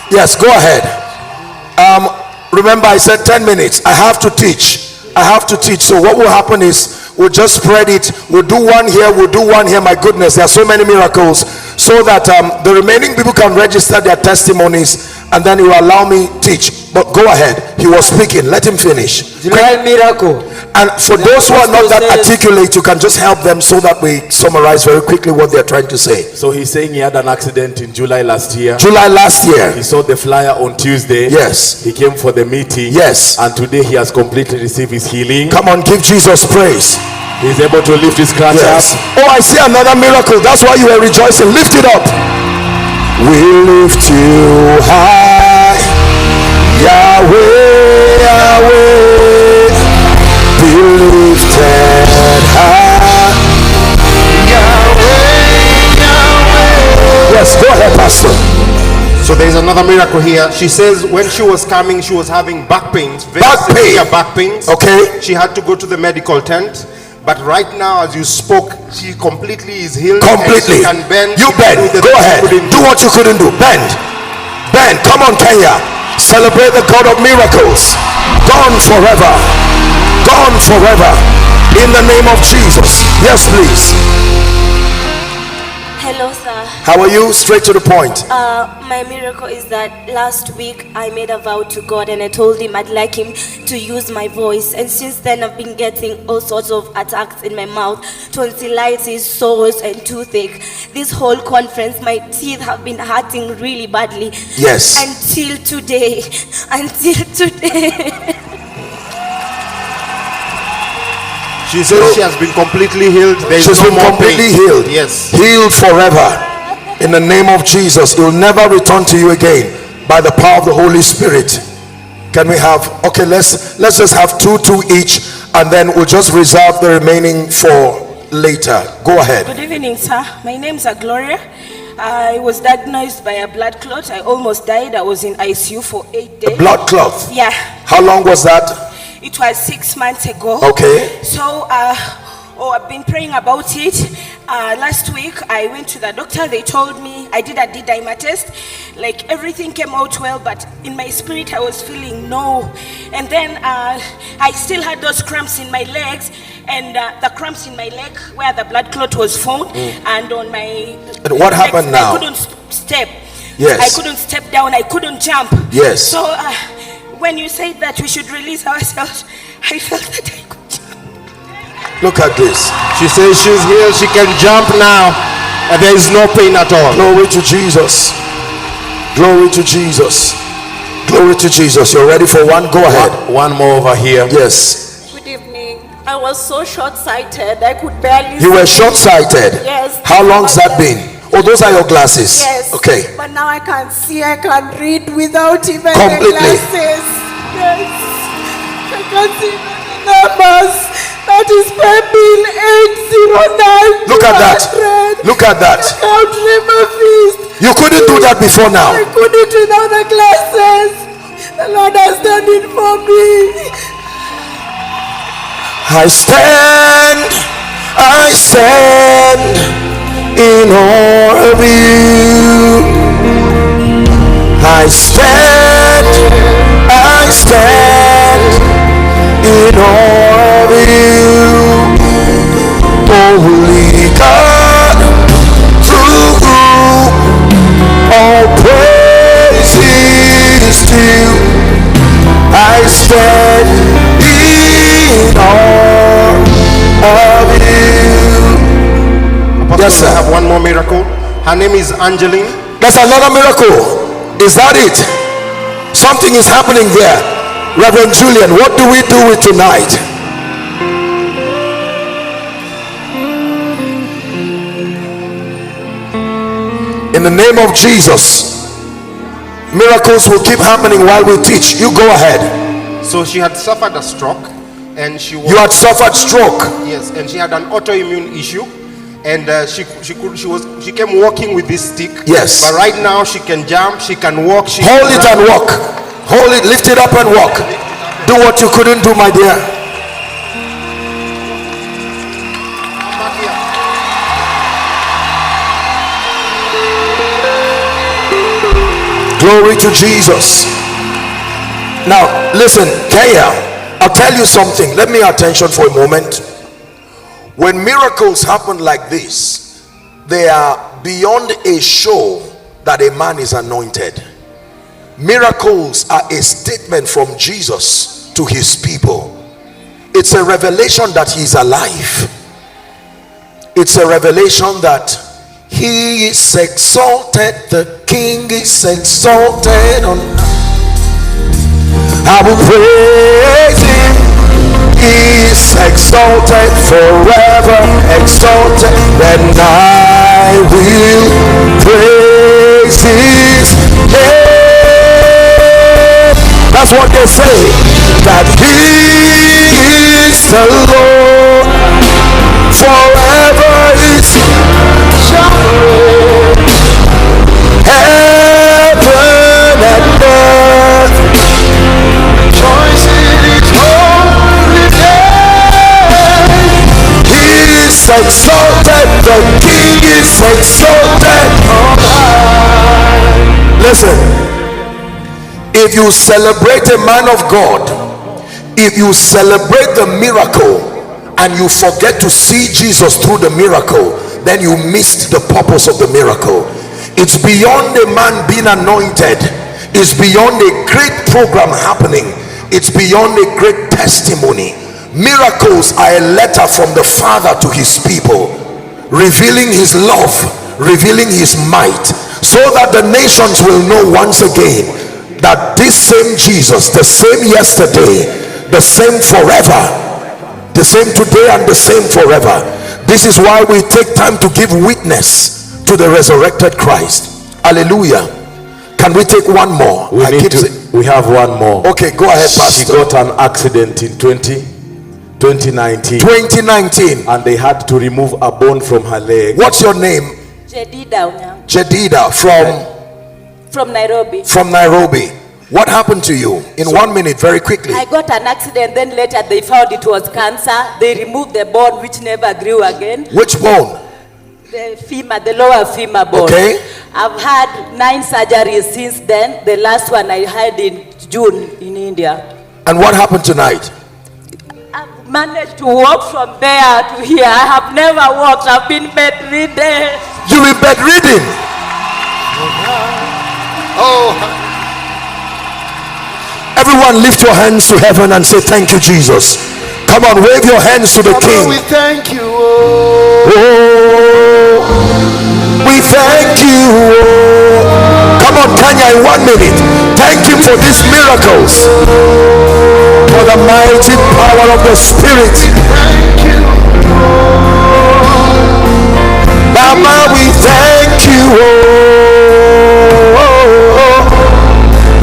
Yes, go ahead. Remember, I said 10 minutes. I have to teach. I have to teach. So what will happen is we'll just spread it. We'll do one here. We'll do one here. My goodness, there are so many miracles. So that the remaining people can register their testimonies, and then he will allow me teach. But go ahead. He was speaking. Let him finish. July miracle. And for those who are not that articulate, you can just help them so that we summarize very quickly what they're trying to say. So he's saying he had an accident in July last year. July last year. He saw the flyer on Tuesday. Yes. He came for the meeting. Yes. And today he has completely received his healing. Come on, give Jesus praise. He's able to lift his crutch up. Oh, I see another miracle. That's why you are rejoicing. Lift it up. We lift you high, Yahweh, Yahweh. Be lifted high, Yahweh, Yahweh. Yes, go ahead, Pastor. So there is another miracle here. She says when she was coming, she was having back pains, very severe back pains. Okay. She had to go to the medical tent. But right now, as you spoke, she completely is healed. Completely. She can bend. You bend. Go ahead. Do what you couldn't do. Bend. Bend. Come on, Kenya. Celebrate the God of miracles. Gone forever. Gone forever. In the name of Jesus. Yes, please. Hello, sir. How are you? Straight to the point. My miracle is that last week I made a vow to God and I told him I'd like him to use my voice. And since then I've been getting all sorts of attacks in my mouth, tonsillitis, sores, and toothache. This whole conference, my teeth have been hurting really badly. Yes. Until today. Until today. She says she has been completely healed. She's been completely healed. Yes. Healed forever. In the name of Jesus. It will never return to you again by the power of the Holy Spirit. Can we have, okay, let's just have two each, and then we'll just reserve the remaining for later. Go ahead. Good evening, sir. My name is Gloria. I was diagnosed by a blood clot. I almost died. I was in ICU for 8 days. A blood clot? Yeah. How long was that? It was 6 months ago. Okay. So, I've been praying about it. Last week, I went to the doctor. They told me, I did a D-dimer test. Like, everything came out well, but in my spirit, I was feeling no. And then I still had those cramps in my legs, and the cramps in my leg where the blood clot was found, and on my And what happened now? I couldn't step. Yes. I couldn't step down. I couldn't jump. Yes. So, when you said that we should release ourselves, I felt that I could jump. Look at this. She says she's healed. She can jump now, and there is no pain at all. Glory to Jesus. Glory to Jesus. Glory to Jesus. You're ready for one? Go ahead. One more over here. Yes. Good evening. I was so short-sighted. I could barely You were short-sighted? Yes. How long's that been? Oh, those are your glasses. Yes. Okay. But now I can see, I can read without even Completely. the glasses. Yes. I can see the numbers. That is Bill 809. Look at that. Look at that. Out Rhema feast. You couldn't do that before now. I couldn't without the glasses. The Lord has done it for me. I stand in awe of you. I stand in awe of you. Holy God, through whom all praise is due. I stand in awe of you. Apostle, yes, sir. I have one more miracle. Her name is Angeline. That's another miracle. Is that it? Something is happening there. Reverend Julian, what do we do with tonight? In the name of Jesus, miracles will keep happening while we teach. You go ahead. So she had suffered a stroke, and she was, you had suffered stroke. Yes, and she had an autoimmune issue, and she came walking with this stick. Yes. But right now she can jump, she can walk. Hold it and walk. Hold it, lift it up and walk. Do what you couldn't do, my dear. Glory to Jesus. Now listen, Kaya, I'll tell you something. Let me attention for a moment. When miracles happen like this, they are beyond a show that a man is anointed. Miracles are a statement from Jesus to his people. It's a revelation that he is alive. It's a revelation that he is exalted, the King is exalted on high. I will praise him. He is exalted, forever exalted, and I will praise his name. That's what they say, that he is the Lord, forever is heaven and earth rejoice in his holy name. He is exalted, the King is exalted on high. Listen, if you celebrate a man of God, if you celebrate the miracle and you forget to see Jesus through the miracle, then you missed the purpose of the miracle. It's beyond a man being anointed. It's beyond a great program happening. It's beyond a great testimony. Miracles are a letter from the Father to his people, revealing his love, revealing his might, so that the nations will know once again that this same Jesus, the same yesterday, the same forever, the same today and the same forever. This is why we take time to give witness to the resurrected Christ. Hallelujah. Can we take one more? We have one more. Okay, go ahead, Pastor. She got an accident in 2019. 2019. And they had to remove a bone from her leg. What's your name? Jedida. Jedida from Nairobi. From Nairobi. What happened to you? In 1 minute, very quickly. I got an accident, then later they found it was cancer. They removed the bone which never grew again. Which bone? The femur, the lower femur bone. Okay. I've had 9 surgeries since then. The last one I had in June in India. And what happened tonight? I've managed to walk from there to here. I have never walked. I've been bedridden. You've been bedridden? Oh. Everyone lift your hands to heaven and say thank you, Jesus. Come on, wave your hands to the King. We thank you. Oh, we thank you. Oh. Come on, Kenya, in 1 minute. Thank him for these miracles, for the mighty power of the Spirit. Thank you. Mama, we thank you. Oh,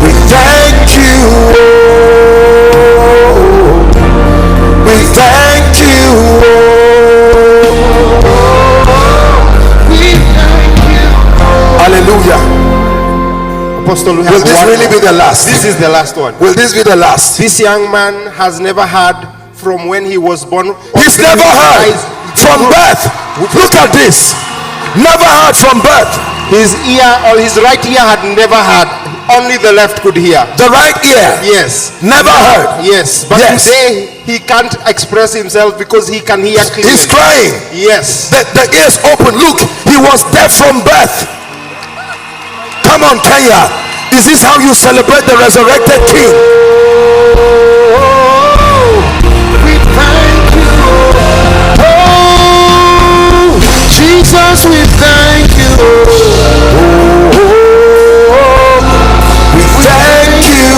we thank you. We thank you. We thank you. Hallelujah. Apostle, will this really be the last? This is the last one. Will this be the last? This young man has never had from when he was born. He's never heard from birth. Look at this. Never heard from birth. His ear or his right ear had never heard. Only the left could hear. The right ear? Yes. Never heard? Yes. But yes. Today he can't express himself because he can hear clearly. He's crying. Yes. The ears open. Look, he was deaf from birth. Come on, Kenya. Is this how you celebrate the resurrected King? We thank you. Oh, Jesus, we thank you. We thank you.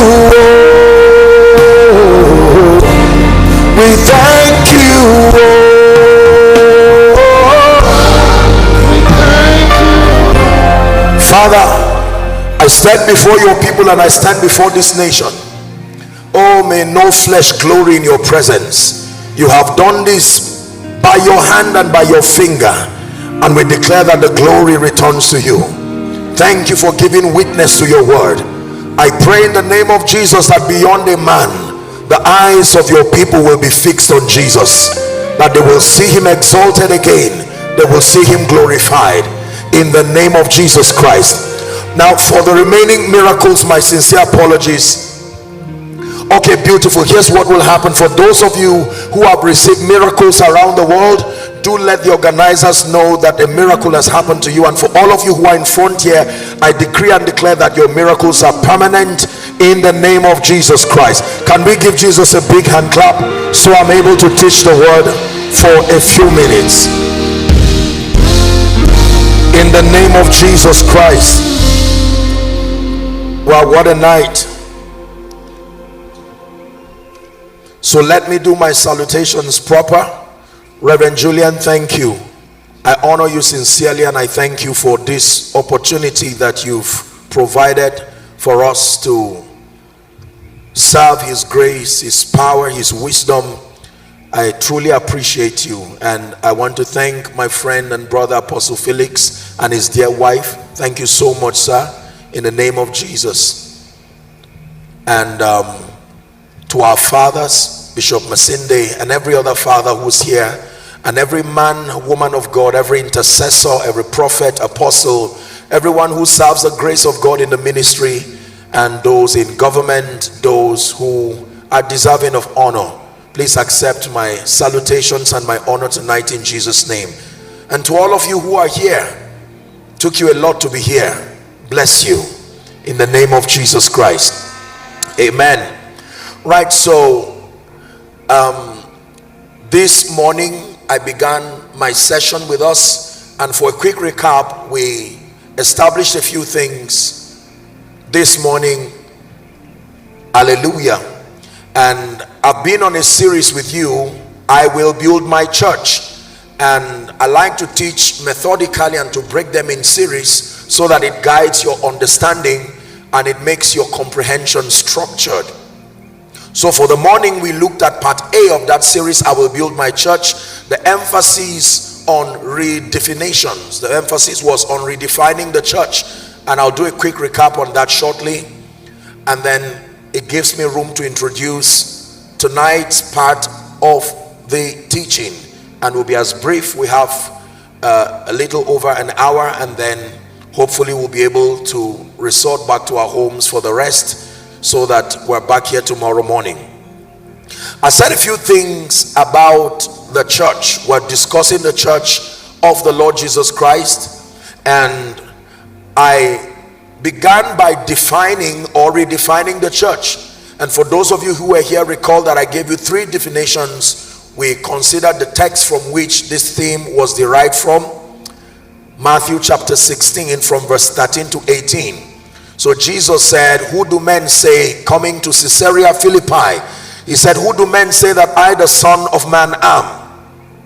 We thank you. Father, I stand before your people and I stand before this nation. Oh, may no flesh glory in your presence. You have done this by your hand and by your finger, and we declare that the glory returns to you. Thank you for giving witness to your word. I pray in the name of Jesus that beyond a man, the eyes of your people will be fixed on Jesus, that they will see him exalted again, they will see him glorified in the name of Jesus Christ. Now, for the remaining miracles, my sincere apologies. Okay, beautiful. Here's what will happen. For those of you who have received miracles around the world, do let the organizers know that a miracle has happened to you. And for all of you who are in front here, I decree and declare that your miracles are permanent in the name of Jesus Christ. Can we give Jesus a big hand clap so I'm able to teach the word for a few minutes? In the name of Jesus Christ. Wow, what a night. So let me do my salutations proper. Reverend Julian, thank you. I honor you sincerely and I thank you for this opportunity that you've provided for us to serve his grace, his power, his wisdom. I truly appreciate you, and I want to thank my friend and brother Apostle Felix and his dear wife. Thank you so much, sir, in the name of Jesus. And to our fathers, Bishop Masinde and every other father who's here, and every man, woman of God, every intercessor, every prophet, apostle, everyone who serves the grace of God in the ministry, and those in government, those who are deserving of honor. Please accept my salutations and my honor tonight in Jesus' name. And to all of you who are here, took you a lot to be here. Bless you in the name of Jesus Christ. Amen. Right, so this morning I began my session with us, and for a quick recap, we established a few things this morning. Hallelujah. And I've been on a series with you, I Will Build My Church, and I like to teach methodically and to break them in series so that it guides your understanding and it makes your comprehension structured. So for the morning, we looked at part A of that series, I Will Build My Church. The emphasis on redefinitions. The emphasis was on redefining the church, and I'll do a quick recap on that shortly, and then it gives me room to introduce tonight's part of the teaching, and we'll be as brief. We have a little over an hour, and then hopefully we'll be able to resort back to our homes for the rest, so that we're back here tomorrow morning. I said a few things about the church. We're discussing the church of the Lord Jesus Christ, and I began by defining or redefining the church. And for those of you who were here, recall that I gave you three definitions. We considered the text from which this theme was derived from, Matthew chapter 16 from verse 13 to 18. So Jesus said, who do men say, coming to Caesarea Philippi, he said, who do men say that I the Son of Man am?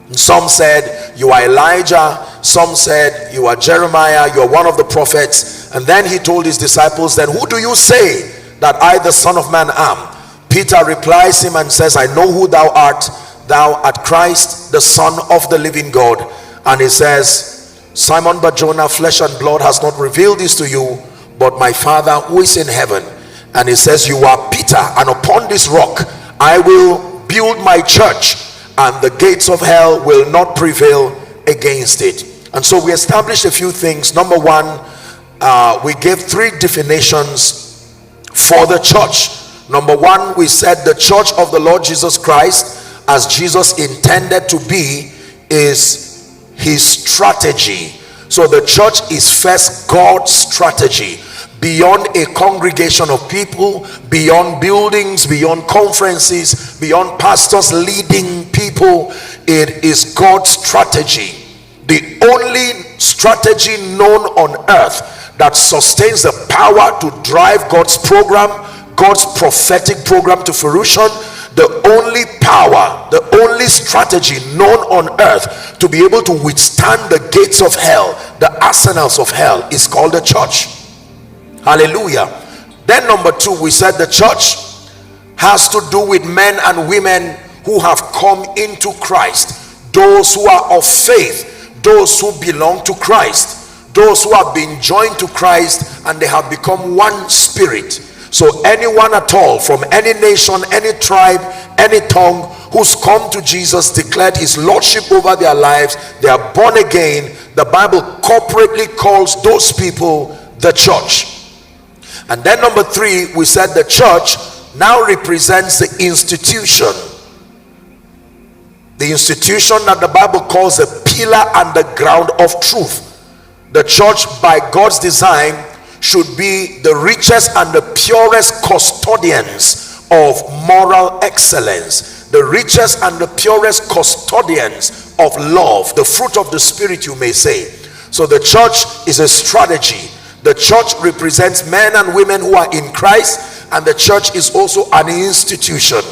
And some said, you are Elijah. Some said, you are Jeremiah, you are one of the prophets. And then he told his disciples, then who do you say that I the Son of Man am? Peter replies him and says, I know who thou art Christ, the Son of the living God. And he says, Simon Barjona, flesh and blood has not revealed this to you, but my Father who is in heaven. And he says, you are Peter, and upon this rock I will build my church, and the gates of hell will not prevail against it. And so we established a few things. Number one, we gave three definitions for the church. Number one, we said the church of the Lord Jesus Christ, as Jesus intended to be, is his strategy. So the church is first God's strategy. Beyond a congregation of people, beyond buildings, beyond conferences, beyond pastors leading people, it is God's strategy. The only strategy known on earth that sustains the power to drive God's program, God's prophetic program to fruition, the only power, the only strategy known on earth to be able to withstand the gates of hell, the arsenals of hell, is called the church. Hallelujah. Then number two, we said the church has to do with men and women who have come into Christ, those who are of faith, those who belong to Christ, those who have been joined to Christ and they have become one spirit. So anyone at all, from any nation, any tribe, any tongue, who's come to Jesus, declared his lordship over their lives, they are born again, the Bible corporately calls those people the church. And then number three, we said the church now represents the institution. The institution that the Bible calls the pillar and the ground of truth. The church, by God's design, should be the richest and the purest custodians of moral excellence, the richest and the purest custodians of love, the fruit of the Spirit, you may say. So the church is a strategy. The church represents men and women who are in Christ, and the church is also an institution.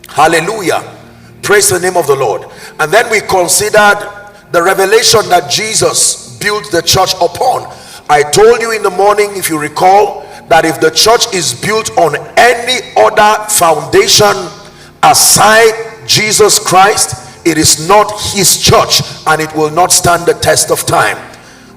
Hallelujah. Praise the name of the Lord. And then we considered the revelation that Jesus built the church upon. I told you in the morning, if you recall, that if the church is built on any other foundation aside Jesus Christ, it is not his church and it will not stand the test of time.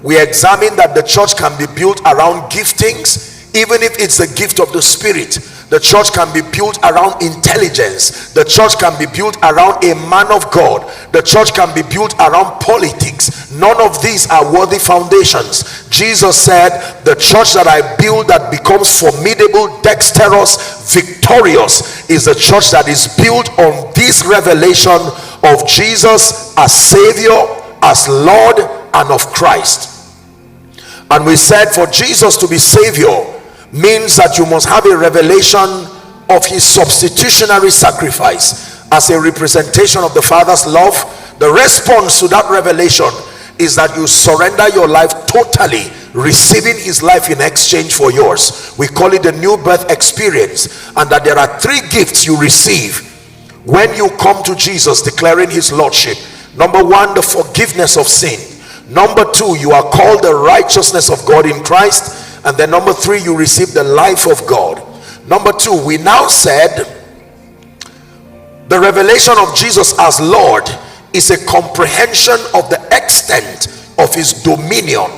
We examined that the church can be built around giftings, even if it's the gift of the Spirit. The church can be built around intelligence. The church can be built around a man of God. The church can be built around politics. None of these are worthy foundations. Jesus said, the church that I build that becomes formidable, dexterous, victorious, is the church that is built on this revelation of Jesus as Savior, as Lord, and of Christ. And we said for Jesus to be Savior means that you must have a revelation of his substitutionary sacrifice as a representation of the Father's love. The response to that revelation is that you surrender your life totally, receiving his life in exchange for yours. We call it the new birth experience, and that there are three gifts you receive when you come to Jesus, declaring his lordship. Number one, the forgiveness of sin. Number two, you are called the righteousness of God in Christ. And then number three, you receive the life of God. Number two, we now said the revelation of Jesus as Lord is a comprehension of the extent of his dominion,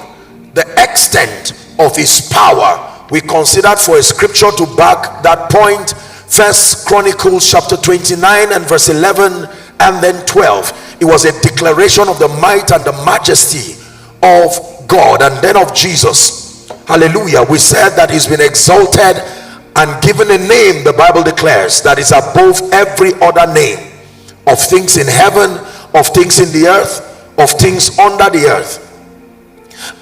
the extent of his power. We considered for a scripture to back that point, First Chronicles chapter 29 and verse 11 and then 12. It was a declaration of the might and the majesty of God and then of Jesus. Hallelujah. We said that he's been exalted and given a name, the Bible declares, that is above every other name, of things in heaven, of things in the earth, of things under the earth.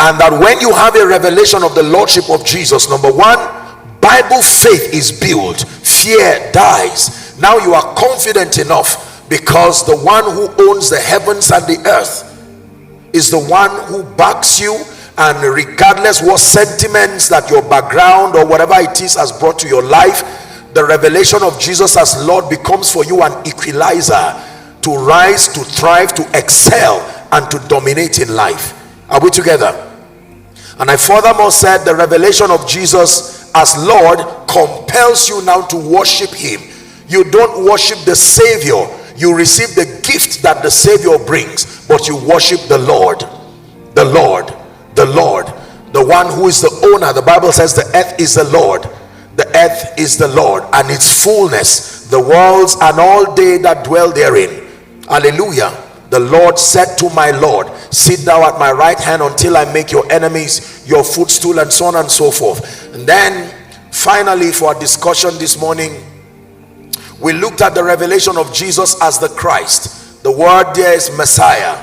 And that when you have a revelation of the lordship of Jesus, number one, Bible faith is built, fear dies. Now you are confident enough, because the one who owns the heavens and the earth is the one who backs you. And regardless what sentiments that your background or whatever it is has brought to your life, the revelation of Jesus as Lord becomes for you an equalizer to rise, to thrive, to excel, and to dominate in life. Are we together? And I furthermore said the revelation of Jesus as Lord compels you now to worship him. You don't worship the Savior. You receive the gift that the Savior brings, but you worship the Lord. The Lord. The Lord, the one who is the owner. The Bible says the earth is the Lord. The earth is the Lord and its fullness the worlds and all they that dwell therein. Hallelujah. The Lord said to my Lord, sit thou at my right hand until I make your enemies your footstool, and so on and so forth. And then finally, for our discussion this morning, we looked at the revelation of Jesus as the Christ. The word there is Messiah.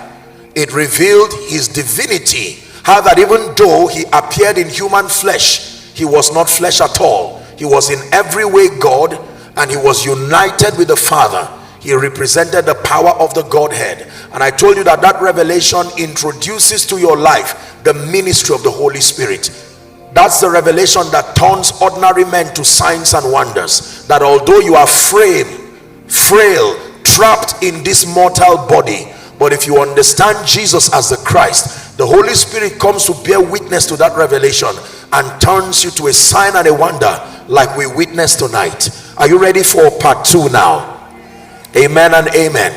It revealed his divinity, how that even though he appeared in human flesh, he was not flesh at all. He was in every way God, and he was united with the Father. He represented the power of the Godhead. And I told you that that revelation introduces to your life the ministry of the Holy Spirit. That's the revelation that turns ordinary men to signs and wonders. That although you are frail, trapped in this mortal body, but if you understand Jesus as the Christ, the Holy Spirit comes to bear witness to that revelation and turns you to a sign and a wonder, like we witnessed tonight. Are you ready for part 2 now? Amen and amen.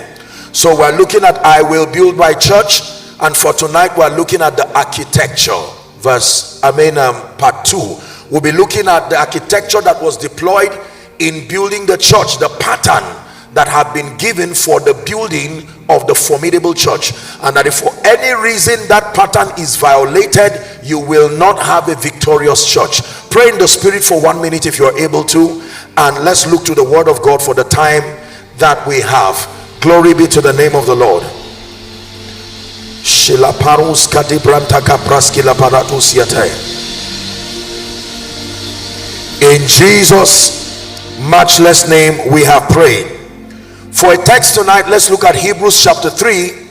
So we're looking at I will build my church, and for tonight we're looking at the architecture. Part 2. We'll be looking at the architecture that was deployed in building the church, the pattern that have been given for the building of the formidable church, and that if for any reason that pattern is violated, you will not have a victorious church. Pray in the Spirit for 1 minute if you are able to, and let's look to the Word of God for the time that we have. Glory be to the name of the Lord. In Jesus' matchless name we have prayed. For a text tonight, let's look at Hebrews chapter 3.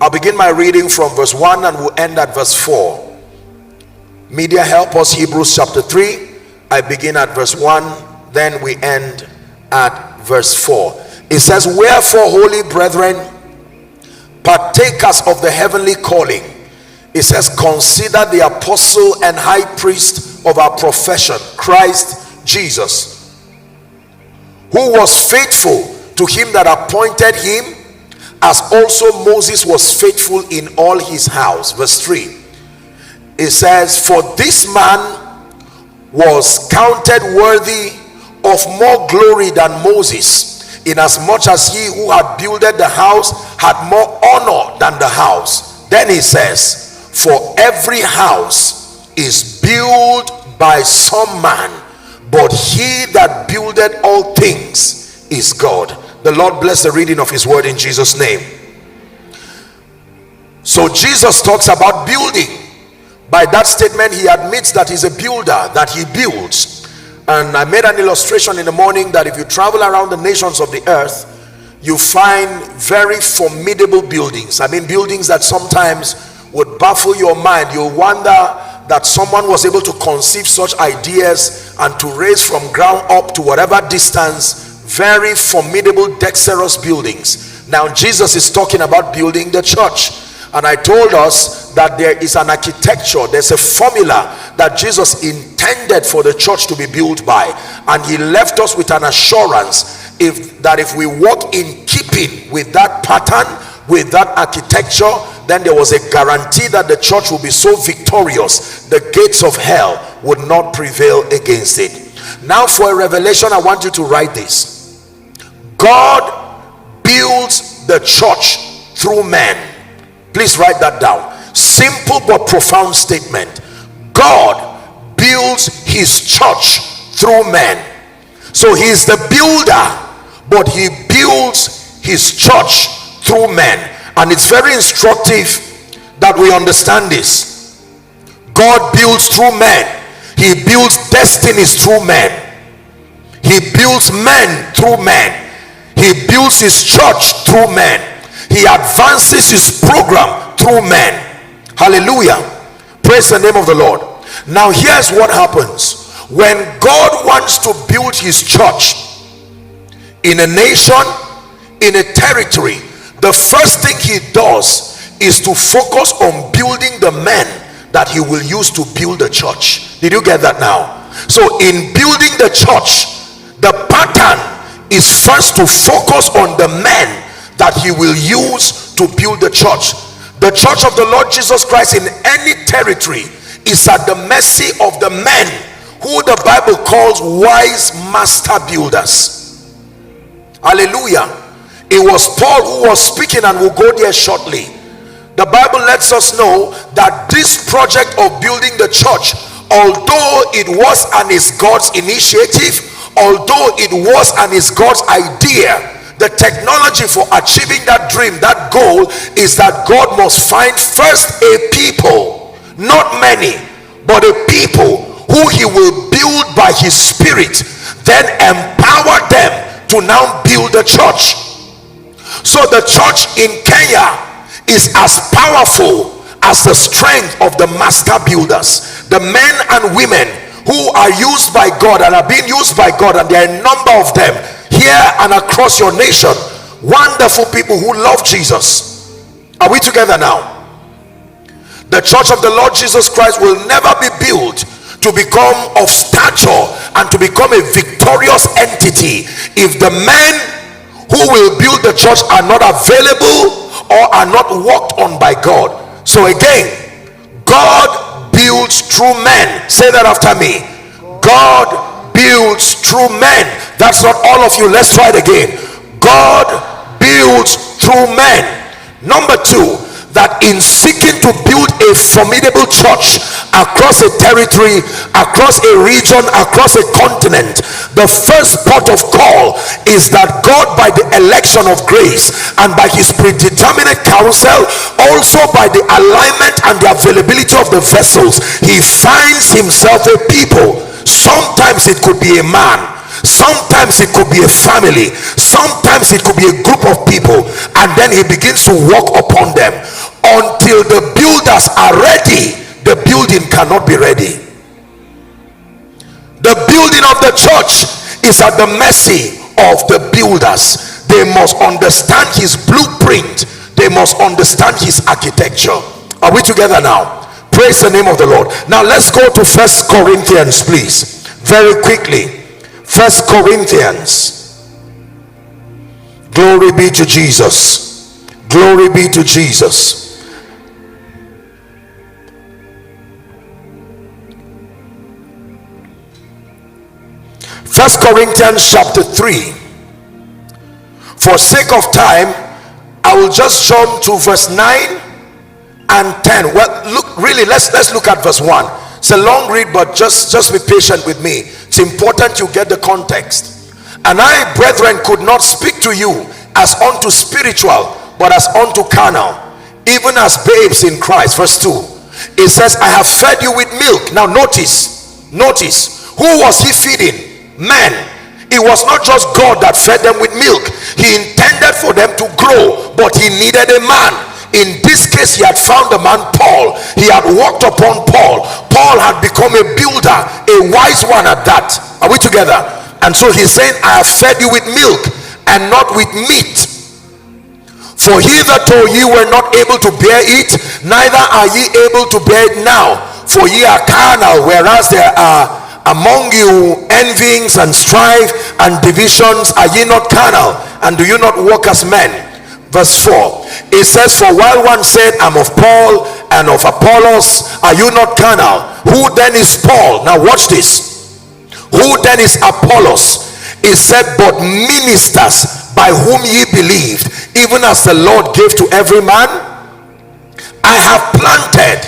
I'll begin my reading from verse 1 and we'll end at verse 4. Media, help us. Hebrews chapter 3. I begin at verse 1, then we end at verse 4. It says, wherefore, holy brethren, partakers of the heavenly calling, it says, consider the apostle and high priest of our profession, Christ Jesus, who was faithful to him that appointed him, as also Moses was faithful in all his house. Verse 3, it says, for this man was counted worthy of more glory than Moses, inasmuch as he who had builded the house had more honor than the house. Then he says, for every house is built by some man, but he that builded all things is God. The Lord bless the reading of his word in Jesus' name. So Jesus talks about building. By that statement, he admits that he's a builder, that he builds. And I made an illustration in the morning that if you travel around the nations of the earth, you find very formidable buildings. I mean, buildings that sometimes would baffle your mind. You'll wonder that someone was able to conceive such ideas and to raise from ground up to whatever distance very formidable, dexterous buildings. Now Jesus is talking about building the church, and I told us that there is an architecture, there's a formula that Jesus intended for the church to be built by, and he left us with an assurance that if we walk in keeping with that pattern, with that architecture, then there was a guarantee that the church will be so victorious the gates of hell would not prevail against it. Now for a revelation, I want you to write this. God builds the church through men. Please write that down. Simple but profound statement. God builds his church through men. So he is the builder, but he builds his church through men. And it's very instructive that we understand this. God builds through men. He builds destinies through men. He builds men through men. He builds his church through men. He advances his program through men. Hallelujah. Praise the name of the Lord. Now here's what happens. When God wants to build his church in a nation, in a territory, the first thing he does is to focus on building the men that he will use to build the church. Did you get that now? So in building the church, the pattern is first to focus on the men that he will use to build the church. The church of the Lord Jesus Christ in any territory is at the mercy of the men who the Bible calls wise master builders. Hallelujah. It was Paul who was speaking, and we'll go there shortly. The Bible lets us know that this project of building the church, although it was and is God's initiative, although it was and is God's idea, the technology for achieving that dream, that goal, is that God must find first a people, not many, but a people who he will build by his spirit, then empower them to now build the church. So the church in Kenya is as powerful as the strength of the master builders, the men and women who are used by God and are being used by God, and there are a number of them here and across your nation. Wonderful people who love Jesus. Are we together now? The church of the Lord Jesus Christ will never be built to become of stature and to become a victorious entity if the men who will build the church are not available or are not worked on by God. So again, God builds through men. Say that after me. God builds through men. That's not all of you. Let's try it again. God builds through men. Number two, that in seeking to build a formidable church across a territory, across a region, across a continent, the first port of call is that God, by the election of grace and by his predeterminate counsel, also by the alignment and the availability of the vessels, he finds himself a people. Sometimes it could be a man, sometimes it could be a family, sometimes it could be a group of people, and then he begins to walk upon them. Until the builders are ready, the building cannot be ready. The building of the church is at the mercy of the builders. They must understand his blueprint. They must understand his architecture. Are we together now? Praise the name of the Lord. Now let's go to 1 Corinthians, please, very quickly. 1 Corinthians. Glory be to Jesus. Glory be to Jesus. 1 Corinthians chapter 3. For sake of time, I will just jump to verse 9 and 10. Well, look, really, let's look at verse 1. It's a long read, but just be patient with me. It's important you get the context. And I, brethren, could not speak to you as unto spiritual, but as unto carnal, even as babes in Christ. Verse 2. It says, I have fed you with milk. Now notice, who was he feeding? Men. It was not just God that fed them with milk. He intended for them to grow, but he needed a man. In this case, he had found the man Paul. He had walked upon Paul. Paul had become a builder, a wise one at that. Are we together? And so he's saying, I have fed you with milk and not with meat. For hitherto ye were not able to bear it, neither are ye able to bear it now. For ye are carnal, whereas there are among you envyings and strife and divisions. Are ye not carnal, and do you not walk as men? Verse 4, it says, for while one said, I'm of Paul and of Apollos, are you not carnal? Who then is Paul? Now watch this. Who then is Apollos? It said, but ministers by whom ye believed, even as the Lord gave to every man. I have planted,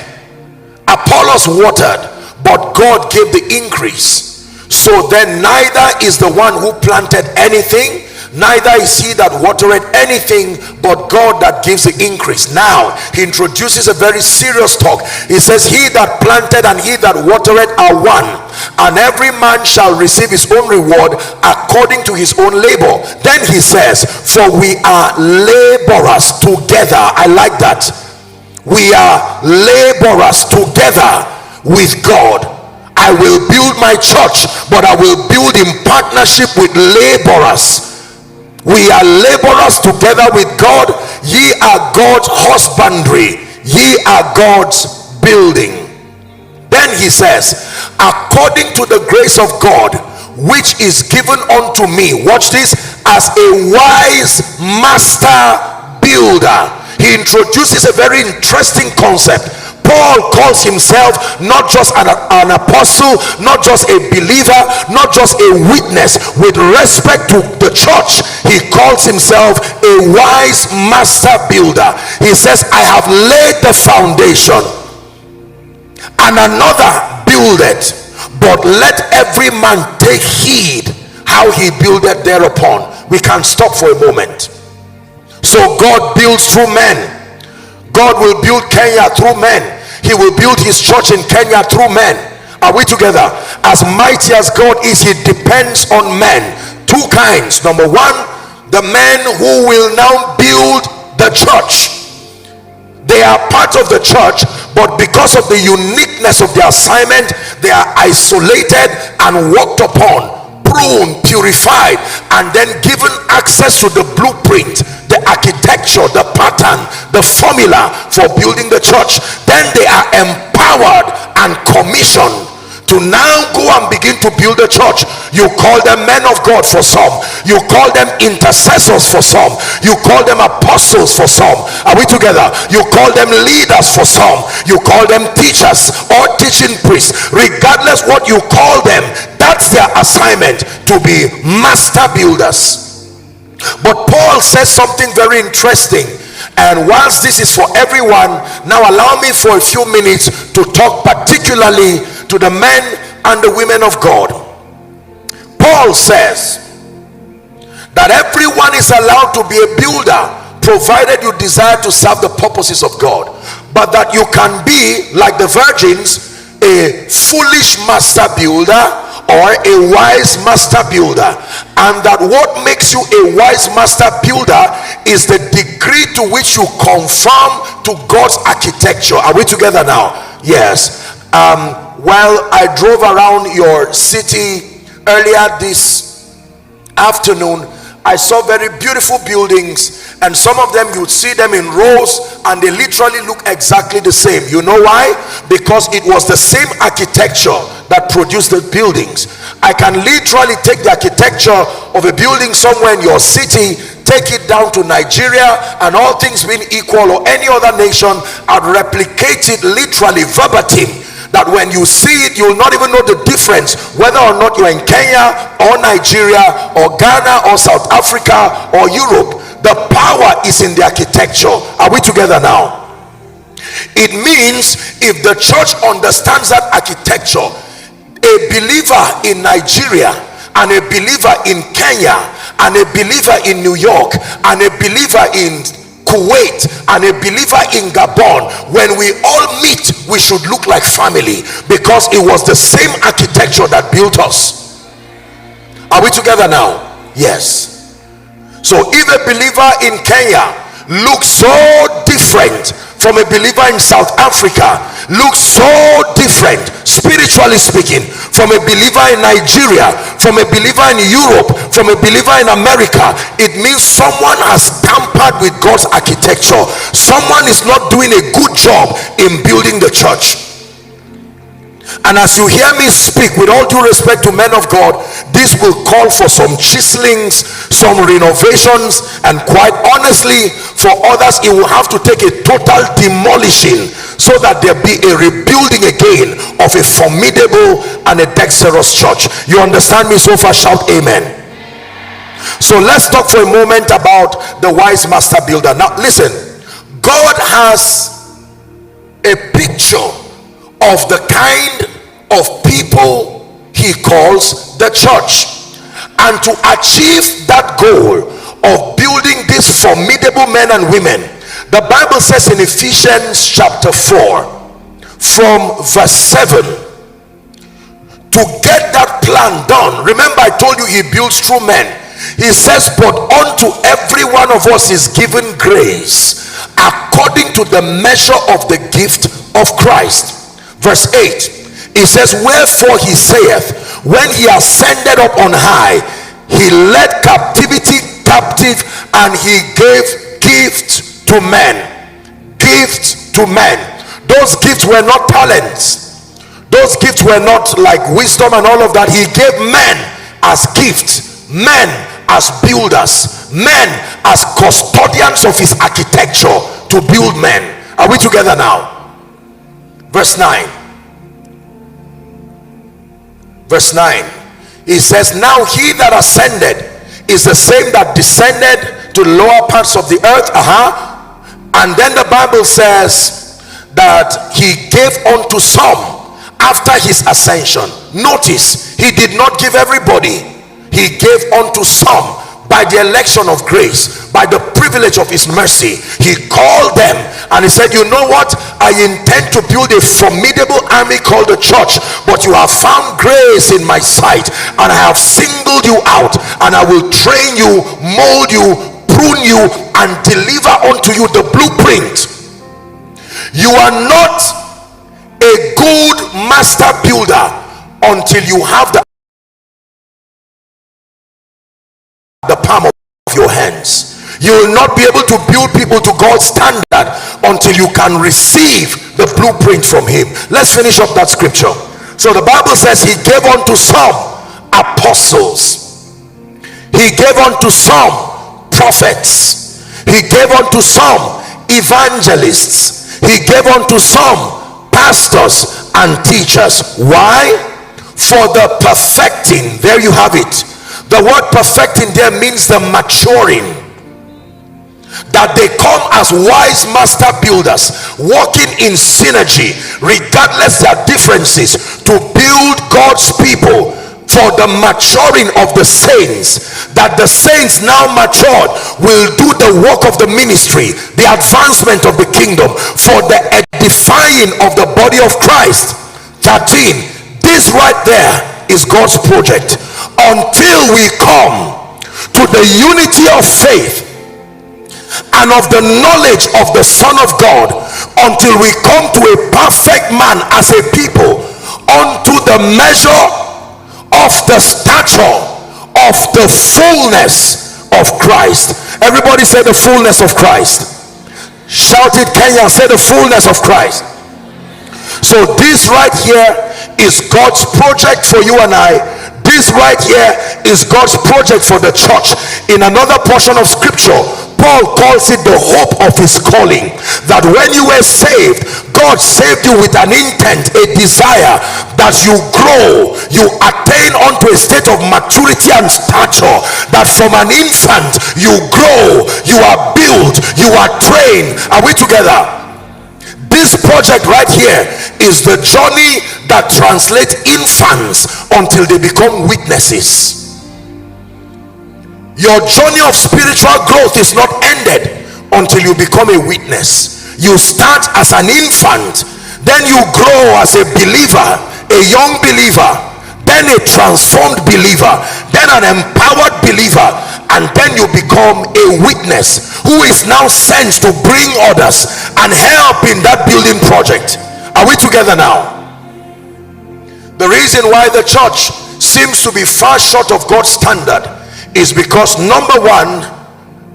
Apollos watered, but God gave the increase. So then neither is the one who planted anything, neither is he that watered anything, but God that gives the increase. Now he introduces a very serious talk. He says, he that planted and he that watered are one, and every man shall receive his own reward according to his own labor. Then he says, for we are laborers together. I like that. We are laborers together with God. I will build my church, but I will build in partnership with laborers. We are laborers together with God. Ye are God's husbandry, ye are God's building. Then he says, according to the grace of God which is given unto me, watch this, as a wise master builder. He introduces a very interesting concept. Paul calls himself not just an apostle, not just a believer, not just a witness. With respect to the church, he calls himself a wise master builder. He says, I have laid the foundation and another buildeth, but let every man take heed how he buildeth thereupon. We can stop for a moment. So God builds through men. God will build Kenya through men. He will build his church in Kenya through men. Are we together? As mighty as God is, he depends on men. Two kinds. Number one, the men who will now build the church. They are part of the church, but because of the uniqueness of their assignment, they are isolated and worked upon, pruned, purified, and then given access to the blueprint, the architecture, the pattern, the formula for building the church. Then they are empowered and commissioned to now go and begin to build a church. You call them men of God for some, you call them intercessors for some, you call them apostles for some. Are we together? You call them leaders for some, you call them teachers or teaching priests. Regardless what you call them, that's their assignment, to be master builders. But Paul says something very interesting, and whilst this is for everyone, now allow me for a few minutes to talk particularly to the men and the women of God. Paul says that everyone is allowed to be a builder, provided you desire to serve the purposes of God, but that you can be like the virgins, a foolish master builder or a wise master builder, and that what makes you a wise master builder is the degree to which you conform to God's architecture. Are we together now? Yes. While I drove around your city earlier this afternoon, I saw very beautiful buildings, and some of them you'd see them in rows and they literally look exactly the same. You know why? Because it was the same architecture that produced the buildings. I can literally take the architecture of a building somewhere in your city, take it down to Nigeria, and all things being equal, or any other nation, I'd replicate it literally verbatim, that when you see it, you'll not even know the difference whether or not you're in Kenya or Nigeria or Ghana or South Africa or Europe. The power is in the architecture. Are we together now? It means if the church understands that architecture, a believer in Nigeria and a believer in Kenya and a believer in New York and a believer in Kuwait and a believer in Gabon, when we all meet, we should look like family, because it was the same architecture that built us. Are we together now? Yes. So if a believer in Kenya looks so different from a believer in South Africa, looks so different spiritually speaking from a believer in Nigeria, from a believer in Europe, from a believer in America, it means someone has tampered with God's architecture. Someone is not doing a good job in building the church. And as you hear me speak, with all due respect to men of God, this will call for some chiselings, some renovations, and quite honestly, for others, it will have to take a total demolishing so that there be a rebuilding again of a formidable and a dexterous church. You understand me so far? Shout amen. So let's talk for a moment about the wise master builder. Now listen, God has a picture of the kind of people he calls the church, and to achieve that goal of building these formidable men and women, the Bible says in Ephesians chapter 4 from verse 7, to get that plan done. Remember, I told you he builds through men. He says, but unto every one of us is given grace according to the measure of the gift of Christ. Verse 8, it says, wherefore he saith, when he ascended up on high, he led captivity captive, and he gave gifts to men. Gifts to men. Those gifts were not talents. Those gifts were not like wisdom and all of that. He gave men as gifts, men as builders, men as custodians of his architecture to build men. Are we together now? Verse 9. Verse 9. He says, now he that ascended is the same that descended to the lower parts of the earth. And then the Bible says that he gave unto some after his ascension. Notice, he did not give everybody. He gave unto some by the election of grace, by the privilege of his mercy. He called them and he said, you know what, I intend to build a formidable army called the church, but you have found grace in my sight, and I have singled you out, and I will train you, mold you, prune you, and deliver unto you the blueprint. You are not a good master builder until you have the palm of your hands. You will not be able to build people to God's standard until you can receive the blueprint from him. Let's finish up that scripture. So the Bible says he gave unto some apostles, he gave unto some prophets, he gave unto some evangelists, he gave unto some pastors and teachers. Why? For the perfecting. There you have it. The word perfecting there means the maturing, that they come as wise master builders, working in synergy regardless their differences, to build God's people for the maturing of the saints, that the saints now matured will do the work of the ministry, the advancement of the kingdom, for the edifying of the body of Christ. 13. This right there is God's project. Until we come to the unity of faith and of the knowledge of the Son of God, until we come to a perfect man as a people, unto the measure of the stature of the fullness of Christ. Everybody say the fullness of Christ. Shout it, Kenya. Say the fullness of Christ. So this right here is God's project for you and I. This right here is God's project for the church. In another portion of scripture, Paul calls it the hope of his calling, that when you were saved, God saved you with an intent, a desire that you grow, you attain unto a state of maturity and stature, that from an infant you grow, you are built, you are trained. Are we together? This project right here is the journey that translates infants until they become witnesses. Your journey of spiritual growth is not ended until you become a witness. You start as an infant, then you grow as a believer, a young believer, then a transformed believer, then an empowered believer, and then you become a witness who is now sent to bring others and help in that building project. Are we together now? The reason why the church seems to be far short of God's standard is because, number one,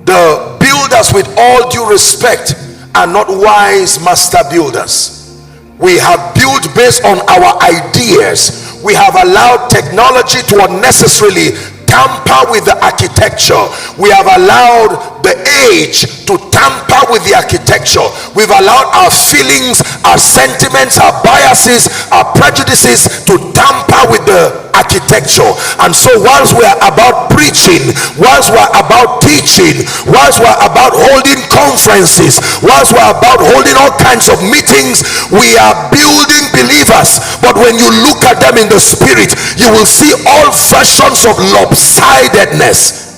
the builders, with all due respect, are not wise master builders. We have built based on our ideas. We have allowed technology to unnecessarily tamper with the architecture. We have allowed the age to tamper with the architecture. We've allowed our feelings, our sentiments, our biases, our prejudices to tamper with the architecture. And so whilst we are about preaching, whilst we are about teaching, whilst we are about holding conferences, whilst we are about holding all kinds of meetings, we are building believers. But when you look at them in the spirit, you will see all versions of lopsidedness.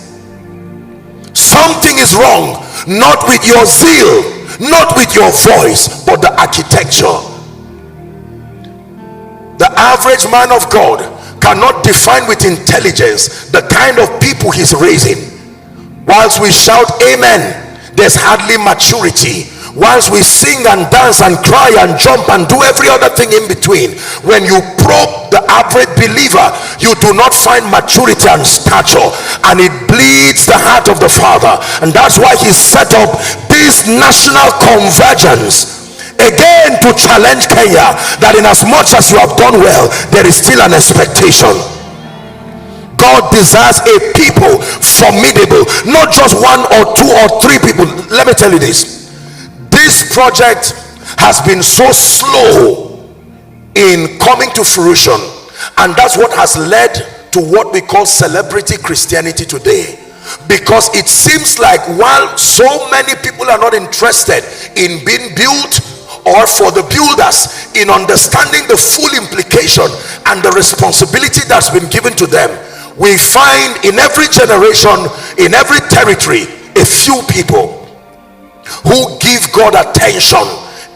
Something is wrong, not with your zeal, not with your voice, but the architecture. The average man of God cannot define with intelligence the kind of people he's raising. Whilst we shout amen, there's hardly maturity. Whilst we sing and dance and cry and jump and do every other thing in between, when you probe the average believer, you do not find maturity and stature, and it bleeds the heart of the Father. And that's why he set up this national convergence, again, to challenge Kenya, that in as much as you have done well, there is still an expectation. God desires a people formidable, not just one or two or three people. Let me tell you this project has been so slow in coming to fruition. And that's what has led to what we call celebrity Christianity today. Because it seems like while so many people are not interested in being built, or for the builders in understanding the full implication and the responsibility that's been given to them, we find in every generation, in every territory, a few people who give God attention,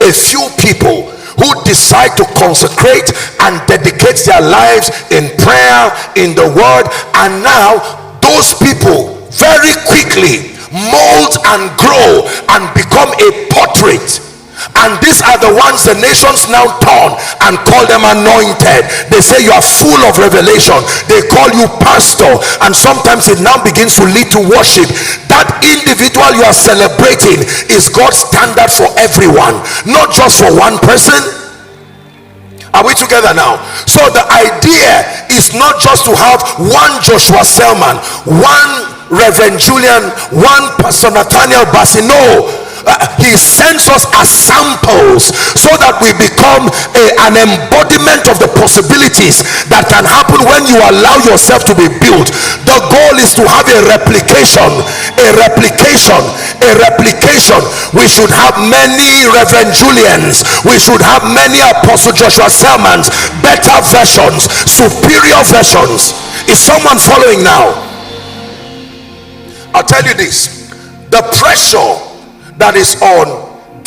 a few people who decide to consecrate and dedicate their lives in prayer, in the word. And now those people very quickly mold and grow and become a portrait. And these are the ones the nations now turn and call them anointed. They say you are full of revelation. They call you pastor, and sometimes it now begins to lead to worship. That individual you are celebrating is God's standard for everyone, not just for one person. Are we together now? So the idea is not just to have one Joshua Selman, one Reverend Julian, one Pastor Nathaniel Bassi. No. He sends us as samples so that we become an embodiment of the possibilities that can happen when you allow yourself to be built. The goal is to have a replication. We should have many Reverend Julians. We should have many Apostle Joshua Selmans, better versions, superior versions. Is someone following now? I'll tell you this. The pressure that is on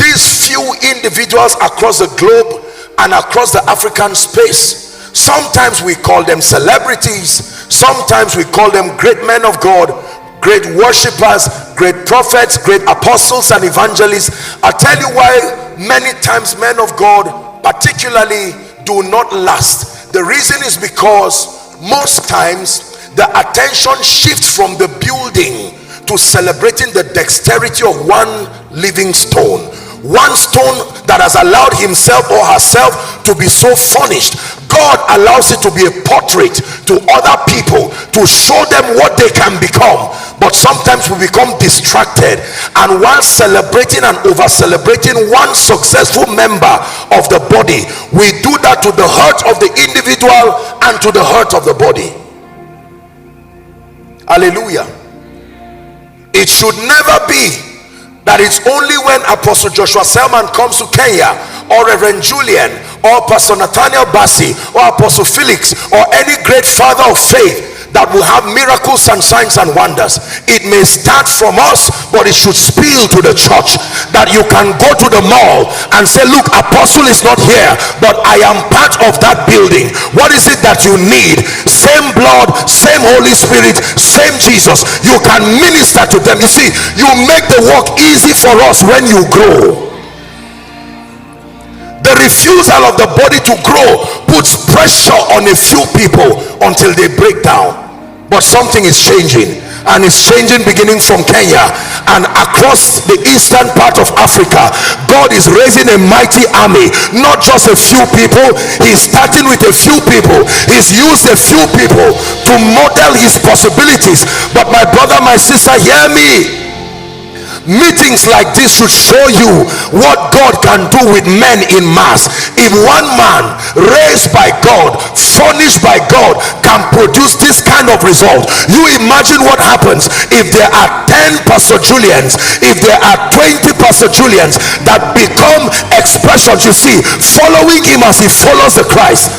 these few individuals across the globe and across the African space. Sometimes we call them celebrities, sometimes we call them great men of God, great worshippers, great prophets, great apostles and evangelists. I'll tell you why many times men of God particularly do not last. The reason is because most times the attention shifts from the building to celebrating the dexterity of one living stone, one stone that has allowed himself or herself to be so furnished. God allows it to be a portrait to other people to show them what they can become. But sometimes we become distracted, and while celebrating and over celebrating one successful member of the body, we do that to the hurt of the individual and to the hurt of the body. Hallelujah. It should never be that it's only when Apostle Joshua Selman comes to Kenya, or Reverend Julian, or Pastor Nathaniel Bassi, or Apostle Felix, or any great father of faith that will have miracles and signs and wonders. It may start from us, but it should spill to the church, that you can go to the mall and say, look, Apostle is not here, but I am part of that building. What is it that you need? Same blood, same Holy Spirit, same Jesus. You can minister to them. You see, you make the work easy for us when you grow. The refusal of the body to grow puts pressure on a few people until they break down. But something is changing, and it's changing beginning from Kenya and across the eastern part of Africa. God is raising a mighty army, not just a few people. He's starting with a few people. He's used a few people to model his possibilities. But my brother, my sister, hear me. Meetings like this should show you what God can do with men in mass. If one man raised by God, furnished by God, can produce this kind of result, you imagine what happens if there are 10 Pastor Julians, if there are 20 Pastor Julians that become expressions, you see, following him as he follows the Christ.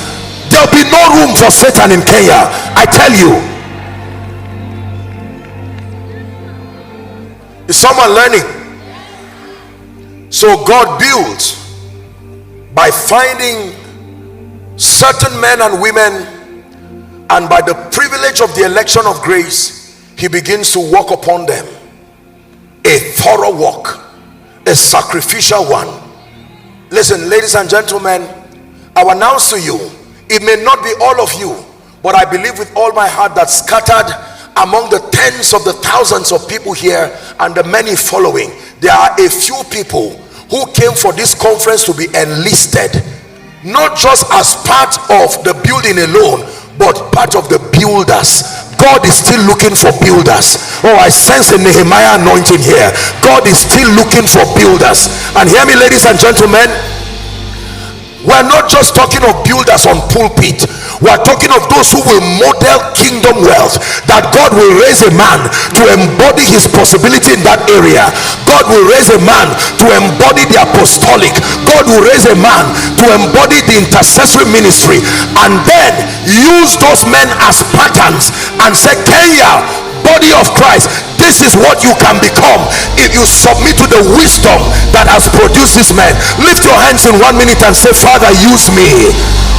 There'll be no room for Satan in Kenya, I tell you. Is someone learning? So God builds by finding certain men and women, and by the privilege of the election of grace, he begins to work upon them. A thorough work, a sacrificial one. Listen, ladies and gentlemen, I will announce to you, it may not be all of you, but I believe with all my heart that scattered among the tens of the thousands of people here and the many following, there are a few people who came for this conference to be enlisted, not just as part of the building alone, but part of the builders. God is still looking for builders. Oh, I sense a Nehemiah anointing here. God is still looking for builders. And hear me, ladies and gentlemen, We're not just talking of builders on pulpit. We're talking of those who will model kingdom wealth, that God will raise a man to embody his possibility in that area. God will raise a man to embody the apostolic. God will raise a man to embody the intercessory ministry, and then use those men as patterns and say, Kenya, body of Christ, this is what you can become if you submit to the wisdom that has produced this man. Lift your hands in 1 minute and say, Father, use me.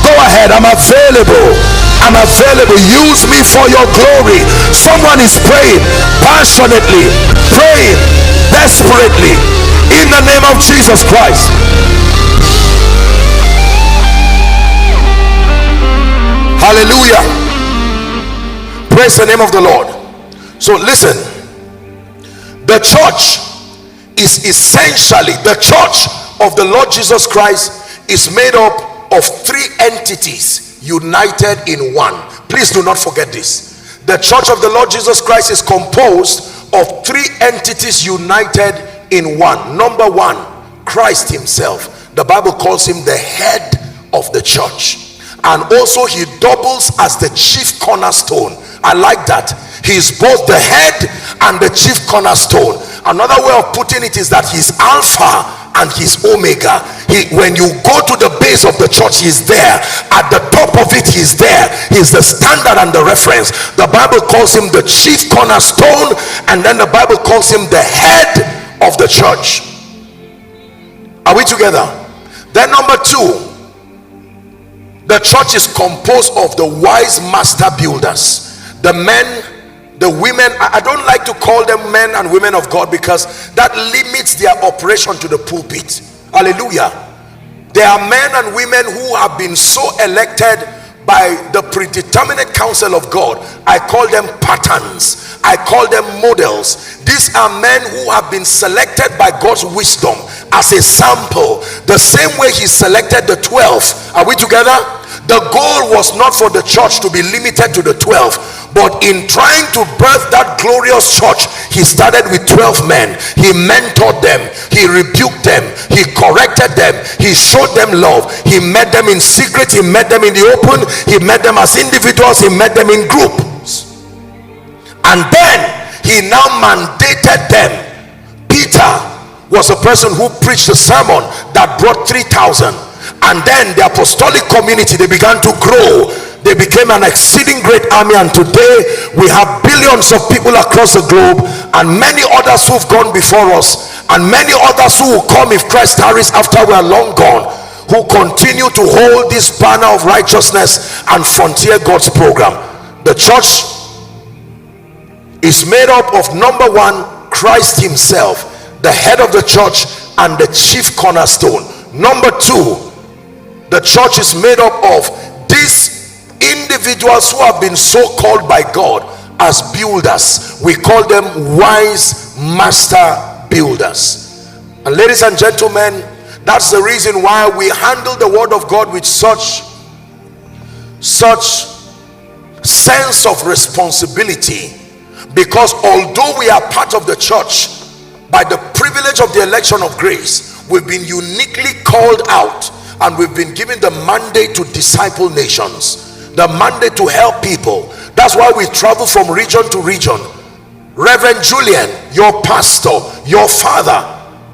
Go ahead, I'm available. I'm available. Use me for your glory. Someone is praying passionately, praying desperately in the name of Jesus Christ. Hallelujah. Praise the name of the Lord. So listen, the church is essentially, the church of the Lord Jesus Christ is made up of three entities united in one. Please do not forget this. The church of the Lord Jesus Christ is composed of three entities united in one. Number one, Christ himself. The Bible calls him the head of the church, and also he doubles as the chief cornerstone. I like that. He is both the head and the chief cornerstone. Another way of putting it is that he's Alpha and he's Omega. When you go to the base of the church, he's there. At the top of it, he's there. He's the standard and the reference. The Bible calls him the chief cornerstone, and then the Bible calls him the head of the church. Are we together? Then number two, the church is composed of the wise master builders. The men, the women, I don't like to call them men and women of God because that limits their operation to the pulpit. Hallelujah. There are men and women who have been so elected by the predeterminate counsel of God. I call them patterns. I call them models. These are men who have been selected by God's wisdom as a sample, the same way he selected the 12. Are we together? The goal was not for the church to be limited to the 12, but in trying to birth that glorious church, he started with 12 men. He mentored them, he rebuked them, he corrected them, he showed them love, he met them in secret, he met them in the open, he met them as individuals, he met them in groups, and then he now mandated them. Peter was a person who preached a sermon that brought 3,000. And then the apostolic community, they began to grow. They became an exceeding great army, and today we have billions of people across the globe, and many others who've gone before us, and many others who will come if Christ tarries after we are long gone, who continue to hold this banner of righteousness and frontier God's program. The church is made up of, number one, Christ himself, the head of the church and the chief cornerstone. Number two, the church is made up of these individuals who have been so called by God as builders. We call them wise master builders. And ladies and gentlemen, that's the reason why we handle the word of God with such sense of responsibility, because although we are part of the church by the privilege of the election of grace, we've been uniquely called out, and we've been given the mandate to disciple nations, the mandate to help people. That's why we travel from region to region. Reverend Julian, your pastor, your father,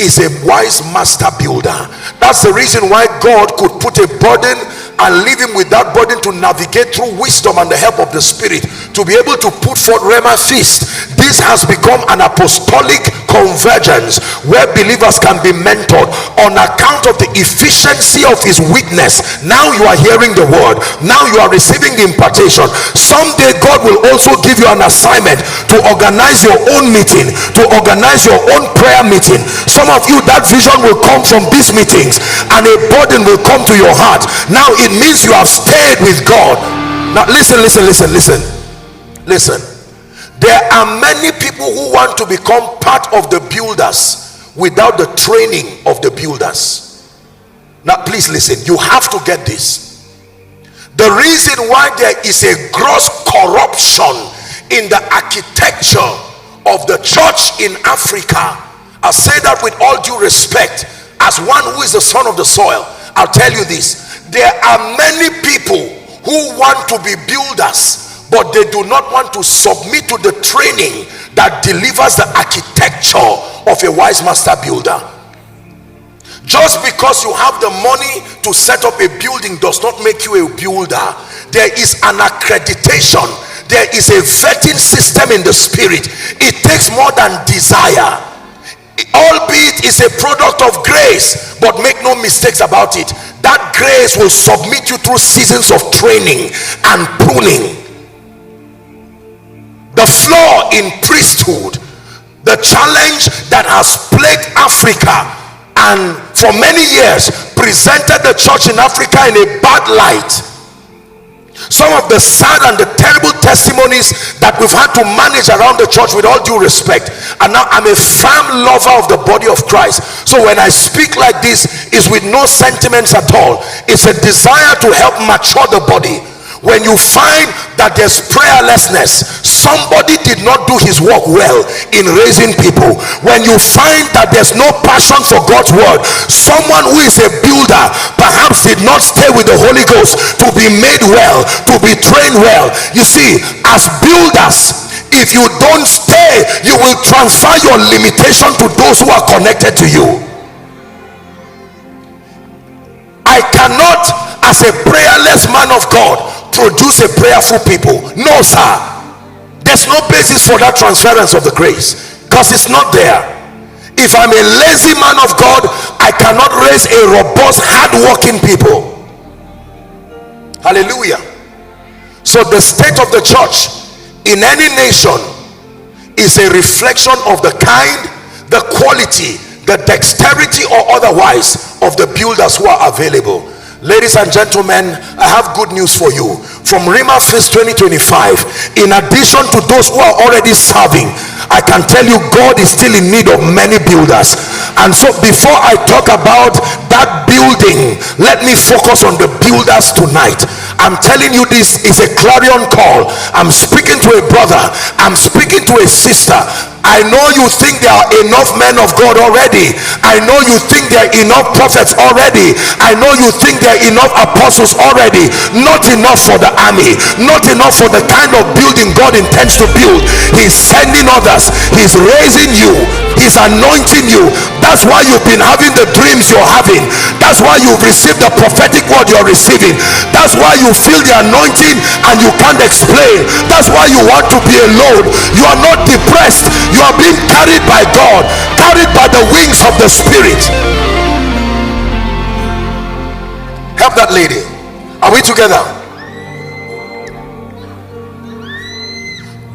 is a wise master builder. That's the reason why God could put a burden and leave him with that burden to navigate through wisdom and the help of the Spirit to be able to put forth Rhema feast. This has become an apostolic convergence where believers can be mentored on account of the efficiency of his witness. Now you are hearing the word, now you are receiving the impartation. Someday God will also give you an assignment to organize your own meeting, to organize your own prayer meeting. Some of you, that vision will come from these meetings and a burden will come to your heart. Now it means you have stayed with God. Now listen. There are many people who want to become part of the builders without the training of the builders. Now please listen, you have to get this. The reason why there is a gross corruption in the architecture of the church in Africa, I say that with all due respect, as one who is the son of the soil, I'll tell you this: there are many people who want to be builders, but they do not want to submit to the training that delivers the architecture of a wise master builder. Just because you have the money to set up a building does not make you a builder. There is an accreditation, there is a vetting system in the spirit. It takes more than desire, albeit is a product of grace, but make no mistakes about it, that grace will submit you through seasons of training and pruning. The flaw in priesthood, the challenge that has plagued Africa and for many years presented the church in Africa in a bad light. Some of the sad and the terrible testimonies that we've had to manage around the church, with all due respect, and now I'm a firm lover of the body of Christ, so when I speak like this, is with no sentiments at all. It's a desire to help mature the body. When you find that there's prayerlessness, somebody did not do his work well in raising people. When you find that there's no passion for God's word, someone who is a builder perhaps did not stay with the Holy Ghost to be made well, to be trained well. You see, as builders, if you don't stay, you will transfer your limitation to those who are connected to you. I cannot, as a prayerless man of God, produce a prayerful people. No, sir. There's no basis for that transference of the grace, because it's not there. If I'm a lazy man of God, I cannot raise a robust, hard-working people. Hallelujah. So the state of the church in any nation is a reflection of the kind, the quality, the dexterity or otherwise of the builders who are available. Ladies and gentlemen, I have good news for you. From Rhema Feast 2025, in addition to those who are already serving, I can tell you God is still in need of many builders. And so before I talk about that building, let me focus on the builders tonight. I'm telling you, this is a clarion call. I'm speaking to a brother, I'm speaking to a sister. I know you think there are enough men of God already. I know you think there are enough prophets already. I know you think there are enough apostles already. Not enough for the army, not enough for the kind of building God intends to build. He's sending others, he's raising you, he's anointing you. That's why you've been having the dreams you're having. That's why you've received the prophetic word you're receiving. That's why you feel the anointing and you can't explain. That's why you want to be alone. You are not depressed. You are being carried by God, carried by the wings of the Spirit. Help that lady. Are we together?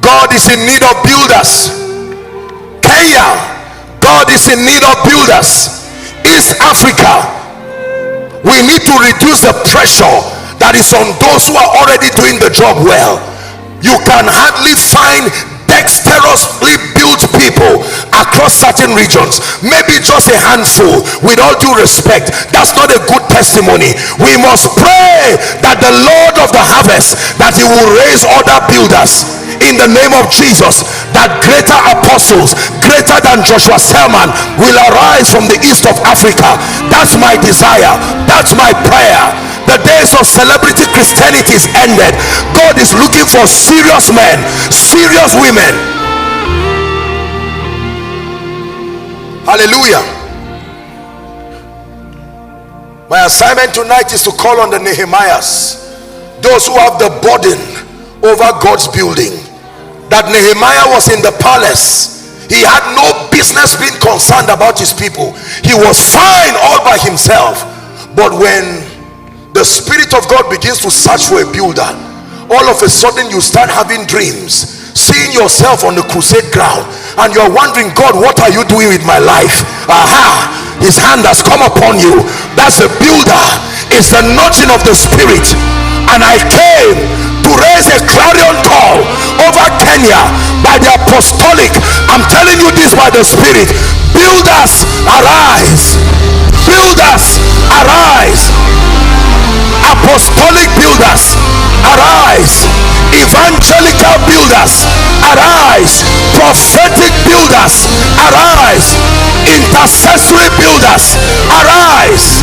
God is in need of builders. Kenya, God is in need of builders. East Africa, we need to reduce the pressure that is on those who are already doing the job well. You can hardly find dexterously built people across certain regions. Maybe just a handful. With all due respect, that's not a good testimony. We must pray that the Lord of the harvest, that he will raise other builders in the name of Jesus, that greater apostles, greater than Joshua Selman, will arise from the east of Africa. That's my desire, that's my prayer. The days of celebrity Christianity is ended. God is looking for serious men, serious women. Hallelujah. My assignment tonight is to call on the Nehemiahs, those who have the burden over God's building. That Nehemiah was in the palace, he had no business being concerned about his people. He was fine all by himself. But when the Spirit of God begins to search for a builder, all of a sudden you start having dreams, seeing yourself on the crusade ground, and you're wondering, God, what are you doing with my life? Aha, his hand has come upon you. That's the builder. It's the nudging of the Spirit. And I came to raise a clarion call over Kenya by the apostolic. I'm telling you this by the Spirit. Builders, arise. Builders, arise. Apostolic builders, arise. Evangelical builders, arise. Prophetic builders, arise. Intercessory builders, arise.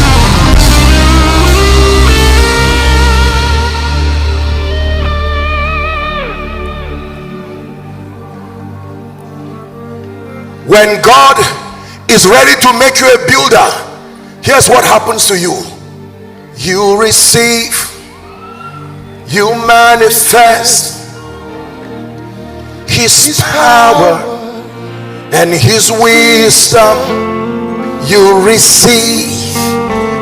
When God is ready to make you a builder, here's what happens to you. You receive, you manifest his power and his wisdom. You receive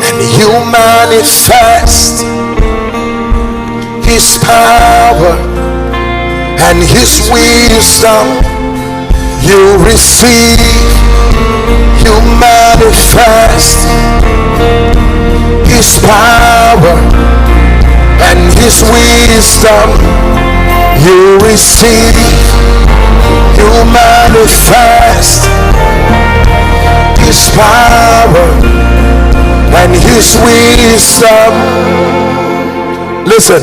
and you manifest his power and his wisdom. You receive, you manifest his power and his wisdom. You receive, you manifest his power and his wisdom. Listen,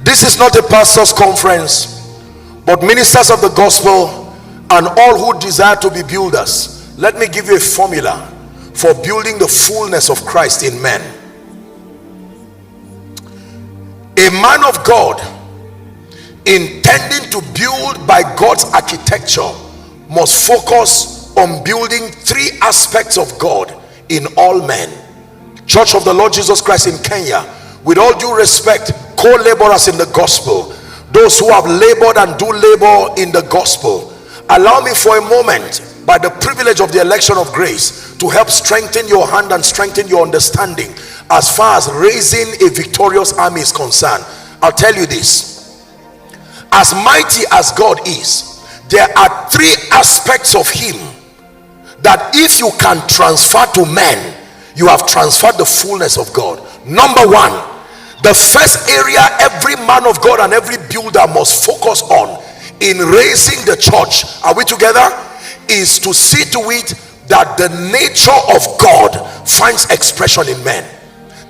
this is not a pastor's conference, but ministers of the gospel and all who desire to be builders. Let me give you a formula for building the fullness of Christ in men. A man of God intending to build by God's architecture must focus on building three aspects of God in all men. Church of the Lord Jesus Christ in Kenya, with all due respect, co-laborers in the gospel, those who have labored and do labor in the gospel, allow me for a moment, by the privilege of the election of grace, to help strengthen your hand and strengthen your understanding as far as raising a victorious army is concerned. I'll tell you this: as mighty as God is, there are three aspects of him that if you can transfer to men, you have transferred the fullness of God. Number one, the first area every man of God and every builder must focus on in raising the church, are we together, is to see to it that the nature of God finds expression in men.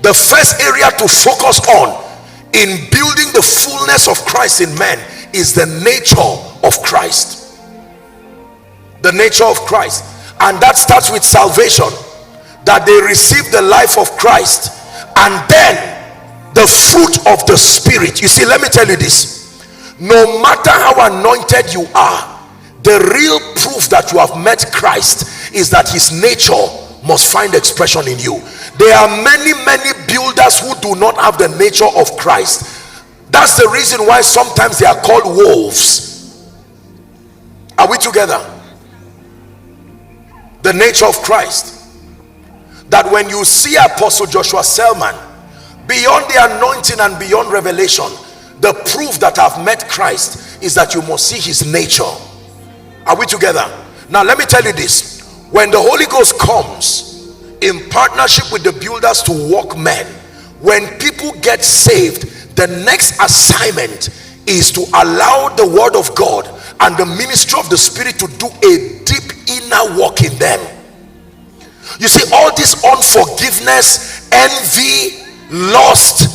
The first area to focus on in building the fullness of Christ in men is the nature of Christ. The nature of Christ. And that starts with salvation, that they receive the life of Christ, and then the fruit of the Spirit. You see, let me tell you this: no matter how anointed you are, the real proof that you have met Christ is that his nature must find expression in you. There are many builders who do not have the nature of Christ. That's the reason why sometimes they are called wolves. Are we together? The nature of Christ. That when you see Apostle Joshua Selman, beyond the anointing and beyond revelation, the proof that I've met Christ is that you must see his nature. Are we together? Now let me tell you this: when the Holy Ghost comes in partnership with the builders to walk men, when people get saved, the next assignment is to allow the word of God and the ministry of the Spirit to do a deep inner work in them. You see, all this unforgiveness, envy, lust,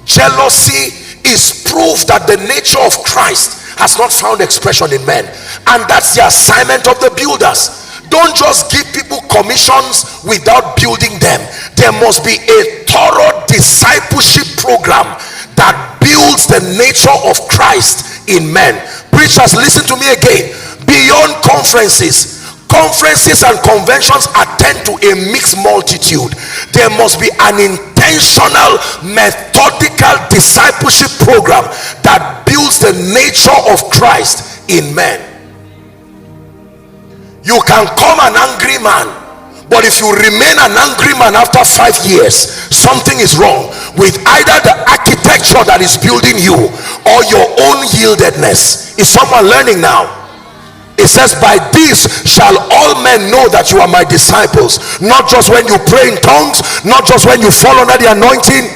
jealousy is proof that the nature of Christ has not found expression in men. And that's the assignment of the builders. Don't just give people commissions without building them. There must be a thorough discipleship program that builds the nature of Christ in men. Preachers, listen to me again. Beyond conferences and conventions attend to a mixed multitude. There must be an intentional, methodical discipleship program that builds the nature of Christ in men. You can come an angry man, but if you remain an angry man after 5 years, something is wrong with either the architecture that is building you or your own yieldedness. Is someone learning now? It says, by this shall all men know that you are my disciples. Not just when you pray in tongues, not just when you fall under the anointing.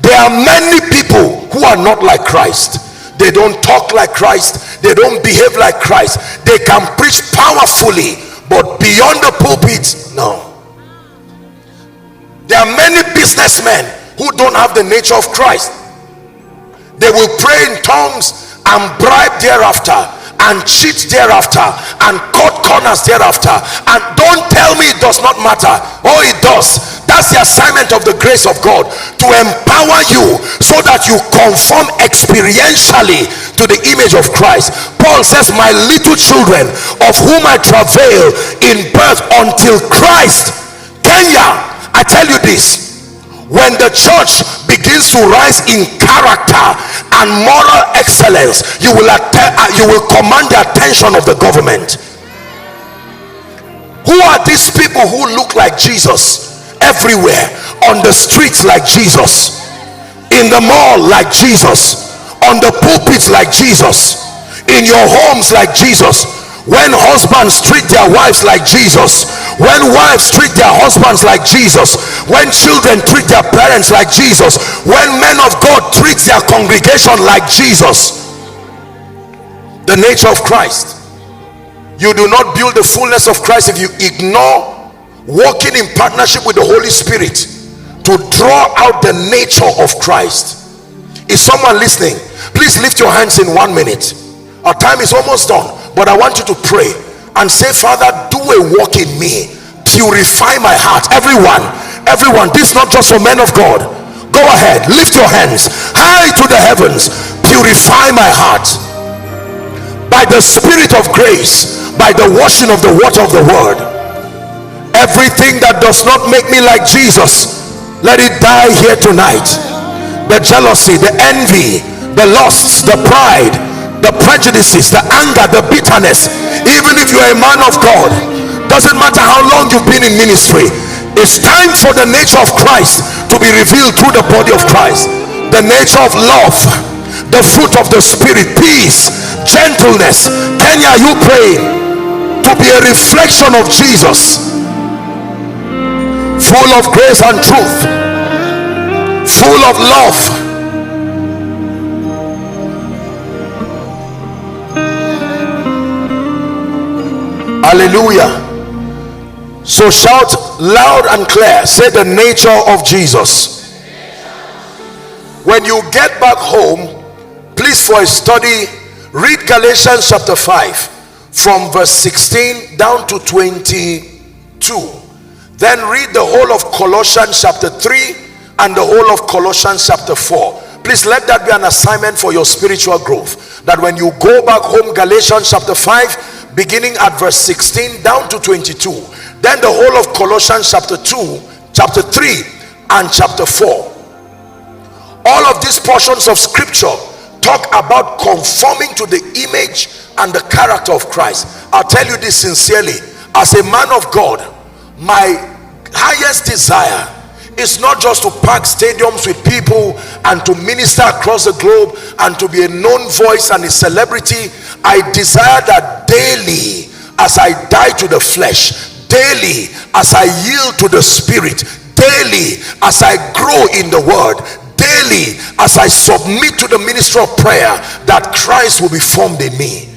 There are many people who are not like Christ. They don't talk like Christ. They don't behave like Christ. They can preach powerfully, but beyond the pulpit, no. There are many businessmen who don't have the nature of Christ. They will pray in tongues and bribe thereafter, and cheat thereafter, and cut corners thereafter. And don't tell me it does not matter. Oh, it does. That's the assignment of the grace of God, to empower you so that you conform experientially to the image of Christ. Paul says, my little children, of whom I travail in birth until Christ. Kenya, I tell you this, when the church begins to rise in character and moral excellence, you will command the attention of the government. Who are these people who look like Jesus? Everywhere, on the streets like Jesus, in the mall like Jesus, on the pulpits like Jesus, in your homes like Jesus. When husbands treat their wives like Jesus, when wives treat their husbands like Jesus, when children treat their parents like Jesus, when men of God treat their congregation like Jesus. The nature of Christ. You do not build the fullness of Christ if you ignore walking in partnership with the Holy Spirit to draw out the nature of Christ. Is someone listening? Please lift your hands in 1 minute. Our time is almost done, but I want you to pray and say, Father, do a work in me, purify my heart. Everyone, this is not just for men of God. Go ahead, lift your hands high to the heavens. Purify my heart by the Spirit of grace, by the washing of the water of the word. Everything that does not make me like Jesus, let it die here tonight. The jealousy, the envy, the lusts, the pride, the prejudices, the anger, the bitterness. Even if you're a man of God, doesn't matter how long you've been in ministry, it's time for the nature of Christ to be revealed through the body of Christ. The nature of love, the fruit of the Spirit, peace, gentleness. Kenya, you pray to be a reflection of Jesus, full of grace and truth, full of love. Hallelujah. So shout loud and clear, say the nature of Jesus. When you get back home, please, for a study, read Galatians chapter 5 from verse 16 down to 22. Then read the whole of Colossians chapter 3 and the whole of Colossians chapter 4. Please let that be an assignment for your spiritual growth, that when you go back home, Galatians chapter 5 beginning at verse 16 down to 22, then the whole of Colossians chapter 2, chapter 3 and chapter 4. All of these portions of scripture talk about conforming to the image and the character of Christ. I'll tell you this sincerely, as a man of God, my highest desire is not just to pack stadiums with people and to minister across the globe and to be a known voice and a celebrity. I desire that daily, as I die to the flesh, daily as I yield to the Spirit, daily as I grow in the word, daily as I submit to the ministry of prayer, that Christ will be formed in me.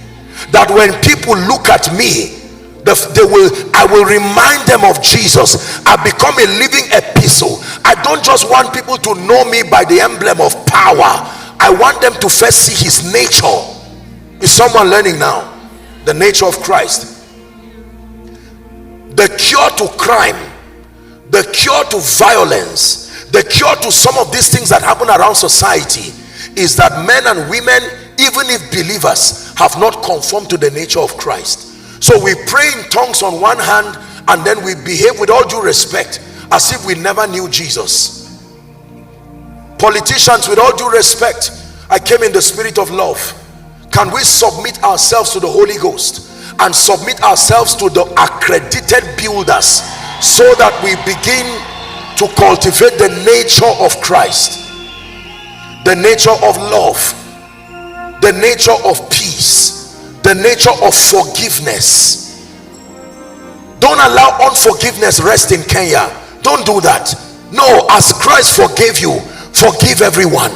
That when people look at me, I will remind them of Jesus. I become a living epistle. I don't just want people to know me by the emblem of power. I want them to first see his nature. Is someone learning now? The nature of Christ. The cure to crime, the cure to violence, the cure to some of these things that happen around society is that men and women, even if believers, have not conformed to the nature of Christ. So we pray in tongues on one hand, and then we behave with all due respect as if we never knew Jesus. Politicians, with all due respect, I came in the spirit of love. Can we submit ourselves to the Holy Ghost and submit ourselves to the accredited builders, so that we begin to cultivate the nature of Christ, the nature of love, the nature of peace, the nature of forgiveness. Don't allow unforgiveness rest in Kenya. Don't do that. No, as Christ forgave you, forgive everyone.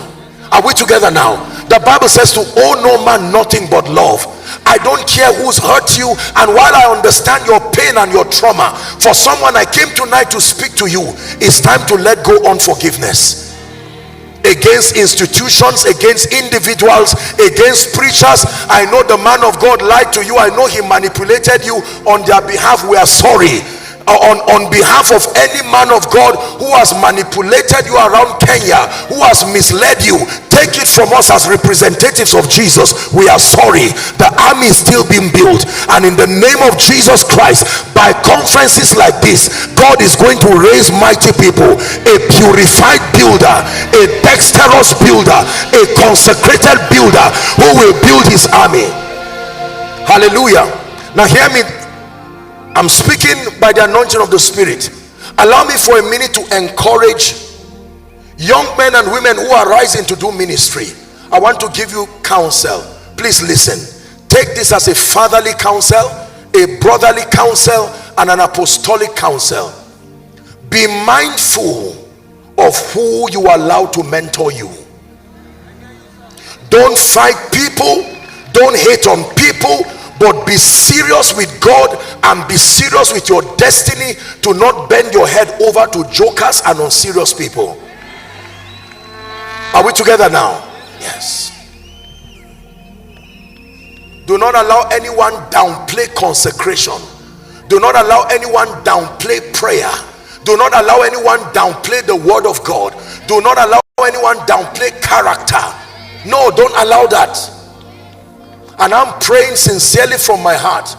Are we together now? The Bible says to owe no man nothing but love. I don't care who's hurt you, and while I understand your pain and your trauma, for someone I came tonight to speak to you, it's time to let go unforgiveness against institutions, against individuals, against preachers. I know the man of God lied to you. I know he manipulated you on their behalf. We are sorry. on behalf of any man of God who has manipulated you around Kenya, who has misled you, take it from us as representatives of Jesus. We are sorry. The army is still being built, and in the name of Jesus Christ, by conferences like this, God is going to raise mighty people, a purified builder, a dexterous builder, a consecrated builder who will build his army. Hallelujah. Now hear me. I'm speaking by the anointing of the Spirit. Allow me for a minute to encourage young men and women who are rising to do ministry. I want to give you counsel. Please listen. Take this as a fatherly counsel, a brotherly counsel, and an apostolic counsel. Be mindful of who you allow to mentor you. Don't fight people, don't hate on people, but be serious with God and be serious with your destiny, to not bend your head over to jokers and unserious people. Are we together now? Yes. Do not allow anyone downplay consecration. Do not allow anyone downplay prayer. Do not allow anyone downplay the word of God. Do not allow anyone downplay character. No, don't allow that. And I'm praying sincerely from my heart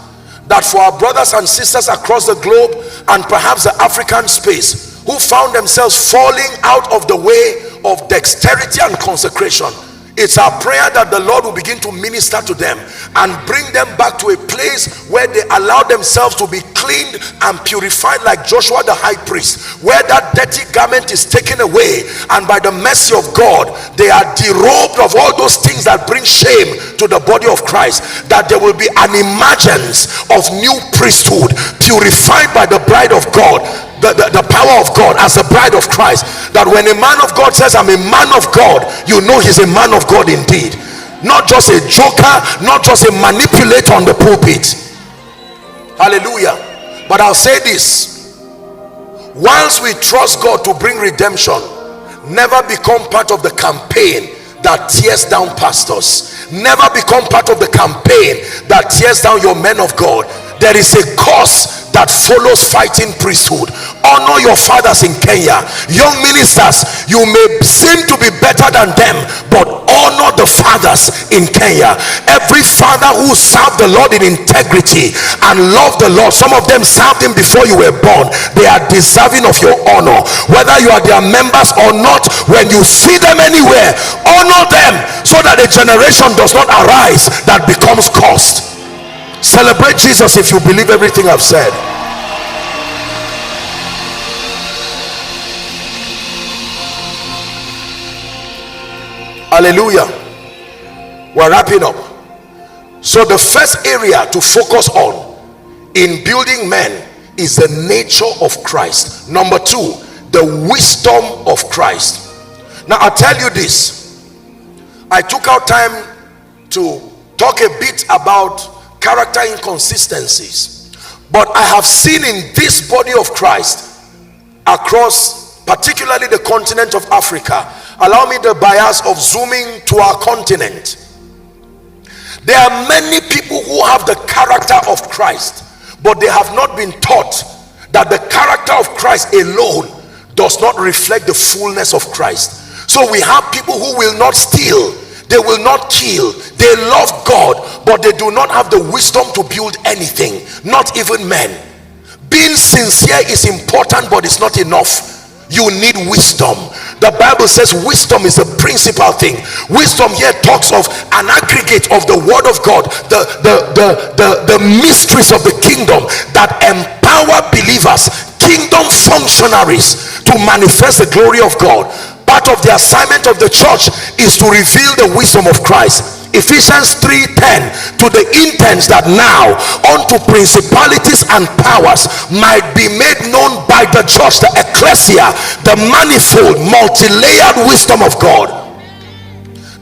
that for our brothers and sisters across the globe and perhaps the African space who found themselves falling out of the way of dexterity and consecration, it's our prayer that the Lord will begin to minister to them and bring them back to a place where they allow themselves to be cleaned and purified like Joshua the high priest, where that dirty garment is taken away, and by the mercy of God they are derobed of all those things that bring shame to the body of Christ, that there will be an emergence of new priesthood purified by the bride of God, the power of God as a bride of Christ, that when a man of God says I'm a man of God, you know he's a man of God indeed, not just a joker, not just a manipulator on the pulpit. Hallelujah. But I'll say this: once we trust God to bring redemption, never become part of the campaign that tears down pastors. Never become part of the campaign that tears down your men of God. There is a course that follows fighting priesthood. Honor your fathers in Kenya. Young ministers, you may seem to be better than them, but honor the fathers in Kenya. Every father who served the Lord in integrity and loved the Lord, some of them served him before you were born, they are deserving of your honor. Whether you are their members or not, when you see them anywhere, honor them, so that a generation does not arise that becomes cursed. Celebrate Jesus if you believe everything I've said. Hallelujah. We're wrapping up. So the first area to focus on in building men is the nature of Christ. Number two, the wisdom of Christ. Now I'll tell you this. I took out time to talk a bit about character inconsistencies, but I have seen in this body of Christ across particularly the continent of Africa, allow me the bias of zooming to our continent, there are many people who have the character of Christ, but they have not been taught that the character of Christ alone does not reflect the fullness of Christ. So we have people who will not steal, they will not kill, they love God, but they do not have the wisdom to build anything, not even men. Being sincere is important, but it's not enough. You need wisdom. The Bible says wisdom is a principal thing. Wisdom here talks of an aggregate of the word of God, the mysteries of the kingdom that empower believers, kingdom functionaries, to manifest the glory of God. Part of the assignment of the church is to reveal the wisdom of Christ. Ephesians 3:10, to the intent that now unto principalities and powers might be made known by the church, the ecclesia, the manifold multi-layered wisdom of God.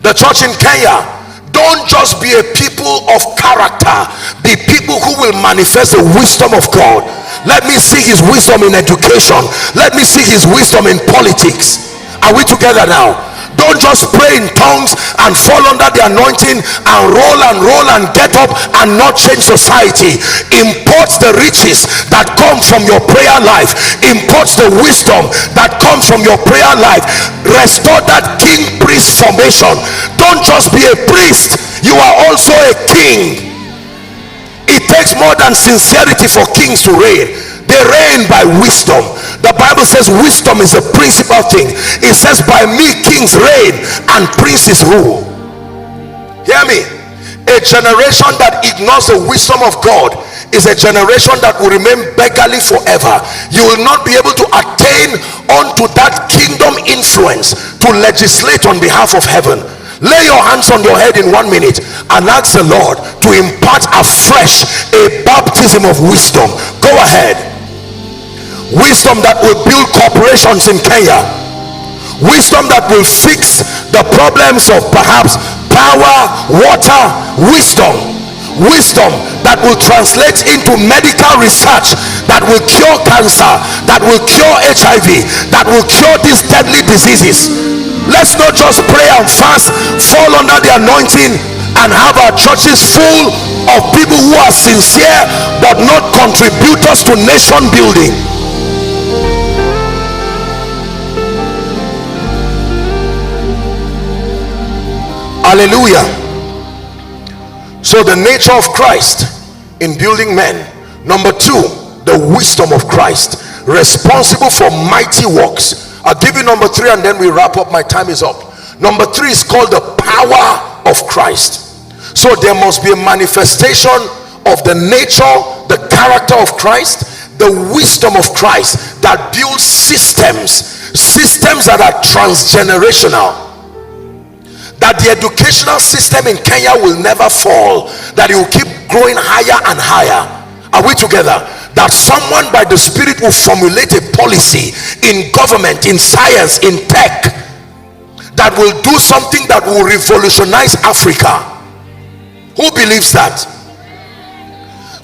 The church in Kenya, don't just be a people of character, be people who will manifest the wisdom of God. Let me see his wisdom in education, let me see his wisdom in politics. Are we together now? Don't just pray in tongues and fall under the anointing and roll and get up and not change society. Import the riches that come from your prayer life. Import the wisdom that comes from your prayer life. Restore that king priest formation. Don't just be a priest, you are also a king. It takes more than sincerity for kings to reign. They reign by wisdom. The Bible says wisdom is a principal thing. It says, by me kings reign and princes rule. Hear me. A generation that ignores the wisdom of God is a generation that will remain beggarly forever. You will not be able to attain unto that kingdom influence to legislate on behalf of heaven. Lay your hands on your head in 1 minute and ask the Lord to impart afresh a baptism of wisdom. Go ahead. Wisdom that will build corporations in Kenya. Wisdom that will fix the problems of perhaps power, water. Wisdom that will translate into medical research that will cure cancer, that will cure HIV, that will cure these deadly diseases. Let's not just pray and fast, fall under the anointing, and have our churches full of people who are sincere but not contributors to nation building. Hallelujah. So the nature of Christ in building men. Number 2, the wisdom of Christ, responsible for mighty works. I'll give you number 3 and then we wrap up. My time is up. Number 3 is called the power of Christ. So there must be a manifestation of the nature, the character of Christ, the wisdom of Christ that builds systems that are transgenerational. That the educational system in Kenya will never fall, that it will keep growing higher and higher. Are we together? That someone by the Spirit will formulate a policy in government, in science, in tech, that will do something that will revolutionize Africa. Who believes that?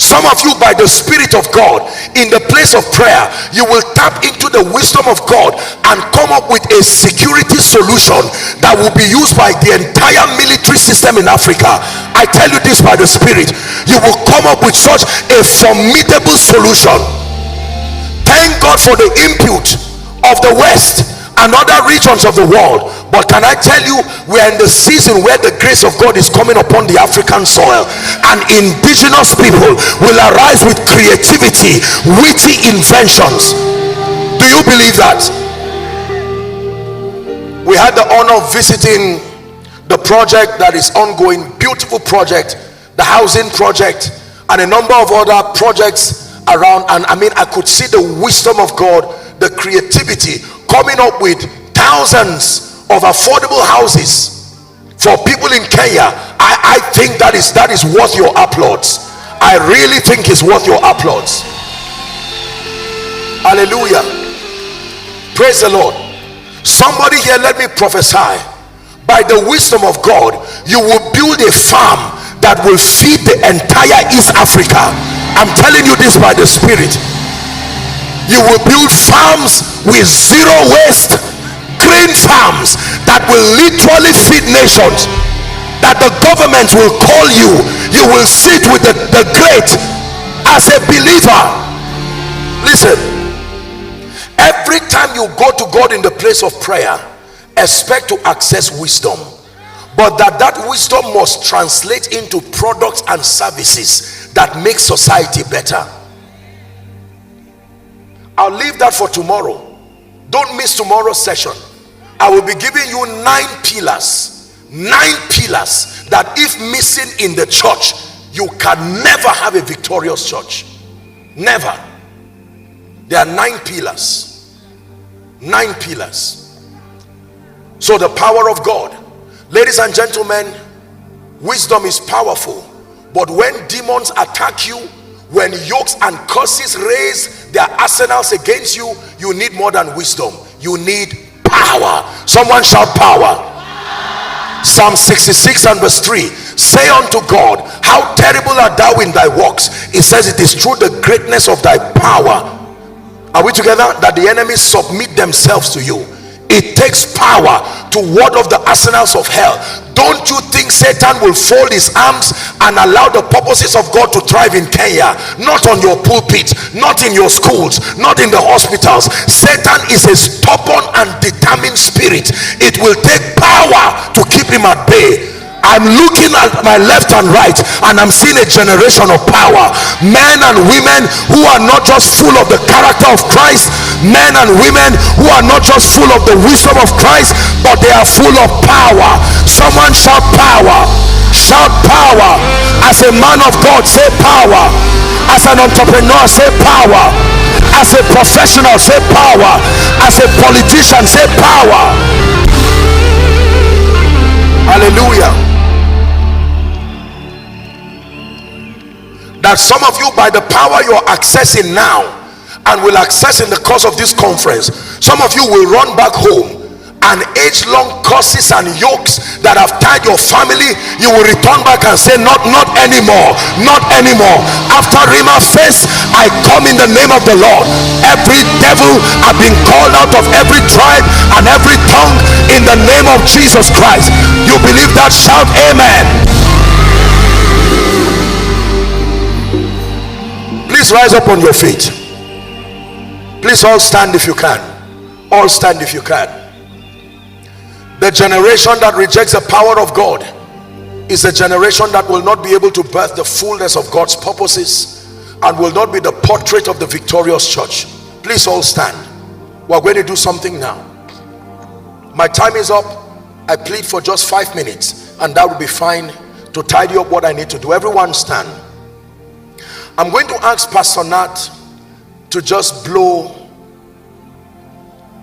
Some of you, by the Spirit of God, in the place of prayer, you will tap into the wisdom of God and come up with a security solution that will be used by the entire military system in Africa. I tell you this by the Spirit. You will come up with such a formidable solution. Thank God for the input of the West and other regions of the world. But can I tell you, we are in the season where the grace of God is coming upon the African soil, and indigenous people will arise with creativity, witty inventions. Do you believe that? We had the honor of visiting the project that is ongoing, beautiful project, the housing project, and a number of other projects around. And I mean, I could see the wisdom of God, the creativity, coming up with thousands of affordable houses for people in Kenya. I think that is worth your applause. I really think it's worth your applause. Hallelujah. Praise the Lord. Somebody here, let me prophesy. By the wisdom of God, you will build a farm that will feed the entire East Africa. I'm telling you this by the Spirit. You will build farms with zero waste, green farms that will literally feed nations, that the government will call you. You will sit with the great as a believer. Listen, every time you go to God in the place of prayer, expect to access wisdom, but that wisdom must translate into products and services that make society better. I'll leave that for tomorrow. Don't miss tomorrow's session. I will be giving you 9 pillars that if missing in the church, you can never have a victorious church. Never. There are 9 pillars. 9 pillars. So the power of God, ladies and gentlemen, wisdom is powerful, but when demons attack you, when yokes and curses raise their arsenals against you, you need more than wisdom. You need power. Someone shout power. Psalm 66 and verse 3. Say unto God, how terrible art thou in thy works. It says it is through the greatness of thy power. Are we together? That the enemies submit themselves to you. It takes power to ward off the arsenals of hell. Don't you think Satan will fold his arms and allow the purposes of God to thrive in Kenya? Not on your pulpit, not in your schools, not in the hospitals. Satan is a stubborn and determined spirit. It will take power to keep him at bay. I'm looking at my left and right, and I'm seeing a generation of power. Men and women who are not just full of the character of Christ, men and women who are not just full of the wisdom of Christ, but they are full of power. Someone shout power. Shout power. As a man of God, say power. As an entrepreneur, say power. As a professional, say power. As a politician, say power. Hallelujah. That some of you, by the power you're accessing now and will access in the course of this conference, some of you will run back home, and age-long curses and yokes that have tied your family, you will return back and say, not anymore, not anymore. After Rhema face, I come in the name of the Lord. Every devil have been called out of every tribe and every tongue in the name of Jesus Christ. You believe that? Shout amen. Please rise up on your feet. Please all stand if you can. All stand if you can. The generation that rejects the power of God is a generation that will not be able to birth the fullness of God's purposes and will not be the portrait of the victorious church. Please all stand. We're going to do something now. My time is up. I plead for just 5 minutes, and that will be fine to tidy up what I need to do. Everyone stand. I'm going to ask Pastor Nat to just blow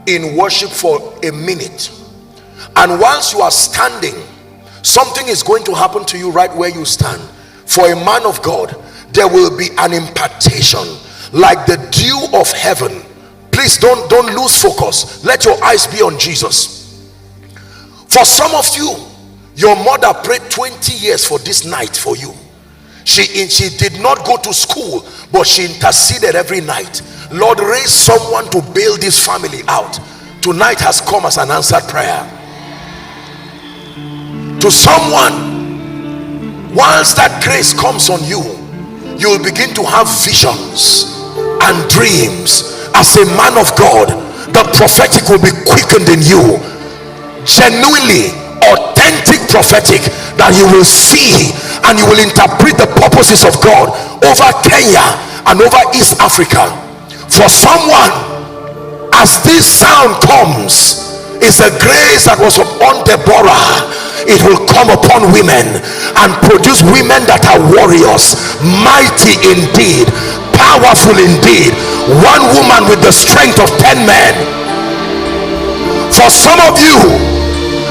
in worship for a minute. And whilst you are standing, something is going to happen to you right where you stand. For a man of God, there will be an impartation like the dew of heaven. Please don't lose focus. Let your eyes be on Jesus. For some of you, your mother prayed 20 years for this night for you. She did not go to school, but she interceded every night. Lord, raise someone to bail this family out. Tonight has come as an answered prayer. To someone, once that grace comes on you, you will begin to have visions and dreams. As a man of God, the prophetic will be quickened in you. Genuinely authentic prophetic, that you will see and you will interpret the purposes of God over Kenya and over East Africa. For someone, as this sound comes, is the grace that was upon Deborah. It will come upon women and produce women that are warriors, mighty indeed, powerful indeed. One woman with the strength of 10 men. For some of you,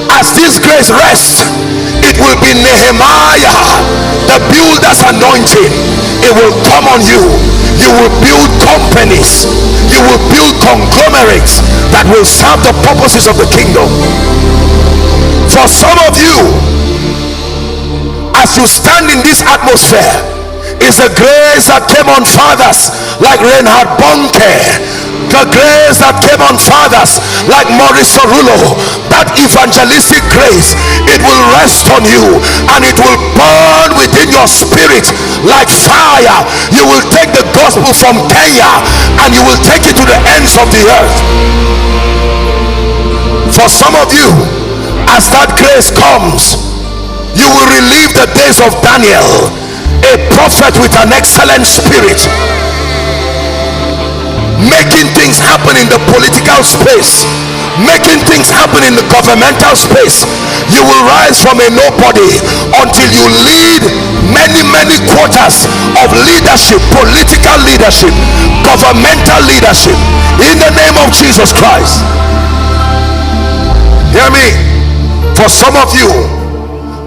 as this grace rests, it will be Nehemiah, the builder's anointing. It will come on you. You will build companies, you will build conglomerates that will serve the purposes of the kingdom. For some of you, as you stand in this atmosphere, is the grace that came on fathers like Reinhard Bonke, the grace that came on fathers like Maurice Orulo. That evangelistic grace, it will rest on you and it will burn within your spirit like fire. You will take the gospel from Kenya and you will take it to the ends of the earth. For some of you, as that grace comes, you will relive the days of Daniel, a prophet with an excellent spirit, making things happen in the political space, making things happen in the governmental space. You will rise from a nobody until you lead many quarters of leadership, political leadership, governmental leadership, in the name of Jesus Christ. Hear me. For some of you,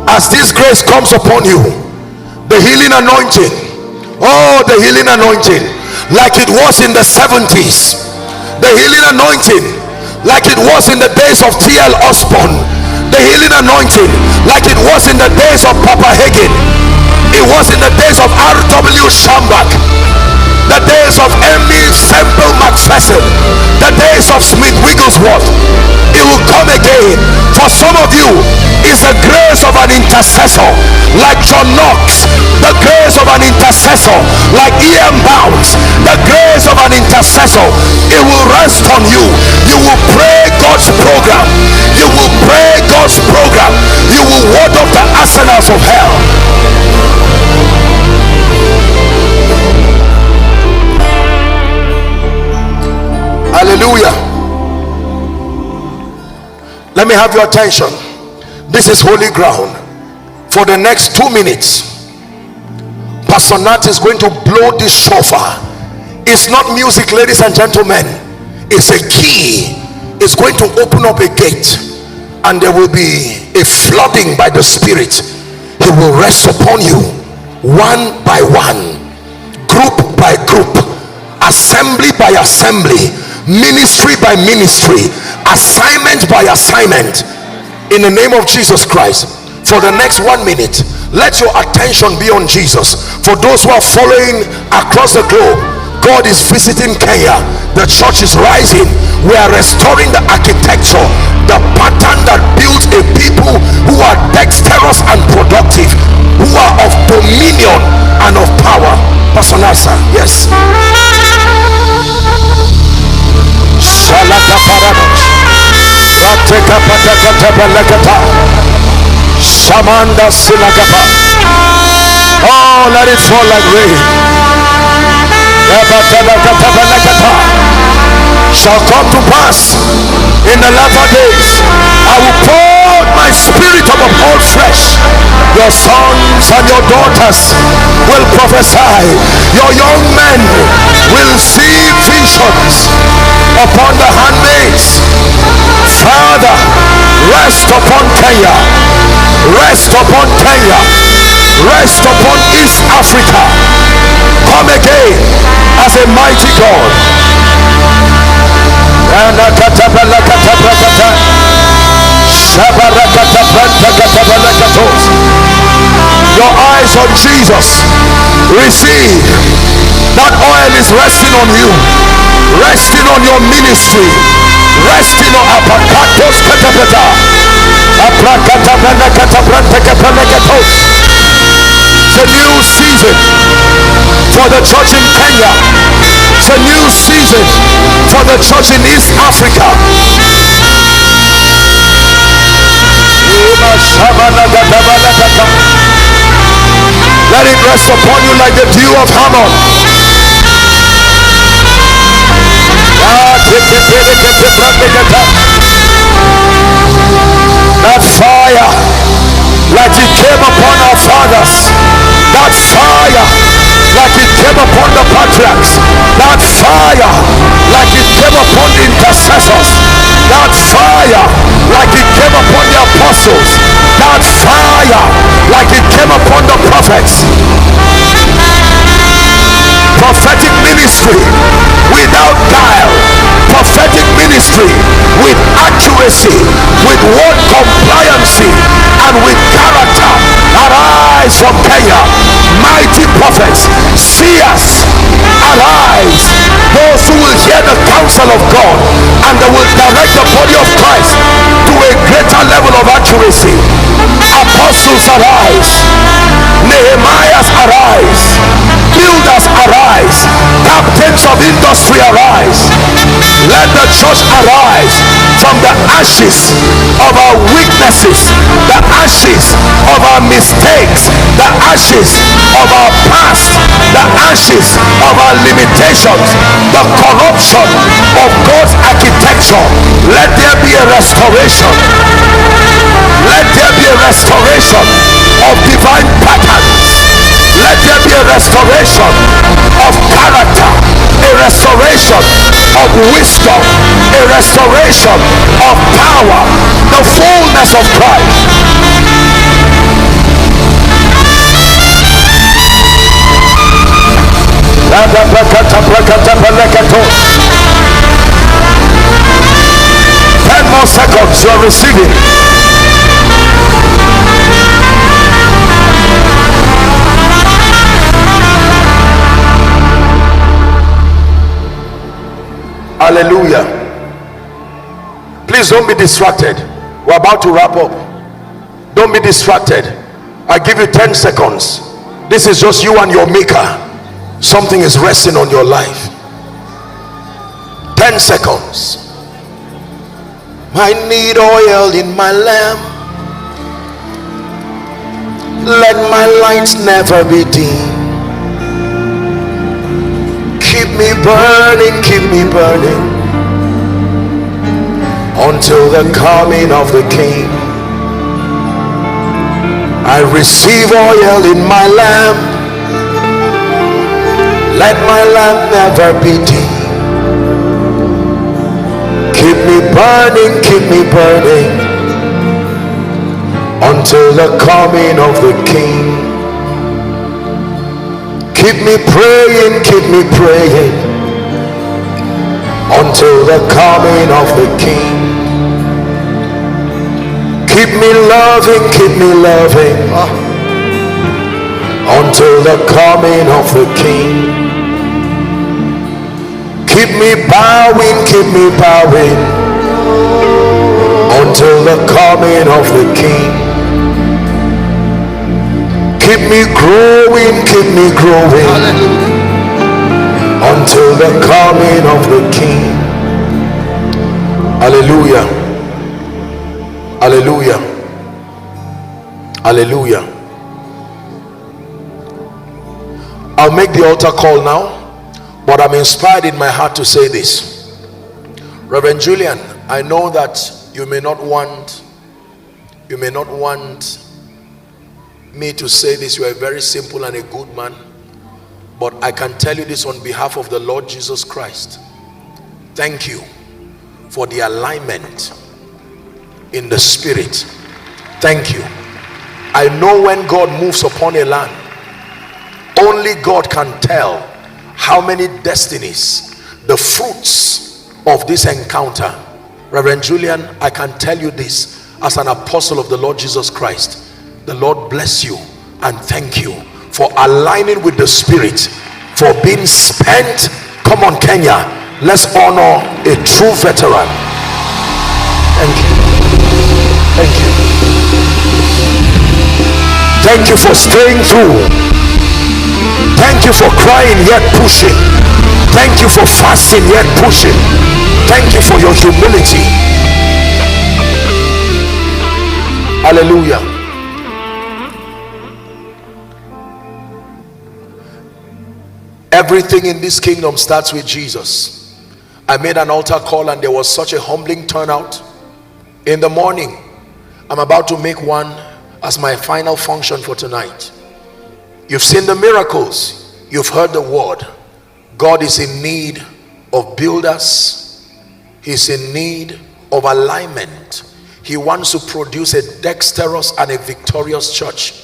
as this grace comes upon you, the healing anointing, oh, the healing anointing, like it was in the 70s, the healing anointing like it was in the days of T.L. Osborne, the healing anointing like it was in the days of Papa Hagin, it was in the days of R.W. Shambach, the days of Emmy Semple McPherson, the days of Smith Wigglesworth, it will come again. For some of you, it's the grace of an intercessor like John Knox, the grace of an intercessor like E.M. Bounds, the grace of an intercessor. It will rest on you. You will pray God's program. You will pray God's program. You will ward off the arsenals of hell. Hallelujah. Let me have your attention. This is holy ground. For the next 2 minutes, Pastor Nat is going to blow this shofar. It's not music, ladies and gentlemen. It's a key. It's going to open up a gate, and there will be a flooding by the Spirit. He will rest upon you one by one, group by group, assembly by assembly, ministry by ministry, assignment by assignment, in the name of Jesus Christ. For the next 1 minute, let your attention be on Jesus. For those who are following across the globe, God is visiting Kenya. The church is rising. We are restoring the architecture, the pattern that builds a people who are dexterous and productive, who are of dominion and of power. Pastor Nasa, yes. Shalaka paradox. Rateka patakata balakata. Shamanda silakapa. Oh, let it fall like rain. Shall come to pass in the latter days. I will pour my spirit upon all flesh. Your sons and your daughters will prophesy. Your young men will see visions upon the handmaids. Father, rest upon Kenya. Rest upon Kenya. Rest upon East Africa. Come again as a mighty God. Your eyes on Jesus. Receive. That oil is resting on you, resting on your ministry, resting on apakatos katapeta. It's a new season for the church in Kenya. It's a new season for the church in East Africa. Let it rest upon you like the dew of Hammon. That fire, like it came upon our fathers. That fire, like it came upon the patriarchs. That fire, like it came upon the intercessors. That fire, like it came upon the apostles. That fire, like it came upon the prophets. Prophetic ministry without guile. Prophetic ministry with accuracy, with word compliancy, and with character. Arise from Kenya, mighty prophets, seers, arise. Those who will hear the counsel of God, and they will direct the body of Christ to a greater level of accuracy. Apostles arise, Nehemiahs arise, builders arise, captains of industry arise. Let the church arise from the ashes of our weaknesses, the ashes of our mistakes, the ashes of our past, the ashes of our limitations, the corruption of God's architecture. Let there be a restoration. Let there be a restoration of divine patterns. Let there be a restoration of character, a restoration of wisdom, a restoration of power, the fullness of Christ. Ten more seconds, you're receiving. Hallelujah. Please don't be distracted. We're about to wrap up. Don't be distracted. I give you 10 seconds. This is just you and your maker. Something is resting on your life. 10 seconds. I need oil in my lamp. Let my lights never be dim. Keep me burning until the coming of the King. I receive oil in my lamp. Let my lamp never be dim. Keep me burning until the coming of the King. Keep me praying until the coming of the King. Keep me loving until the coming of the King. Keep me bowing until the coming of the King. Keep me growing until the coming of the King. Hallelujah. Hallelujah. Hallelujah. I'll make the altar call now, but I'm inspired in my heart to say this. Reverend Julian, I know that you may not want me to say this. You are a very simple and a good man, but I can tell you this on behalf of the Lord Jesus Christ. Thank you for the alignment in the spirit. Thank you. I know when God moves upon a land, only God can tell how many destinies, the fruits of this encounter. Reverend Julian, I can tell you this as an apostle of the Lord Jesus Christ. The Lord bless you and thank you for aligning with the spirit, for being spent. Come on, Kenya, let's honor a true veteran. Thank you. Thank you. Thank you for staying through. Thank you for crying yet pushing. Thank you for fasting yet pushing. Thank you for your humility. Hallelujah. Everything in this kingdom starts with Jesus. I made an altar call and there was such a humbling turnout. In the morning, I'm about to make one as my final function for tonight. You've seen the miracles, you've heard the word. God is in need of builders. He's in need of alignment. He wants to produce a dexterous and a victorious church.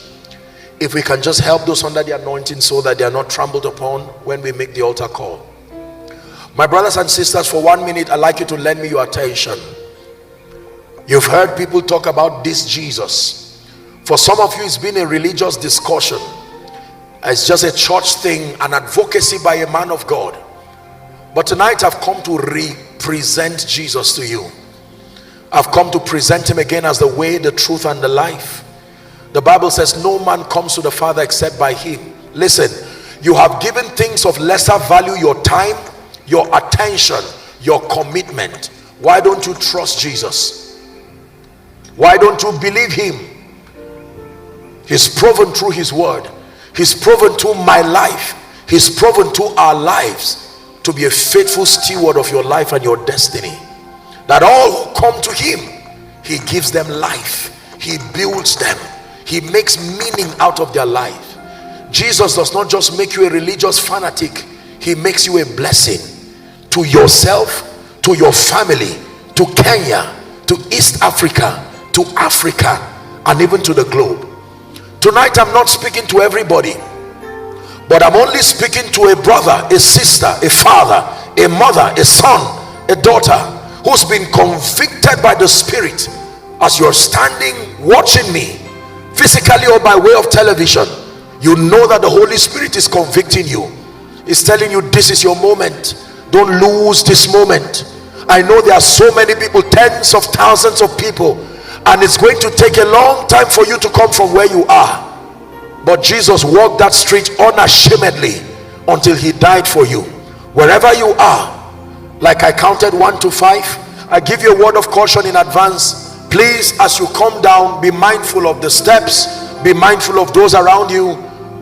If we can just help those under the anointing so that they are not trampled upon when we make the altar call. My brothers and sisters, for 1 minute, I'd like you to lend me your attention. You've heard people talk about this Jesus. For some of you, it's been a religious discussion. It's just a church thing, an advocacy by a man of God. But tonight I've come to represent Jesus to you. I've come to present him again as the way, the truth, and the life. The Bible says no man comes to the Father except by him. Listen, you have given things of lesser value your time, your attention, your commitment. Why don't you trust Jesus? Why don't you believe him? He's proven through his word. He's proven to my life. He's proven to our lives to be a faithful steward of your life and your destiny. That all who come to him, he gives them life. He builds them. He makes meaning out of their life. Jesus does not just make you a religious fanatic. He makes you a blessing to yourself, to your family, to Kenya, to East Africa, to Africa, and even to the globe. Tonight I'm not speaking to everybody, but I'm only speaking to a brother, a sister, a father, a mother, a son, a daughter who's been convicted by the Spirit. As you're standing watching me physically or by way of television, you know that the Holy Spirit is convicting you. He's telling you this is your moment. Don't lose this moment. I know there are so many people, tens of thousands of people, and it's going to take a long time for you to come from where you are. But Jesus walked that street unashamedly until he died for you. Wherever you are, like I counted 1 to 5, I give you a word of caution in advance. Please, as you come down, be mindful of the steps, be mindful of those around you.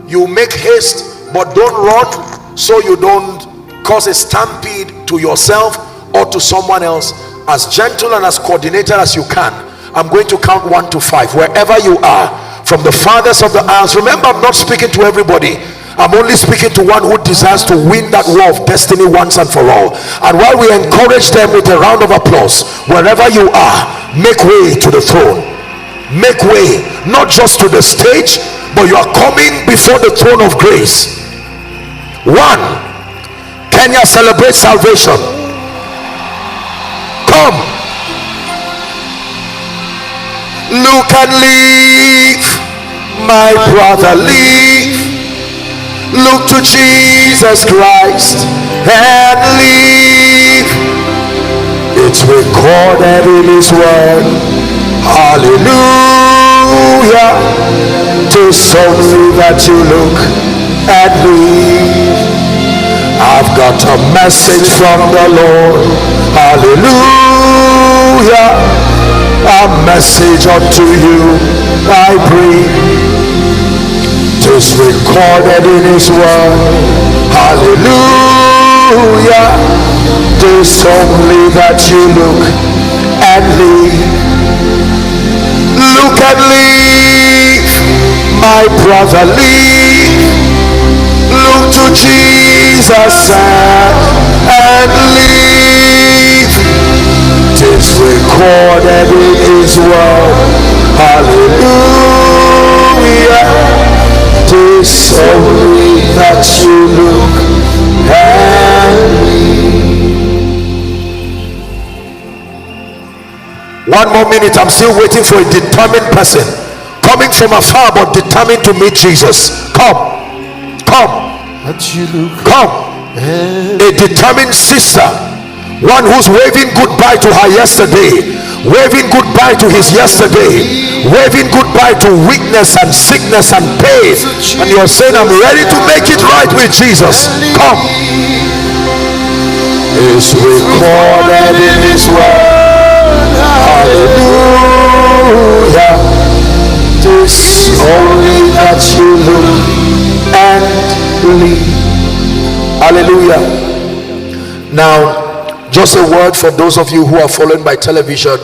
You make haste, but don't run so you don't cause a stampede to yourself or to someone else. As gentle and as coordinated as you can. I'm going to count 1 to 5 wherever you are, from the farthest of the isles. Remember, I'm not speaking to everybody. I'm only speaking to one who desires to win that war of destiny once and for all. And while we encourage them with a round of applause, wherever you are, make way to the throne. Make way, not just to the stage, but you are coming before the throne of grace. 1. Kenya celebrates salvation. Come. Look and leave, my brother, leave. Look to Jesus Christ and leave. It's recorded in his word. Hallelujah. Tis only that you look and leave. I've got a message from the Lord. Hallelujah. A message unto you I bring. Tis recorded in his word. Hallelujah. Tis only that you look and leave. Look and leave, my brother, leave. Look to Jesus and leave. Tis recorded in his word. Hallelujah. Tis only that you look and leave. 1 more minute. I'm still waiting for a determined person, coming from afar but determined to meet Jesus. Come. Come. A determined sister, one who's waving goodbye to her yesterday, waving goodbye to his yesterday, waving goodbye to weakness and sickness and pain, and you're saying, I'm ready to make it right with Jesus. Come. It's recorded in his word. Hallelujah. Tis only that you look and believe. Hallelujah. Now, just a word for those of you who are following by television.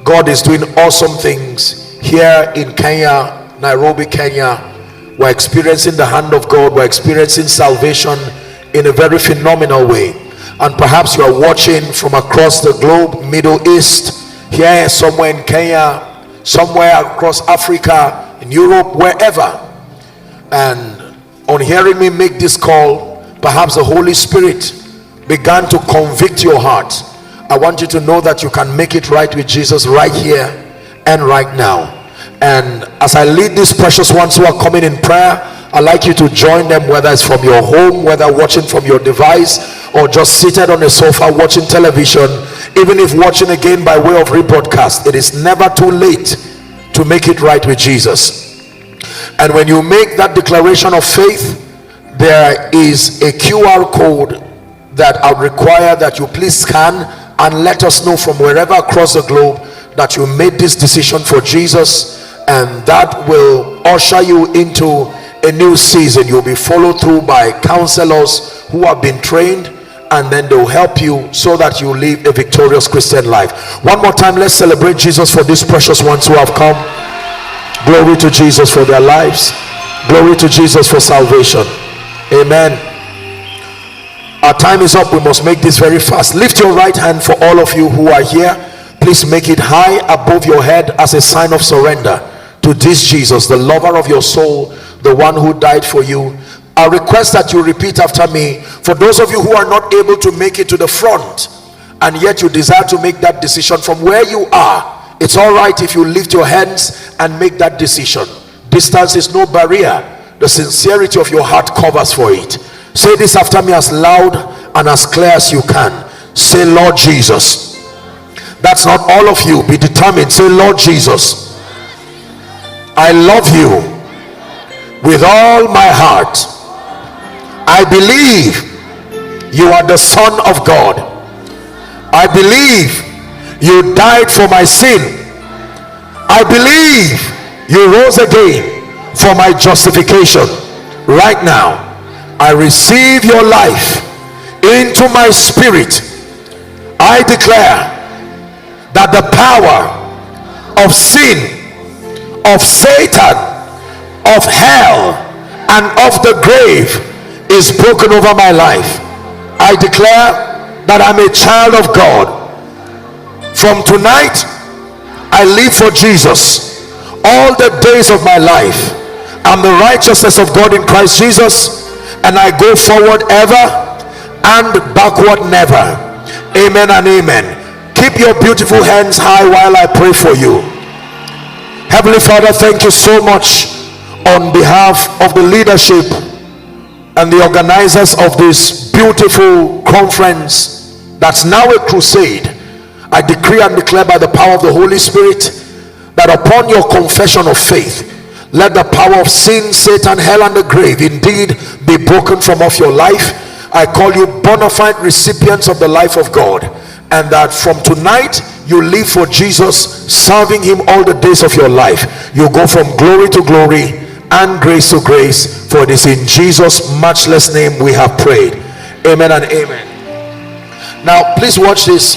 God is doing awesome things here in Kenya, Nairobi, Kenya. We're experiencing the hand of God. We're experiencing salvation in a very phenomenal way. And perhaps you are watching from across the globe, Middle East, here somewhere in Kenya, somewhere across Africa, in Europe, wherever. And on hearing me make this call, perhaps the Holy Spirit began to convict your heart. I want you to know that you can make it right with Jesus right here and right now. And as I lead these precious ones who are coming in prayer, I'd like you to join them, whether it's from your home, whether watching from your device, or just seated on a sofa watching television. Even if watching again by way of rebroadcast, it is never too late to make it right with Jesus. And when you make that declaration of faith, there is a QR code that I require that you please scan and let us know from wherever across the globe that you made this decision for Jesus, and that will usher you into a new season. You'll be followed through by counselors who have been trained, and then they'll help you so that you live a victorious Christian life. One more time, let's celebrate Jesus for these precious ones who have come. Glory to Jesus for their lives. Glory to Jesus for salvation. Amen. Our time is up. We must make this very fast. Lift your right hand for all of you who are here. Please make it high above your head as a sign of surrender to this Jesus, the lover of your soul, the one who died for you. I request that you repeat after me. For those of you who are not able to make it to the front, and yet you desire to make that decision from where you are, it's all right if you lift your hands and make that decision. Distance is no barrier. The sincerity of your heart covers for it. Say this after me as loud and as clear as you can. Say, Lord Jesus. That's not all of you. Be determined. Say, Lord Jesus, I love you with all my heart. I believe you are the Son of God. I believe you died for my sin. I believe you rose again for my justification. Right now, I receive your life into my spirit. I declare that the power of sin, of Satan, of hell, and of the grave is broken over my life. I declare that I'm a child of God. From tonight, I live for Jesus all the days of my life. I'm the righteousness of God in Christ Jesus, and I go forward ever and backward never. Amen and amen. Keep your beautiful hands high while I pray for you. Heavenly Father, thank you so much on behalf of the leadership and the organizers of this beautiful conference that's now a crusade. I decree and declare by the power of the Holy Spirit that upon your confession of faith, let the power of sin, Satan, hell, and the grave indeed be broken from off your life. I call you bona fide recipients of the life of God, and that from tonight you live for Jesus, serving him all the days of your life. You go from glory to glory and grace to grace, for it is in Jesus' matchless name we have prayed. Amen and amen. Now please watch this.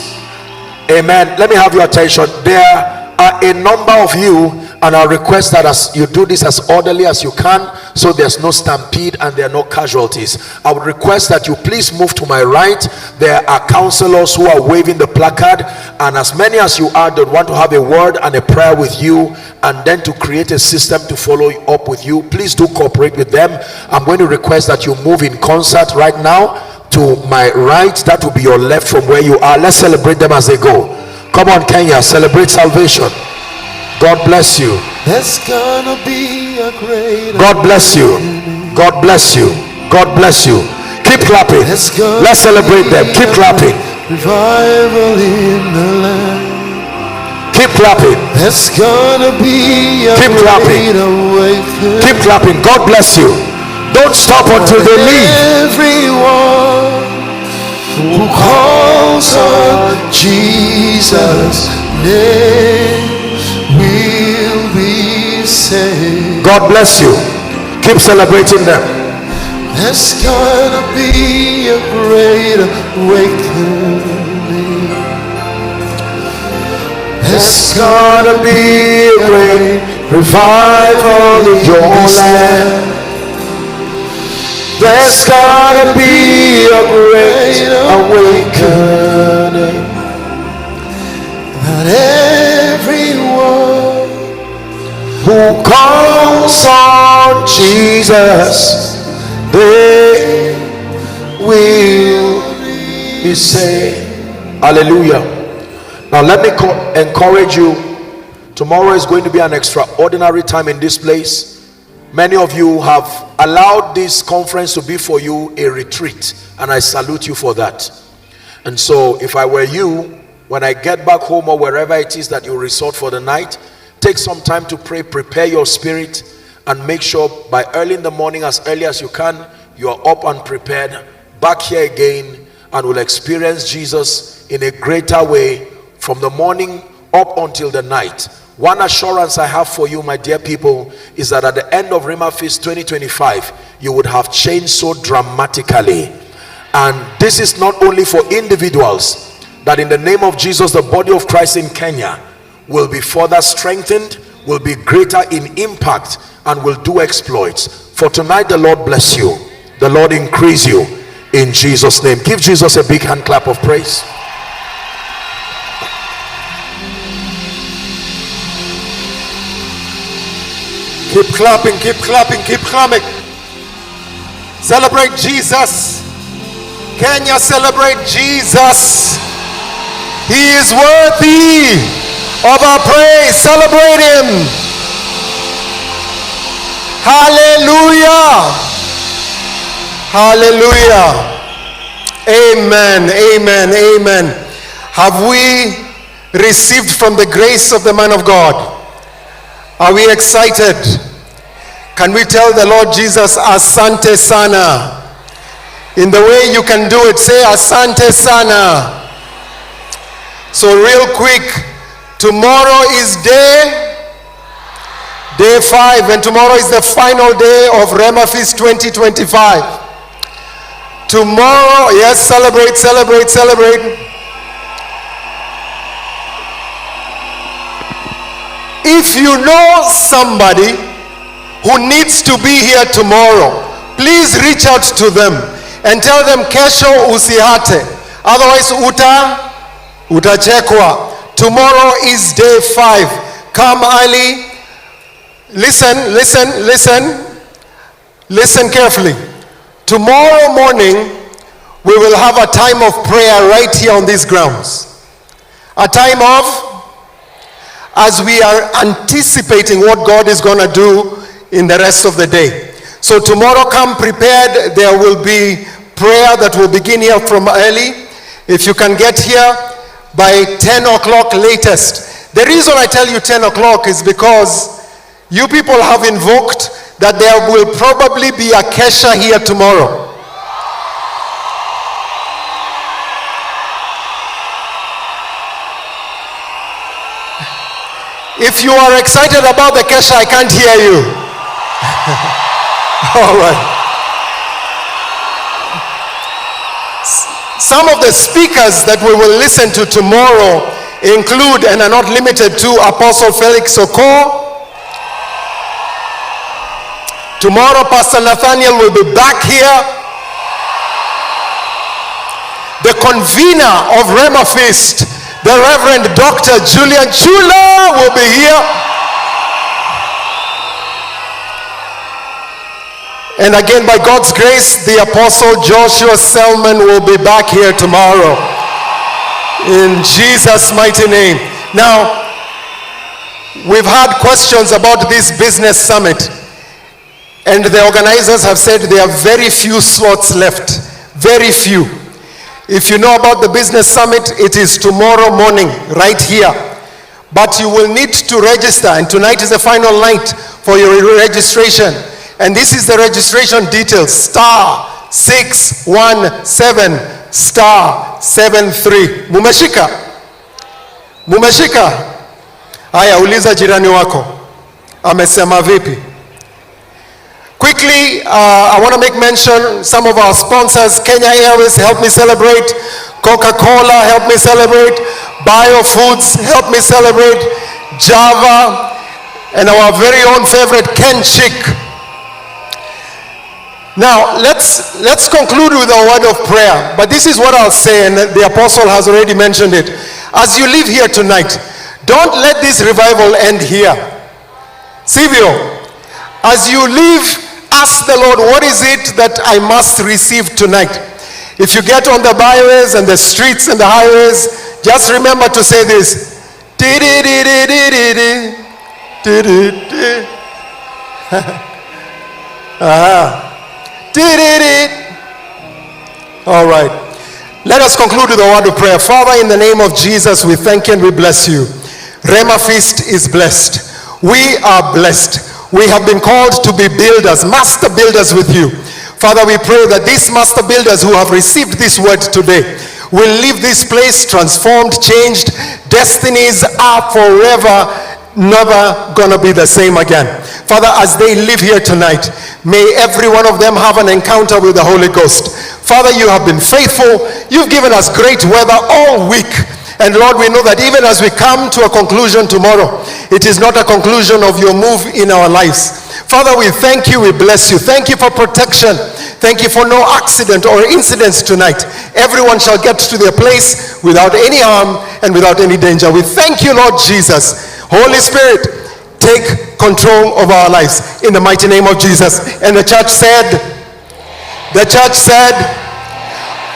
Amen. Let me have your attention. There are a number of you, and I request that as you do this as orderly as you can, so there's no stampede and there are no casualties. I would request that you please move to my right. There are counselors who are waving the placard, and as many as you are that want to have a word and a prayer with you, and then to create a system to follow up with you, please do cooperate with them. I'm going to request that you move in concert right now to my right. That will be your left from where you are. Let's celebrate them as they go. Come on, Kenya, celebrate salvation. God bless you. There's gonna be a great. God bless you. God bless you. God bless you. Keep clapping. Let's celebrate them. Keep clapping. Revival in the land. Keep clapping. There's gonna be a Keep clapping. great awakening. Keep clapping. God bless you. Don't stop until they leave. Everyone who calls on Jesus' name will be saved. God bless you. Keep celebrating them. There's gonna be a great awakening. There's gonna be a great revival in your land. There's gonna be a great awakening. That everyone who calls on Jesus, they will be saved. Hallelujah. Now let me encourage you. Tomorrow is going to be an extraordinary time in this place. Many of you have allowed this conference to be for you a retreat, and I salute you for that. And so if I were you, when I get back home or wherever it is that you resort for the night, take some time to pray, prepare your spirit, and make sure by early in the morning, as early as you can, you are up and prepared, back here again, and will experience Jesus in a greater way from the morning up until the night. One assurance I have for you, my dear people, is that at the end of Rhema Feast 2025, you would have changed so dramatically. And this is not only for individuals, that in the name of Jesus, the body of Christ in Kenya will be further strengthened, will be greater in impact, and will do exploits. For tonight, the Lord bless you. The Lord increase you in Jesus' name. Give Jesus a big hand clap of praise. Keep clapping, keep clapping, keep clapping. Celebrate Jesus. Kenya, celebrate Jesus. He is worthy of our praise. Celebrate him. Hallelujah. Hallelujah. Amen. Amen. Amen. Have we received from the grace of the man of God? Are we excited? Can we tell the Lord Jesus, Asante Sana? In the way you can do it, say Asante Sana. So real quick, tomorrow is day 5, and tomorrow is the final day of Rhema Feast 2025. Tomorrow, yes, celebrate. If you know somebody who needs to be here tomorrow, please reach out to them and tell them kesho usihate, otherwise utachekwa. Tomorrow is day 5. Come early. Listen carefully. Tomorrow morning we will have a time of prayer right here on these grounds. A time of, as we are anticipating what God is going to do in the rest of the day. So tomorrow, come prepared. There will be prayer that will begin here from early. If you can get here by 10 o'clock latest. The reason I tell you 10 o'clock is because you people have invoked that there will probably be a kesha here tomorrow. If you are excited about the kesha, I can't hear you. All right. Some of the speakers that we will listen to tomorrow include, and are not limited to, Apostle Felix Okor. Tomorrow, Pastor Nathaniel will be back here. The convener of Rhema Feast, the Reverend Dr. Julian Chula, will be here. And again, by God's grace, the Apostle Joshua Selman will be back here tomorrow. In Jesus' mighty name. Now, we've had questions about this business summit. And the organizers have said there are very few slots left. Very few. If you know about the business summit, it is tomorrow morning, right here. But you will need to register, and tonight is the final night for your registration. And this is the registration details: *617 *73. Mumeshika. Haya, uliza jirani wako amesema vipi. Quickly, I want to make mention some of our sponsors. Kenya Airways, help me celebrate. Coca-Cola, help me celebrate. Biofoods, help me celebrate. Java, and our very own favorite Ken Chick. Now, let's conclude with a word of prayer. But this is what I'll say, and the apostle has already mentioned it. As you leave here tonight, don't let this revival end here. Silvio, as you leave, ask the Lord, what is it that I must receive tonight? If you get on the byways and the streets and the highways, just remember to say this. All right. Let us conclude with a word of prayer. Father, in the name of Jesus, we thank you and we bless you. Rhema Feast is blessed. We are blessed. We have been called to be builders, master builders with you. Father, we pray that these master builders who have received this word today will leave this place transformed, changed. Destinies are forever never gonna be the same again. Father, as they live here tonight, may every one of them have an encounter with the Holy Ghost. Father, you have been faithful. You've given us great weather all week. And Lord, we know that even as we come to a conclusion tomorrow, it is not a conclusion of your move in our lives. Father, we thank you, we bless you. Thank you for protection. Thank you for no accident or incidents tonight. Everyone shall get to their place without any harm and without any danger. We thank you, Lord Jesus. Holy Spirit, take control of our lives in the mighty name of Jesus. And the church said,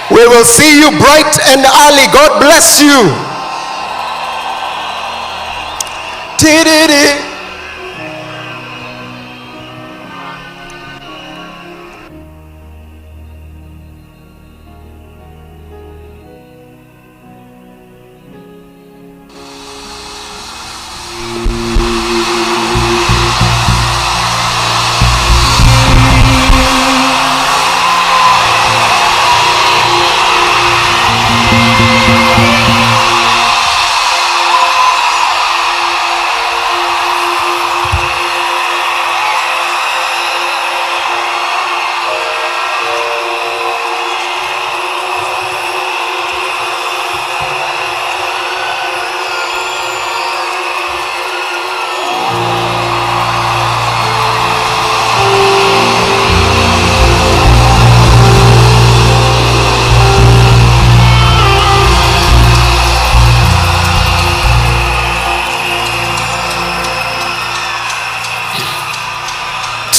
we will see you bright and early. God bless you.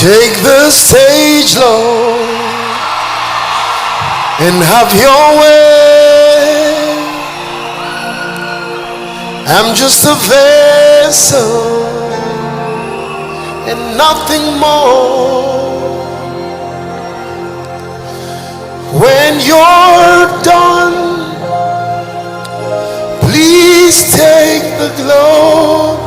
Take the stage, Lord, and have your way. I'm just a vessel and nothing more. When you're done, please take the glory.